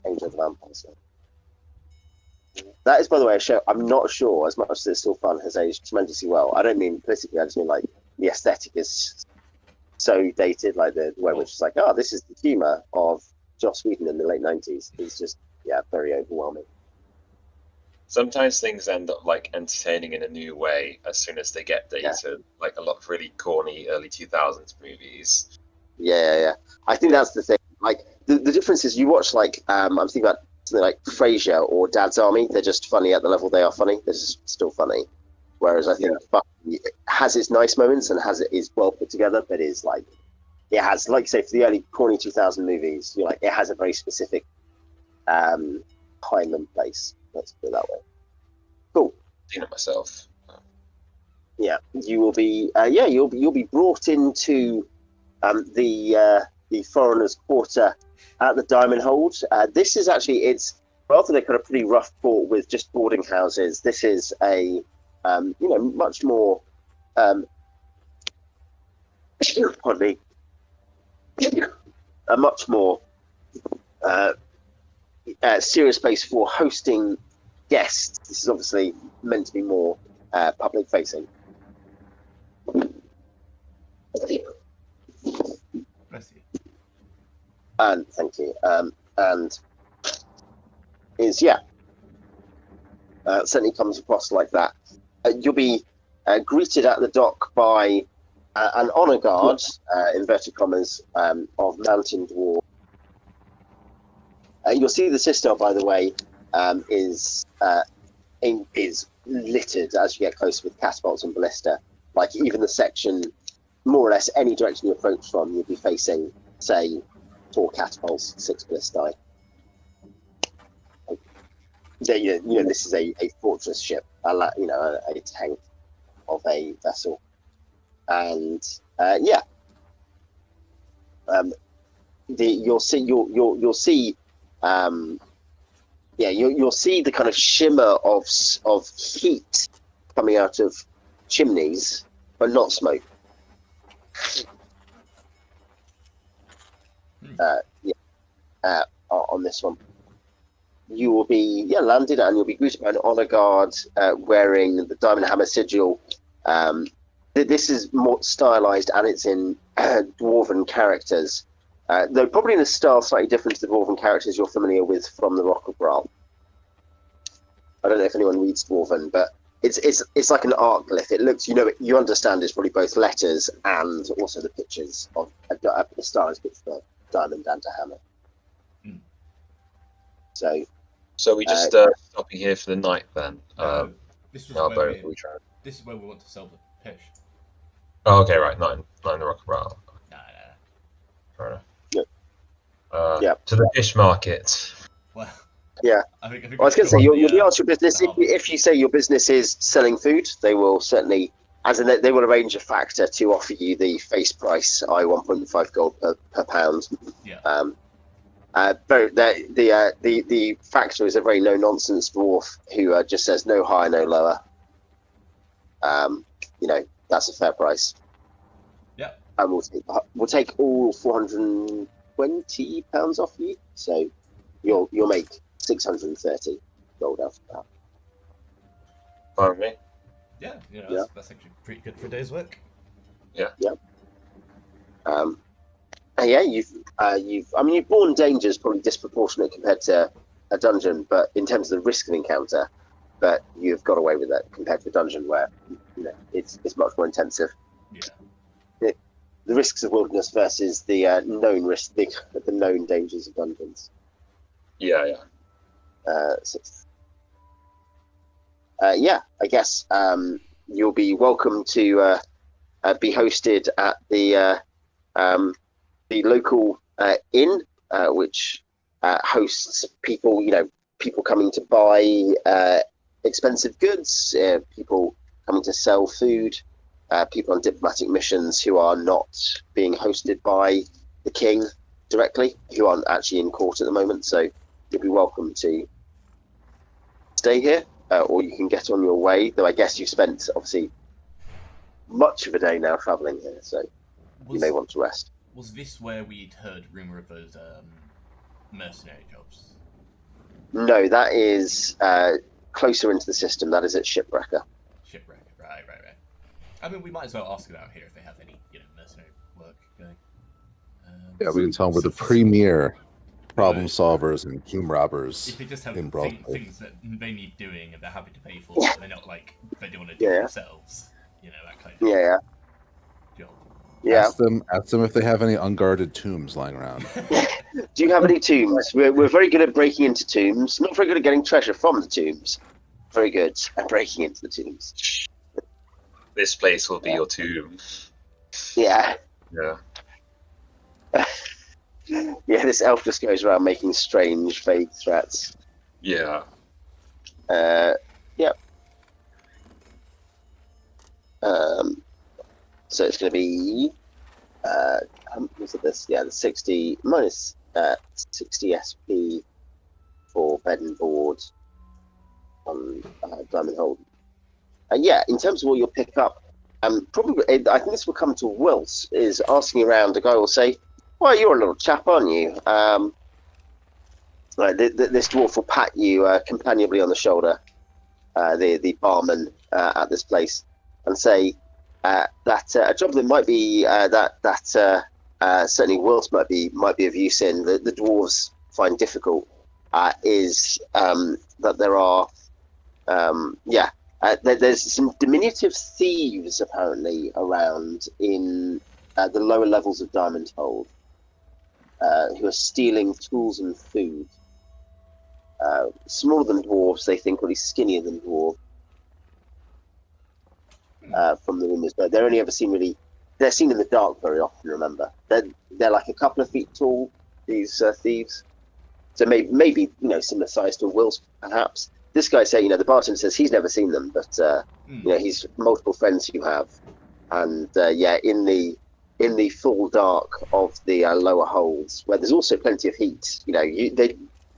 [SPEAKER 1] Angel the Vampire Slayer. That is, by the way, a show I'm not sure, as much as it's still fun, has aged tremendously well. I don't mean politically, I just mean like the aesthetic is so dated, like the way which is like, this is the humour of Joss Whedon in the late 90s. It's just, very overwhelming.
[SPEAKER 4] Sometimes things end up like entertaining in a new way as soon as they get dated, like a lot of really corny early 2000s movies.
[SPEAKER 1] Yeah. I think that's the thing. Like the difference is you watch like I'm thinking about something like Frasier or Dad's Army. They're just funny at the level they are funny. They're just still funny. Whereas I think Buffy has its nice moments and is well put together, but is like it has, like say, for the early corny 2000 movies, it has a very specific time and place. Let's put it that way. Cool.
[SPEAKER 4] Seen it myself.
[SPEAKER 1] Yeah, you will be. You'll be brought into the foreigners' quarter at the Diamond Hold. This is actually, it's rather than a kind of pretty rough port with just boarding houses. This is a much more pardon me, a much more serious place for hosting guests. This is obviously meant to be more public facing.
[SPEAKER 2] Bless you.
[SPEAKER 1] And thank you. And is certainly comes across like that. You'll be greeted at the dock by an honor guard, inverted commas, of mountain dwarf. You'll see the citadel, by the way, is littered as you get closer with catapults and ballista. Like even the section, more or less, any direction you approach from, you'll be facing, say, 4 catapults, 6 ballistae. This is a fortress ship, a tank of a vessel, and you'll see the kind of shimmer of heat coming out of chimneys, but not smoke. On this one, you will be landed, and you'll be greeted by an honor guard wearing the diamond hammer sigil. This is more stylized, and it's in dwarven characters, though probably in a style slightly different to the dwarven characters you're familiar with from the Rock of Bral. I don't know if anyone reads dwarven, but it's like an art glyph. It looks, you understand it's probably both letters and also the pictures of a stylized picture of a diamond and a hammer.
[SPEAKER 4] So we just stopping here for the night then.
[SPEAKER 2] This is
[SPEAKER 4] where
[SPEAKER 2] we want to sell the pish.
[SPEAKER 4] Oh, okay, right. Not in the Rock of Bral.
[SPEAKER 2] No.
[SPEAKER 4] fair enough.
[SPEAKER 1] Yep.
[SPEAKER 4] To the fish market.
[SPEAKER 2] Well,
[SPEAKER 1] yeah.
[SPEAKER 2] I think
[SPEAKER 1] I was going to say, you'll be asked your business. If you say your business is selling food, they will certainly, they will arrange a factor to offer you the face price, i.e. 1.5 gold per pound.
[SPEAKER 2] Yeah.
[SPEAKER 1] The factor is a very no-nonsense dwarf who just says no higher, no lower. That's a fair price.
[SPEAKER 2] Yeah.
[SPEAKER 1] And we'll take all 420 pounds off you, so you'll make 630 gold out of that.
[SPEAKER 4] Fine with me.
[SPEAKER 2] Yeah,
[SPEAKER 1] Yeah.
[SPEAKER 2] That's actually pretty good for a day's work.
[SPEAKER 4] Yeah.
[SPEAKER 1] Yeah. And yeah, you've borne dangers probably disproportionate compared to a dungeon, but in terms of the risk of encounter, but you've got away with that compared to a dungeon where it's much more intensive.
[SPEAKER 2] Yeah.
[SPEAKER 1] The risks of wilderness versus the known risk, the known dangers of dungeons.
[SPEAKER 4] Yeah.
[SPEAKER 1] I guess you'll be welcome to be hosted at the local inn, which hosts people, people coming to buy expensive goods, people coming to sell food, people on diplomatic missions who are not being hosted by the king directly, who aren't actually in court at the moment. So you'll be welcome to stay here, or you can get on your way, though I guess you've spent, obviously, much of a day now travelling here, so you may want to rest.
[SPEAKER 2] Was this where we'd heard rumour of those mercenary jobs?
[SPEAKER 1] No, that is closer into the system. That is at Shipwrecker.
[SPEAKER 2] Shipwrecker, right. I mean, we might as well ask about here if they have any, mercenary work going.
[SPEAKER 6] Yeah, we can tell them we're the premier problem solvers and tomb robbers.
[SPEAKER 2] If they just have
[SPEAKER 6] in
[SPEAKER 2] things that they need doing and they're happy to pay for, but they're not like they don't want to do it themselves. That kind of job.
[SPEAKER 1] Yeah.
[SPEAKER 6] Ask them if they have any unguarded tombs lying around.
[SPEAKER 1] Do you have any tombs? We're very good at breaking into tombs. Not very good at getting treasure from the tombs. Very good at breaking into the tombs.
[SPEAKER 4] This place will be your tomb.
[SPEAKER 1] Yeah.
[SPEAKER 4] Yeah.
[SPEAKER 1] Yeah, this elf just goes around making strange, vague threats.
[SPEAKER 4] Yeah.
[SPEAKER 1] Yep. So it's going to be, what's it this? Yeah, the 60 minus 60 SP for bed and board on Diamond Hold. Yeah, in terms of what you'll pick up, probably I think this will come to Wilsp, is asking around. A guy will say, "Well, you're a little chap, aren't you?" This dwarf will pat you companionably on the shoulder, the barman at this place, and say that a job that might be certainly Wilsp might be of use in the dwarves find difficult is that there are there's some diminutive thieves apparently around in the lower levels of Diamond Hold who are stealing tools and food. Smaller than dwarves, they think, really skinnier than dwarves. From the rumours, but they're only ever seen they're seen in the dark very often. Remember, they're like a couple of feet tall, these thieves. So maybe similar size to Wilsp, perhaps. This guy say, the bartender says he's never seen them, but he's multiple friends who have, and in the full dark of the lower holds, where there's also plenty of heat.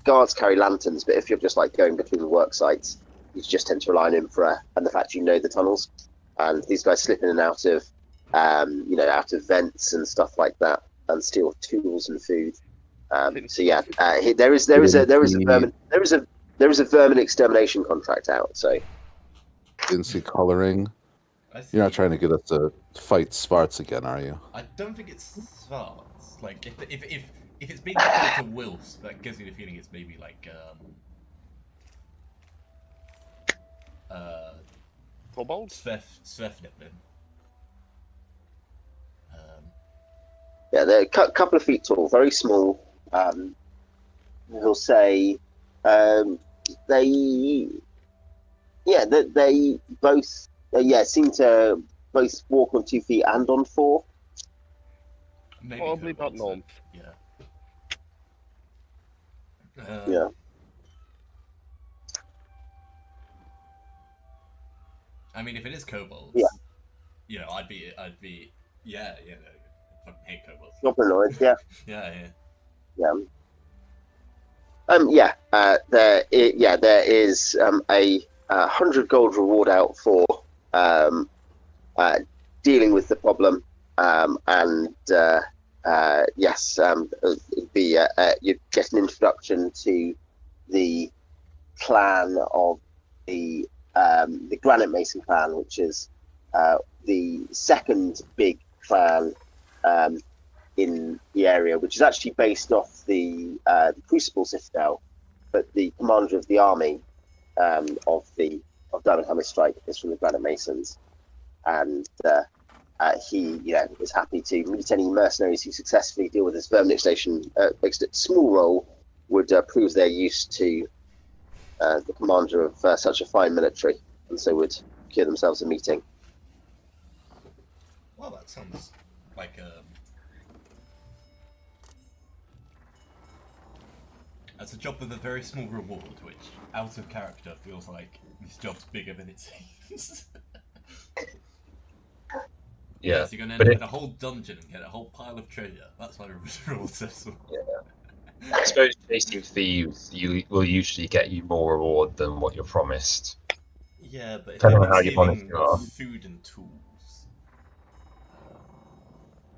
[SPEAKER 1] Guards carry lanterns, but if you're just like going between the work sites, you just tend to rely on infra and the fact the tunnels. And these guys slip in and out of, out of vents and stuff like that, and steal tools and food. There is a vermin extermination contract out. So
[SPEAKER 6] didn't see coloring. You're not trying to get us to fight Svarts again, are you?
[SPEAKER 2] I don't think it's Svarts. Like if it's being compared to Wilsp, that gives me the feeling it's maybe like
[SPEAKER 3] Kobold?
[SPEAKER 2] Svefnippin.
[SPEAKER 1] Yeah, they're a couple of feet tall, very small. He'll say they both seem to both walk on 2 feet and on 4.
[SPEAKER 2] Maybe
[SPEAKER 3] Probably not
[SPEAKER 2] kobolds,
[SPEAKER 3] gnomes.
[SPEAKER 2] Yeah.
[SPEAKER 1] Yeah.
[SPEAKER 2] I mean, if it is kobolds, I'd be, I fucking hate kobolds.
[SPEAKER 1] Goblinoids, yeah.
[SPEAKER 2] Yeah.
[SPEAKER 1] There is a 100 gold reward out for dealing with the problem, you get an introduction to the clan of the Granite Mason clan, which is the second big clan in the area, which is actually based off the Crucible Citadel, but the commander of the army of Diamond Hammer Strike is from the Granite Masons, and he is happy to meet any mercenaries who successfully deal with this vermin station. Makes it small role would prove their use to the commander of such a fine military, and so would secure themselves a meeting.
[SPEAKER 2] Well, that sounds like that's a job with a very small reward, which, out of character, feels like this job's bigger than it seems.
[SPEAKER 4] Yeah,
[SPEAKER 2] so you're going to end up in a whole dungeon and get a whole pile of treasure. That's my reward system.
[SPEAKER 4] Yeah. I suppose chasing thieves will usually get you more reward than what you're promised.
[SPEAKER 2] Yeah, but if
[SPEAKER 4] depending
[SPEAKER 2] you're
[SPEAKER 4] on how you want
[SPEAKER 2] stealing
[SPEAKER 4] it.
[SPEAKER 2] food and tools,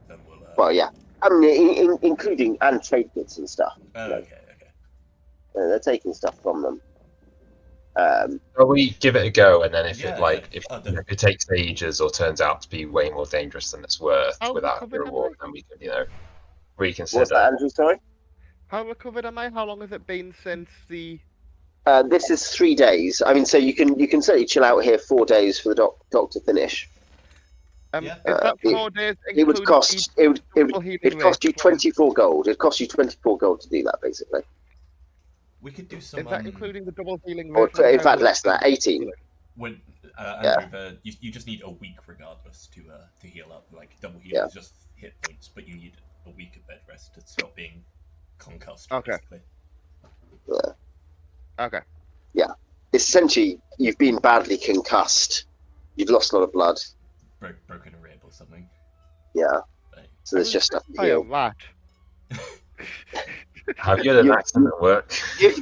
[SPEAKER 2] then we'll...
[SPEAKER 1] Well, yeah. I mean, including and trade goods and stuff.
[SPEAKER 2] Okay.
[SPEAKER 1] They're taking stuff from them.
[SPEAKER 4] Well, we give it a go, and then if it takes ages or turns out to be way more dangerous than it's worth without the reward, then we can, reconsider.
[SPEAKER 1] What's that, Andrew? Sorry.
[SPEAKER 3] How recovered am I? How long has it been since the?
[SPEAKER 1] This is 3 days. I mean, so you can certainly chill out here 4 days for the doc to finish.
[SPEAKER 3] Is that 4 days?
[SPEAKER 1] It would cost you 24 gold. It'd cost you 24 gold to do that, basically.
[SPEAKER 2] We could do some.
[SPEAKER 3] Is that including the double healing?
[SPEAKER 1] Or in fact, less than that, 18.
[SPEAKER 2] When Andrew, you just need a week regardless to heal up. Like double heal is just hit points, but you need a week of bed rest to stop being concussed.
[SPEAKER 3] Okay.
[SPEAKER 2] Basically.
[SPEAKER 1] Yeah.
[SPEAKER 3] Okay.
[SPEAKER 1] Yeah. Essentially, you've been badly concussed. You've lost a lot of blood.
[SPEAKER 2] Broken a rib or something.
[SPEAKER 1] Yeah.
[SPEAKER 2] Right.
[SPEAKER 1] So there's just stuff to heal.
[SPEAKER 4] Have you had an accident at work?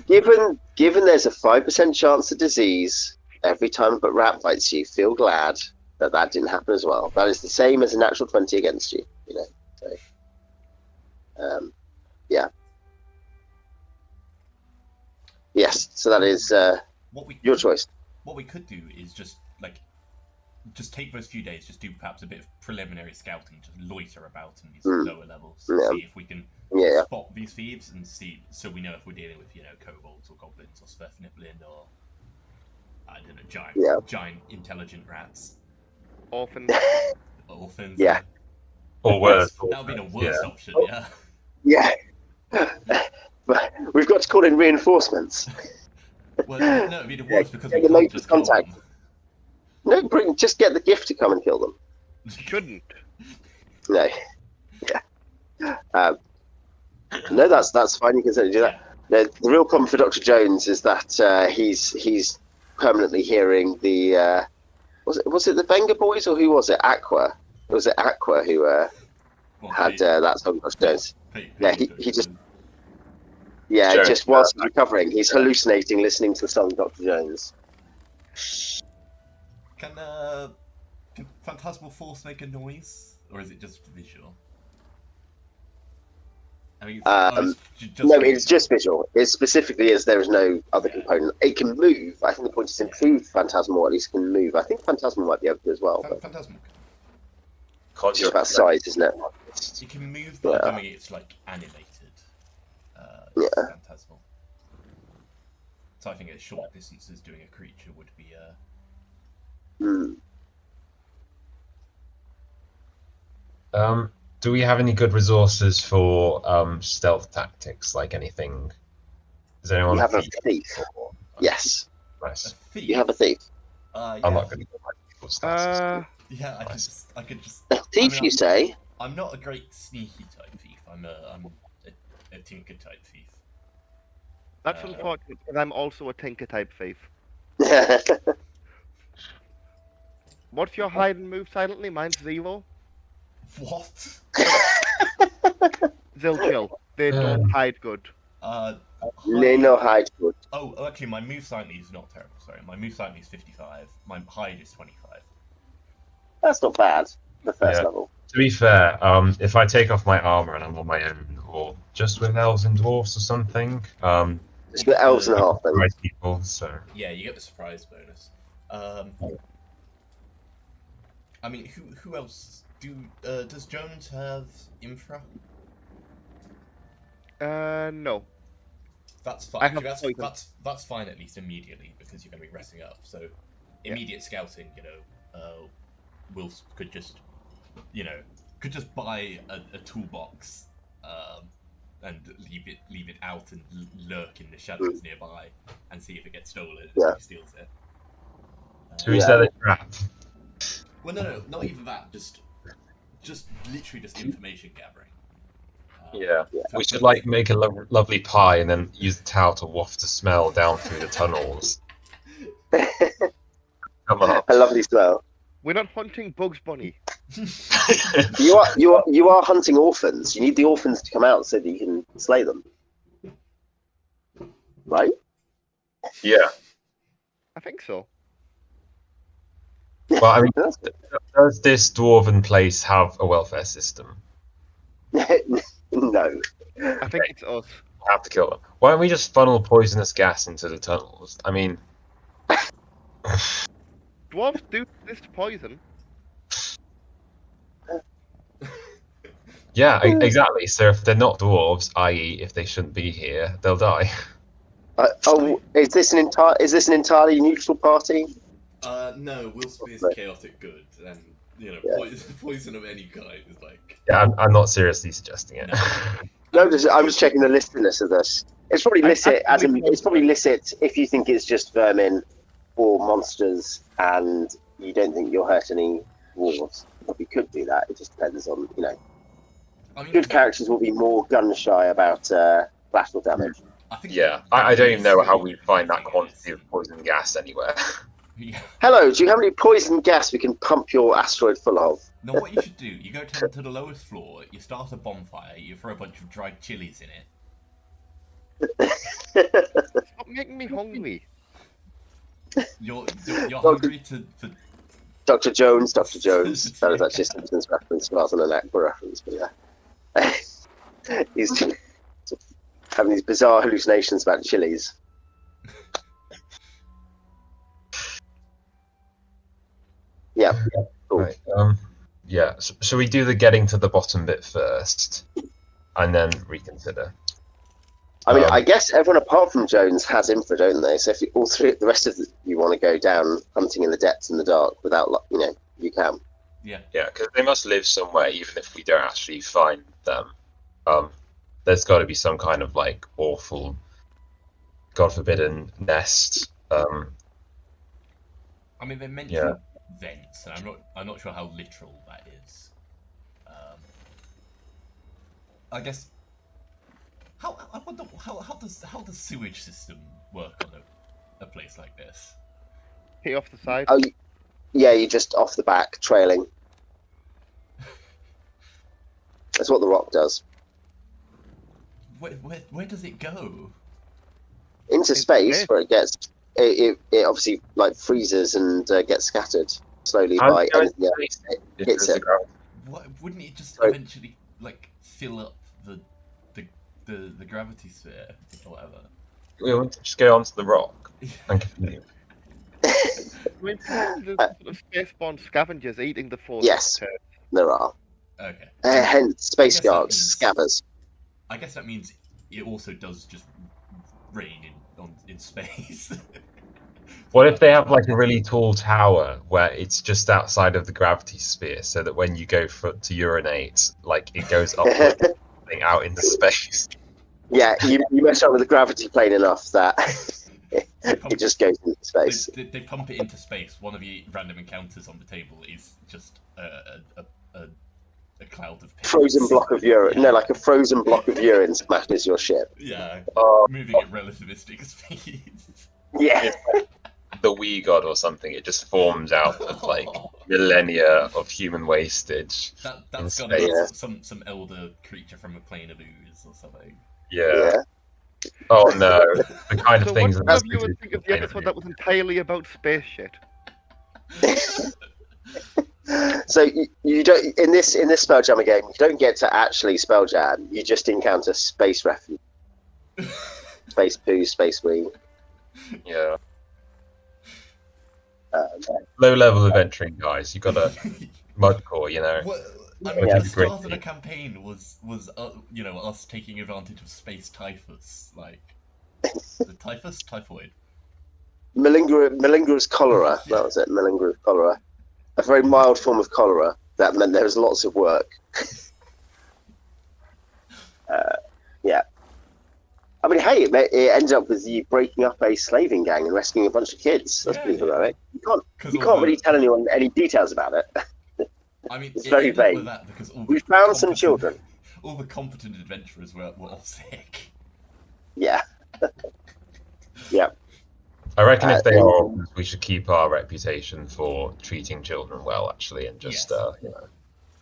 [SPEAKER 1] Given there's a 5% chance of disease every time a rat bites you, feel glad that didn't happen as well. That is the same as a natural 20 against you. So, yeah. Yes. So that is your choice.
[SPEAKER 2] What we could do is just take those few days, just do perhaps a bit of preliminary scouting, just loiter about in these lower levels, see if we can spot these thieves and see, so we know if we're dealing with kobolds or goblins or Sverfniblin or I don't know, giant intelligent rats.
[SPEAKER 3] Orphans.
[SPEAKER 1] Yeah.
[SPEAKER 4] Or worse.
[SPEAKER 2] That would be the worst option.
[SPEAKER 1] Yeah. But we've got to call in reinforcements.
[SPEAKER 2] Well, no, it'd be the worst because we
[SPEAKER 1] the
[SPEAKER 2] can't
[SPEAKER 1] Mage
[SPEAKER 2] just kill
[SPEAKER 1] contact.
[SPEAKER 2] them.
[SPEAKER 1] No, just get the Giff to come and kill them.
[SPEAKER 3] Shouldn't.
[SPEAKER 1] No. Yeah. No, that's fine. You can certainly do that. No, the real problem for Dr. Jones is that he's permanently hearing the was it the Venga Boys or who was it? Aqua. Was it Aqua who had that song, Dr. Jones? He just
[SPEAKER 4] Jones,
[SPEAKER 1] just whilst he's recovering, he's hallucinating listening to the song Dr. Jones.
[SPEAKER 2] Can Phantasmal Force make a noise, or is it just visual? I mean,
[SPEAKER 1] it's just visual. It specifically is there is no other component. It can move. I think the point is improved Phantasmal at least can move. I think Phantasmal might be able to as well.
[SPEAKER 2] Phantasmal.
[SPEAKER 1] It's just about size, isn't it?
[SPEAKER 2] You can move, but I mean, it's like animated. Phantasmal. So I think at short distances, doing a creature would be
[SPEAKER 4] Do we have any good resources for stealth tactics? Like anything? Is anyone?
[SPEAKER 1] You have a thief. Yes.
[SPEAKER 4] Nice.
[SPEAKER 1] You have a thief.
[SPEAKER 4] I'm not going to get my stats.
[SPEAKER 2] Yeah, I could just.
[SPEAKER 1] A thief, you say?
[SPEAKER 2] I'm not a great sneaky type thief. I'm a tinker type thief.
[SPEAKER 3] That's unfortunate, because I'm also a tinker type thief. What's your hide and move silently? Mine's 0.
[SPEAKER 2] What?
[SPEAKER 3] They'll chill. They don't hide good.
[SPEAKER 1] They no hide good.
[SPEAKER 2] Oh, actually, my move silently is not terrible. Sorry, my move silently is 55. My hide is 25.
[SPEAKER 1] That's not bad. The first level.
[SPEAKER 4] To be fair, if I take off my armor and I'm on my own, or just with elves and dwarfs or something,
[SPEAKER 1] just with elves and halflings.
[SPEAKER 4] People, so
[SPEAKER 2] yeah, you get the surprise bonus. I mean, who else does Jones have infra?
[SPEAKER 3] No.
[SPEAKER 2] That's fine. That's fine at least immediately because you're going to be resting up. So immediate scouting, Wilsp could just buy a toolbox and leave it out and lurk in the shadows nearby and see if it gets stolen and if he steals it.
[SPEAKER 4] Should we set a trap?
[SPEAKER 2] Well, no, not even that. Just literally just information gathering.
[SPEAKER 4] We should make a lovely pie and then use the towel to waft the smell down through the tunnels. Come on.
[SPEAKER 1] A lovely smell.
[SPEAKER 3] We're not hunting Bugs Bunny.
[SPEAKER 1] You are hunting orphans. You need the orphans to come out so that you can slay them. Right?
[SPEAKER 4] Yeah.
[SPEAKER 3] I think so.
[SPEAKER 4] Well, I mean, does this dwarven place have a welfare system?
[SPEAKER 1] No.
[SPEAKER 3] I think it's us.
[SPEAKER 4] We have to kill them. Why don't we just funnel poisonous gas into the tunnels? I mean...
[SPEAKER 3] Dwarves do this poison.
[SPEAKER 4] Yeah, exactly. So if they're not dwarves, i.e., if they shouldn't be here, they'll die.
[SPEAKER 1] Is this an entirely neutral party?
[SPEAKER 2] No, Wilsp is chaotic good, and poison of any kind is like.
[SPEAKER 4] Yeah, I'm not seriously suggesting it.
[SPEAKER 1] No, I'm just checking the listiness of this. It's probably licit, it's probably licit if you think it's just vermin or monsters, and you don't think you'll hurt any dwarves. We could do that. It just depends on good characters will be more gun shy about battle damage.
[SPEAKER 4] I don't even know how we'd find that quantity of poison gas anywhere.
[SPEAKER 1] Hello, do you have any poison gas we can pump your asteroid full of?
[SPEAKER 2] No, what you should do, you go to the lowest floor, you start a bonfire, you throw a bunch of dried chilies in it.
[SPEAKER 3] Stop making me hungry.
[SPEAKER 2] You're hungry to...
[SPEAKER 1] Dr. Jones. That was actually a Simpsons reference rather than an Aqua reference, but yeah. He's having these bizarre hallucinations about chilies. Yeah. Cool.
[SPEAKER 4] Right, shall we do the getting to the bottom bit first, and then reconsider?
[SPEAKER 1] I mean, I guess everyone apart from Jones has infra, don't they? So if all three, the rest of you want to go down hunting in the depths in the dark without, you can.
[SPEAKER 2] Yeah.
[SPEAKER 4] Yeah, because they must live somewhere, even if we don't actually find them. There's got to be some kind of awful, God forbidden nest.
[SPEAKER 2] I mean, they mentioned vents, and I'm not sure how literal that is. I guess. I wonder how does sewage system work on a place like this?
[SPEAKER 3] Hit off the side.
[SPEAKER 1] Oh, yeah, you're just off the back, trailing. That's what the rock does.
[SPEAKER 2] Where does it go?
[SPEAKER 1] Into space, where it obviously freezes and gets scattered slowly by anything else. It hits it.
[SPEAKER 2] Wouldn't it just eventually fill up the gravity sphere or whatever?
[SPEAKER 4] We want to just go onto the rock and continue.
[SPEAKER 3] There's space-borne scavengers eating the force.
[SPEAKER 1] Yes, there are.
[SPEAKER 2] Okay.
[SPEAKER 1] Hence, space guards, scabbers.
[SPEAKER 2] I guess that means it also does just rain in space.
[SPEAKER 4] What if they have a really tall tower where it's just outside of the gravity sphere, so that when you go to urinate, it goes up out into space?
[SPEAKER 1] Yeah, you mess up with the gravity plane enough that it just goes into space.
[SPEAKER 2] They pump it into space. One of the random encounters on the table is just a cloud of
[SPEAKER 1] frozen block of urine. Yeah. No, like a frozen block of urine smashes your ship.
[SPEAKER 2] Yeah, moving at relativistic speed.
[SPEAKER 1] Yeah.
[SPEAKER 4] The Wee God or something, it just forms out of like millennia of human wastage.
[SPEAKER 2] That's got to be some elder creature from a plane of ooze or something.
[SPEAKER 4] Yeah. Oh no, the kind of things.
[SPEAKER 3] So what you would think of the episode that was entirely about space shit?
[SPEAKER 1] So you don't in this Spelljammer game, you don't get to actually Spelljam. You just encounter space refuge, space poo, space wee.
[SPEAKER 4] Yeah. Low level adventuring, guys. You got a mudcore, you know.
[SPEAKER 2] Well, I mean, the start of the campaign was us taking advantage of space typhus, like the typhoid.
[SPEAKER 1] Malingerous cholera. That was it. Malingerous cholera. A very mild form of cholera. That meant there was lots of work. Yeah. I mean, hey, it ended up with you breaking up a slaving gang and rescuing a bunch of kids. That's pretty heroic. You can't really tell anyone any details about it.
[SPEAKER 2] I mean,
[SPEAKER 1] it's very vague.
[SPEAKER 2] Because
[SPEAKER 1] we found some children.
[SPEAKER 2] All the competent adventurers were all sick.
[SPEAKER 1] Yeah. Yeah.
[SPEAKER 4] I reckon if they are, we should keep our reputation for treating children well, actually, and just, you know.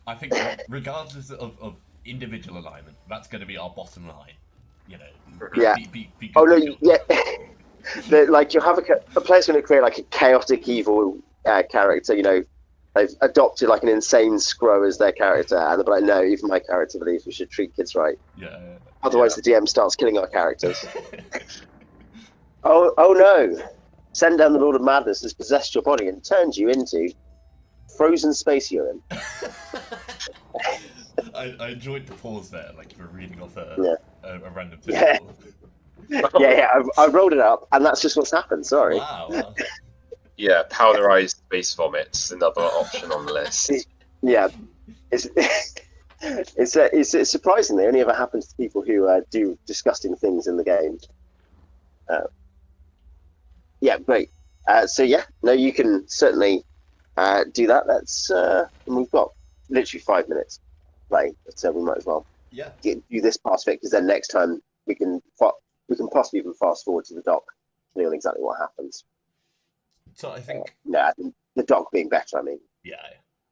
[SPEAKER 2] I think, regardless of individual alignment, that's going to be our bottom line. You know. Be
[SPEAKER 1] oh no, yeah. Like you'll have a player's going to create like a chaotic evil character. You know, they've adopted like an insane Skrull as their character, and they're like, no, even my character believes we should treat kids right.
[SPEAKER 2] Yeah.
[SPEAKER 1] Otherwise, the DM starts killing our characters. Oh no! Send down the Lord of Madness has possessed your body and turned you into frozen space urine.
[SPEAKER 2] I enjoyed the pause there, like you were reading off a random thing.
[SPEAKER 1] Yeah. I rolled it up, and that's just what's happened. Sorry.
[SPEAKER 2] Wow.
[SPEAKER 4] Yeah, powderized space vomits, another option on the list.
[SPEAKER 1] Yeah, it's surprisingly only ever happens to people who do disgusting things in the game. Yeah, great. So yeah, no, you can certainly do that. That's we've got literally 5 minutes play, so we might as well do this past bit, because then next time we can possibly even fast forward to the dock, depending on exactly what happens.
[SPEAKER 2] So I think
[SPEAKER 1] I think the dock being better. I mean,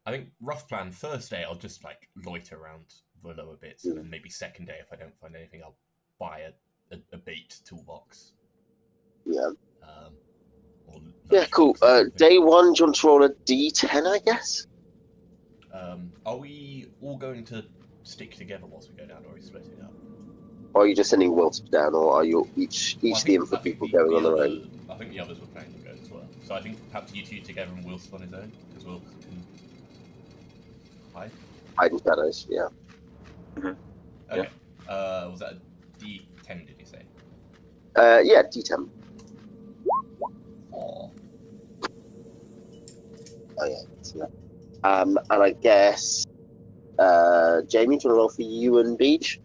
[SPEAKER 2] I think rough plan. First day, I'll just like loiter around the lower bits, and then maybe second day, if I don't find anything, I'll buy a bait toolbox.
[SPEAKER 1] Yeah. Cool. Day one, do you want to roll a D10, I guess?
[SPEAKER 2] Are we all going to stick together whilst we go down, or are we splitting up?
[SPEAKER 1] Or are you just sending Wilsp down, or are you each the info people going on their own?
[SPEAKER 2] I think the others were planning to go as well. So I think perhaps you two together and Wilsp on his own, because Wilsp can hide.
[SPEAKER 1] Hide in shadows, yeah.
[SPEAKER 4] Mm-hmm.
[SPEAKER 2] Okay. Was that a D10, did you say?
[SPEAKER 1] Yeah, D10.
[SPEAKER 2] Oh
[SPEAKER 1] yeah. And I guess Jamie, do you want to roll for you and Beach?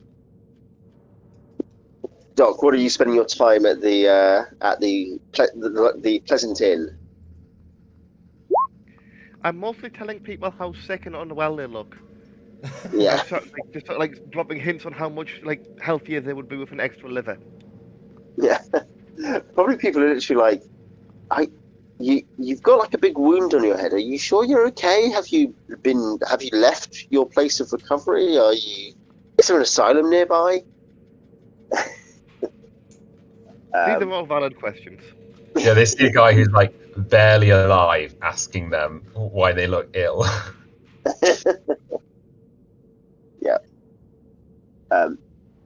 [SPEAKER 1] Doc, what are you spending your time at the Pleasant Inn?
[SPEAKER 3] I'm mostly telling people how sick and unwell they look.
[SPEAKER 1] Yeah.
[SPEAKER 3] Just dropping hints on how much healthier they would be with an extra liver.
[SPEAKER 1] Yeah. Probably people are literally like, you've got like a big wound on your head. Are you sure you're okay? Have you left your place of recovery? Is there an asylum nearby?
[SPEAKER 3] These are all valid questions.
[SPEAKER 4] Yeah, they see a guy who's like barely alive asking them why they look ill.
[SPEAKER 1] Yeah.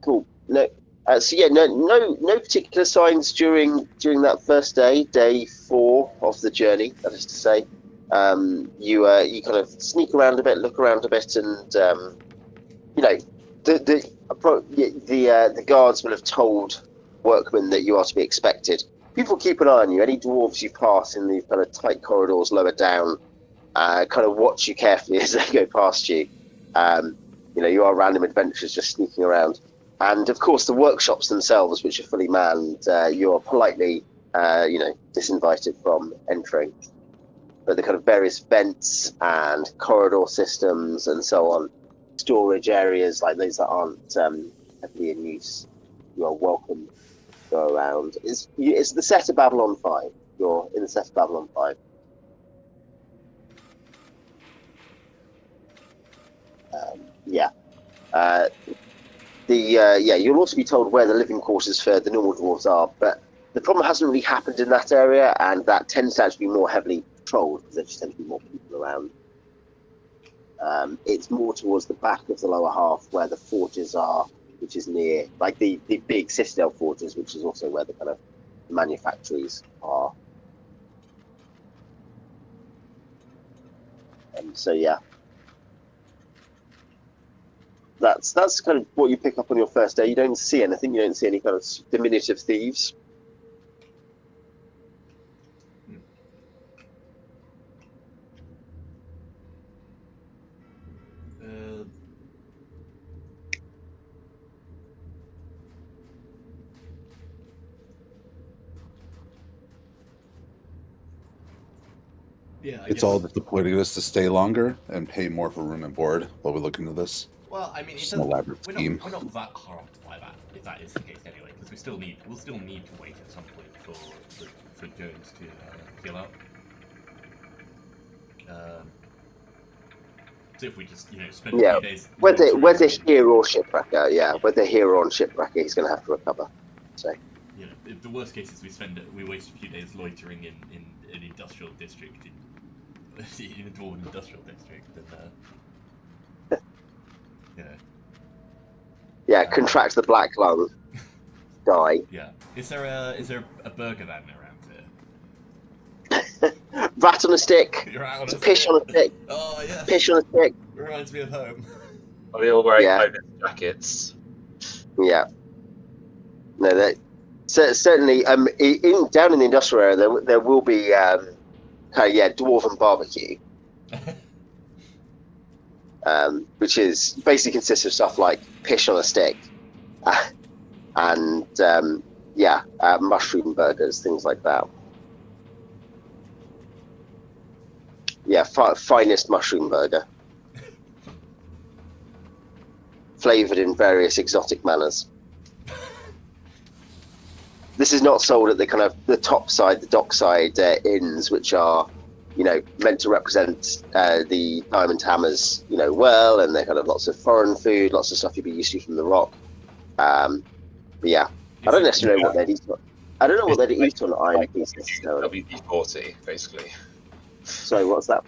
[SPEAKER 1] Cool. No. No particular signs during that first day 4 of the journey. That is to say, you kind of sneak around a bit, look around a bit, and the guards will have told workmen that you are to be expected. People keep an eye on you. Any dwarves you pass in these kind of tight corridors lower down, kind of watch you carefully as they go past you. You are random adventurers just sneaking around. And of course, the workshops themselves, which are fully manned, you're politely, disinvited from entering. But the kind of various vents and corridor systems and so on, storage areas like those that aren't heavily in use, you are welcome to go around. It's the set of Babylon 5. You're in the set of Babylon 5. You'll also be told where the living quarters for the normal dwarves are, but the problem hasn't really happened in that area, and that tends to actually be more heavily patrolled because there just tend to be more people around. It's more towards the back of the lower half where the forges are, which is near, like the big citadel forges, which is also where the kind of manufactories are. So yeah. That's kind of what you pick up on your first day. You don't see anything. You don't see any kind of diminutive thieves.
[SPEAKER 2] Yeah,
[SPEAKER 6] it's all disappointing us to stay longer and pay more for room and board while we look into this.
[SPEAKER 2] Well, I mean,
[SPEAKER 6] it's an elaborate scheme.
[SPEAKER 2] We're not that hard by that, if that is the case anyway, because we'll still need to wait at some point for Jones to heal up. So if we just spend a few days.
[SPEAKER 1] Whether here or shipwrecker, whether here or on shipwrecker, he's going to have to recover. So.
[SPEAKER 2] If the worst case is we waste a few days loitering in an industrial district in a dwarven industrial district, then
[SPEAKER 1] contract the black lung, die.
[SPEAKER 2] Yeah. Is there a burger van around
[SPEAKER 1] here? Rat on a stick. Pish on a stick.
[SPEAKER 2] Oh yeah.
[SPEAKER 1] Pish on a stick.
[SPEAKER 2] Reminds me of home.
[SPEAKER 4] Are we all wearing Owen jackets?
[SPEAKER 1] Yeah. No, certainly. Down in the industrial area, there will be dwarven barbecue. Which is basically consists of stuff like pish on a stick, and mushroom burgers, things like that. Yeah, finest mushroom burger, flavored in various exotic manners. This is not sold at the kind of the top side, the dockside inns, which are, meant to represent the diamond hammers, well, and they kind of lots of foreign food, lots of stuff you'd be used to from the rock. I don't necessarily know what they'd eat on. I don't know what they'd eat on Iron Piece necessarily.
[SPEAKER 4] WD-40, basically.
[SPEAKER 1] Sorry, what's that?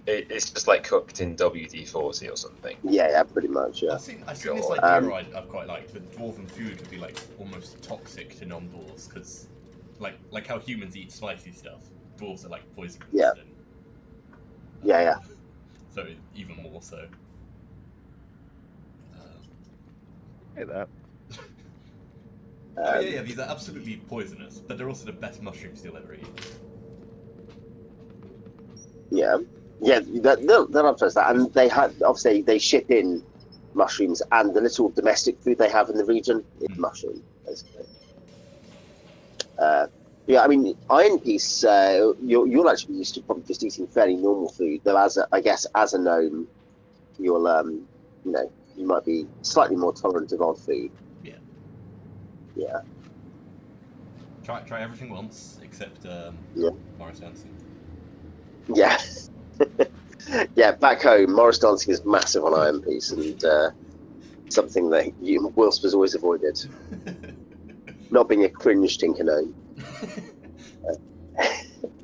[SPEAKER 4] It's just like cooked in WD-40 or something.
[SPEAKER 1] Yeah, pretty much. Yeah.
[SPEAKER 2] I think this idea I've quite liked. That dwarven food would be like almost toxic to non-dwarves because, like how humans eat spicy stuff, dwarves are like poisonous.
[SPEAKER 1] Yeah. Yeah.
[SPEAKER 2] So even more so.
[SPEAKER 3] Hey that.
[SPEAKER 2] These are absolutely poisonous, but they're also the best mushrooms you'll ever eat.
[SPEAKER 1] Yeah, they'll upset that, and they ship in mushrooms, and the little domestic food they have in the region is mushroom, basically. I mean, Iron Piece, you'll actually be used to probably just eating fairly normal food, though as a gnome, you'll you might be slightly more tolerant of odd food. Yeah.
[SPEAKER 2] Try everything once except Morris dancing.
[SPEAKER 1] Yeah. Yeah, back home, Morris dancing is massive on Iron Piece, and something that Wilsp has always avoided. Not being a cringe tinker gnome.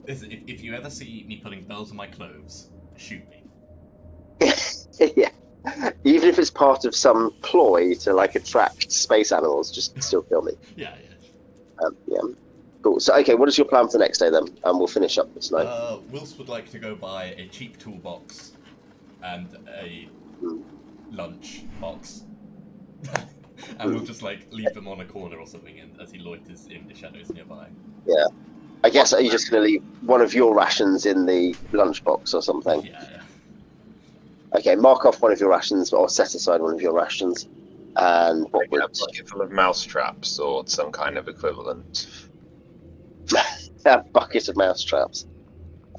[SPEAKER 2] If you ever see me putting bells on my clothes, shoot me.
[SPEAKER 1] Yeah. Even if it's part of some ploy to attract space animals, just still kill me.
[SPEAKER 2] Yeah.
[SPEAKER 1] Cool. So, okay, what is your plan for the next day then? And we'll finish up this night.
[SPEAKER 2] Wills would like to go buy a cheap toolbox and a lunch box. And we'll just leave them on a corner or something as he loiters in the shadows nearby.
[SPEAKER 1] Yeah. I guess, are you just going to leave one of your rations in the lunchbox or something?
[SPEAKER 2] Yeah.
[SPEAKER 1] Okay, mark off one of your rations, or set aside one of your rations. And
[SPEAKER 4] a bucket full of mouse traps or some kind of equivalent.
[SPEAKER 1] A bucket of mouse traps.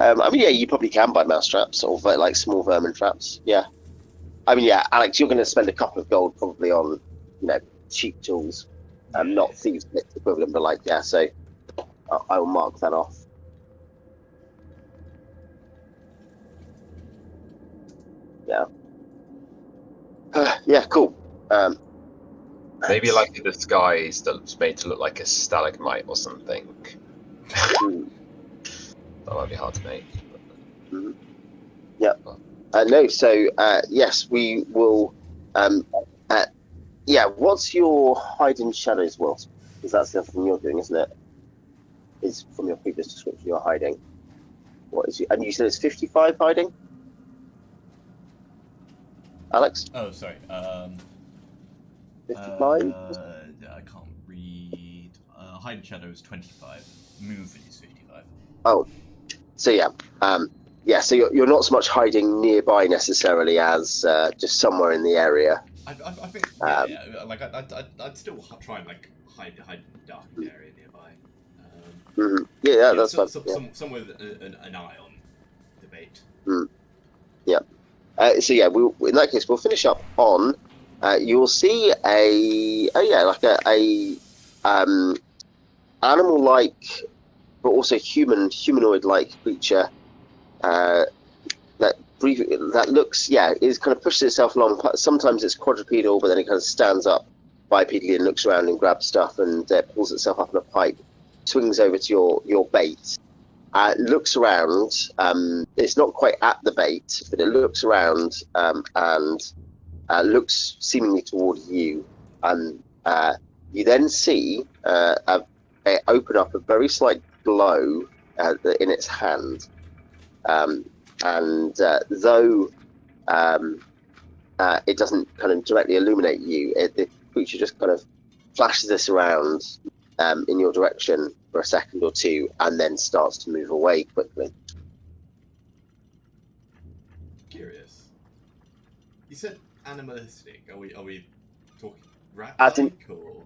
[SPEAKER 1] I mean, you probably can buy mouse traps or small vermin traps. Yeah. I mean, yeah, Alex, you're going to spend a couple of gold probably on, cheap tools, not thieves' equivalent, but like, yeah. So I will mark that off. Yeah. Yeah, cool.
[SPEAKER 4] Maybe like a disguise that's made to look like a stalagmite or something. That might be hard to make.
[SPEAKER 1] Mm-hmm. Yeah. No, so yes, we will. Yeah, what's your hide in shadows, Wilsp? Because that's the other thing you're doing, isn't it? Is from your previous description, you're hiding. What is you? And you said it's 55 hiding, Alex?
[SPEAKER 2] Oh, sorry.
[SPEAKER 1] 55.
[SPEAKER 2] I can't read. Hide in shadows 25. Move is 55.
[SPEAKER 1] Oh, so yeah. Yeah, so you're not so much hiding nearby necessarily as just somewhere in the area.
[SPEAKER 2] I think, like I'd still try and like hide in a darkened area nearby.
[SPEAKER 1] Yeah, that's fine.
[SPEAKER 2] Somewhere with an eye on the bait.
[SPEAKER 1] Yeah. So yeah, in that case we'll finish up on. You'll see a animal-like, but also humanoid-like creature. That looks, is kind of pushes itself along. Sometimes it's quadrupedal, but then it kind of stands up bipedally and looks around and grabs stuff and pulls itself up in a pipe, swings over to your bait, looks around. It's not quite at the bait, but it looks around and looks seemingly toward you. And you then see it open up a very slight glow in its hand. And though it doesn't kind of directly illuminate you, the creature just kind of flashes this around in your direction for a second or two, and then starts to move away quickly.
[SPEAKER 2] Curious. You said animalistic. Are we talking rat-like or?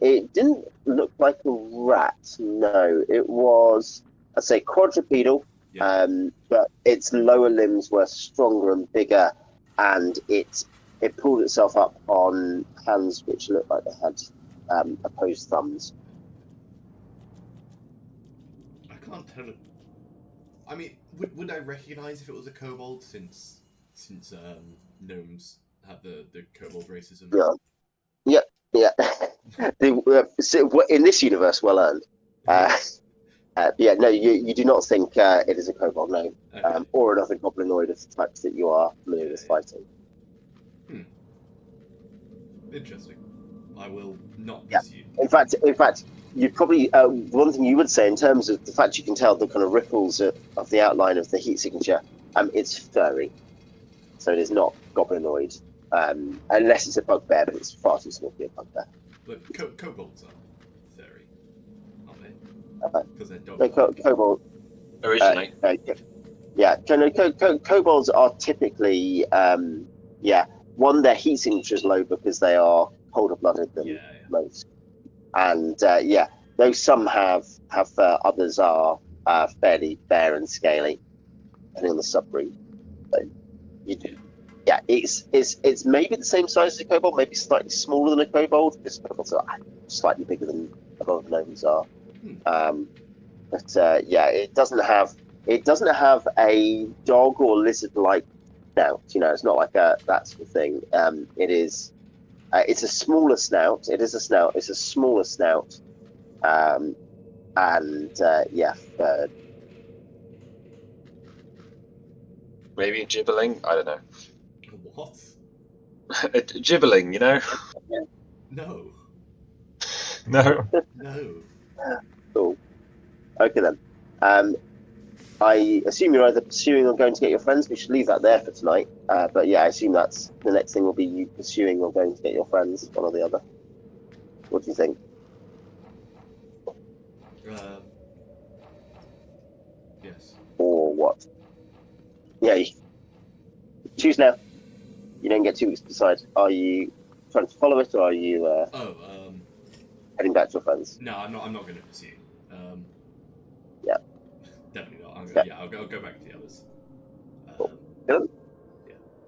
[SPEAKER 1] It didn't look like a rat. No, it was, I'd say, quadrupedal. Yeah. But its lower limbs were stronger and bigger, and it pulled itself up on hands which looked like they had opposed thumbs.
[SPEAKER 2] I can't tell. I mean, would I recognise if it was a kobold since gnomes have the kobold racism?
[SPEAKER 1] Yeah. In this universe, well earned. No, you do not think it is a kobold, no. Okay. Or another goblinoid of the types that you are familiar with fighting.
[SPEAKER 2] Interesting. I will not pursue.
[SPEAKER 1] In fact, you'd probably one thing you would say in terms of the fact you can tell the kind of ripples of the outline of the heat signature. It's furry, so it is not goblinoid, unless it's a bugbear, but it's far too small to be a bugbear.
[SPEAKER 2] But kobolds are furry, aren't they? Because they're dogs.
[SPEAKER 1] Kobold.
[SPEAKER 4] Originally.
[SPEAKER 1] Kobolds are typically, one, their heat signature is low because they are colder blooded than most. And though some have others are fairly bare and scaly, depending on the subbreed. So you do. Yeah, it's maybe the same size as a kobold, maybe slightly smaller than a kobold, because kobolds are slightly bigger than a lot of gnomes are. It doesn't have a dog or lizard-like snout. It's not like that sort of thing. It's a smaller snout. It is a snout. It's a smaller snout.
[SPEAKER 4] Maybe gibberling? I don't know.
[SPEAKER 2] What?
[SPEAKER 4] Gibberling, you know?
[SPEAKER 2] No.
[SPEAKER 4] No.
[SPEAKER 2] No.
[SPEAKER 1] Cool. Okay then. I assume you're either pursuing or going to get your friends. We should leave that there for tonight. But yeah, I assume that's the next thing will be you pursuing or going to get your friends, one or the other. What do you think?
[SPEAKER 2] Yes.
[SPEAKER 1] Or what? Yeah. Choose now. You don't get 2 weeks to decide. Are you trying to follow it, or are you heading back to your friends?
[SPEAKER 2] No, I'm not going to pursue. Definitely not. I'll go back to the others.
[SPEAKER 1] Cool.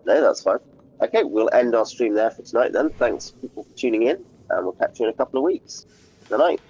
[SPEAKER 1] No, that's fine. Okay, we'll end our stream there for tonight then. Thanks people for tuning in, and we'll catch you in a couple of weeks. Good night.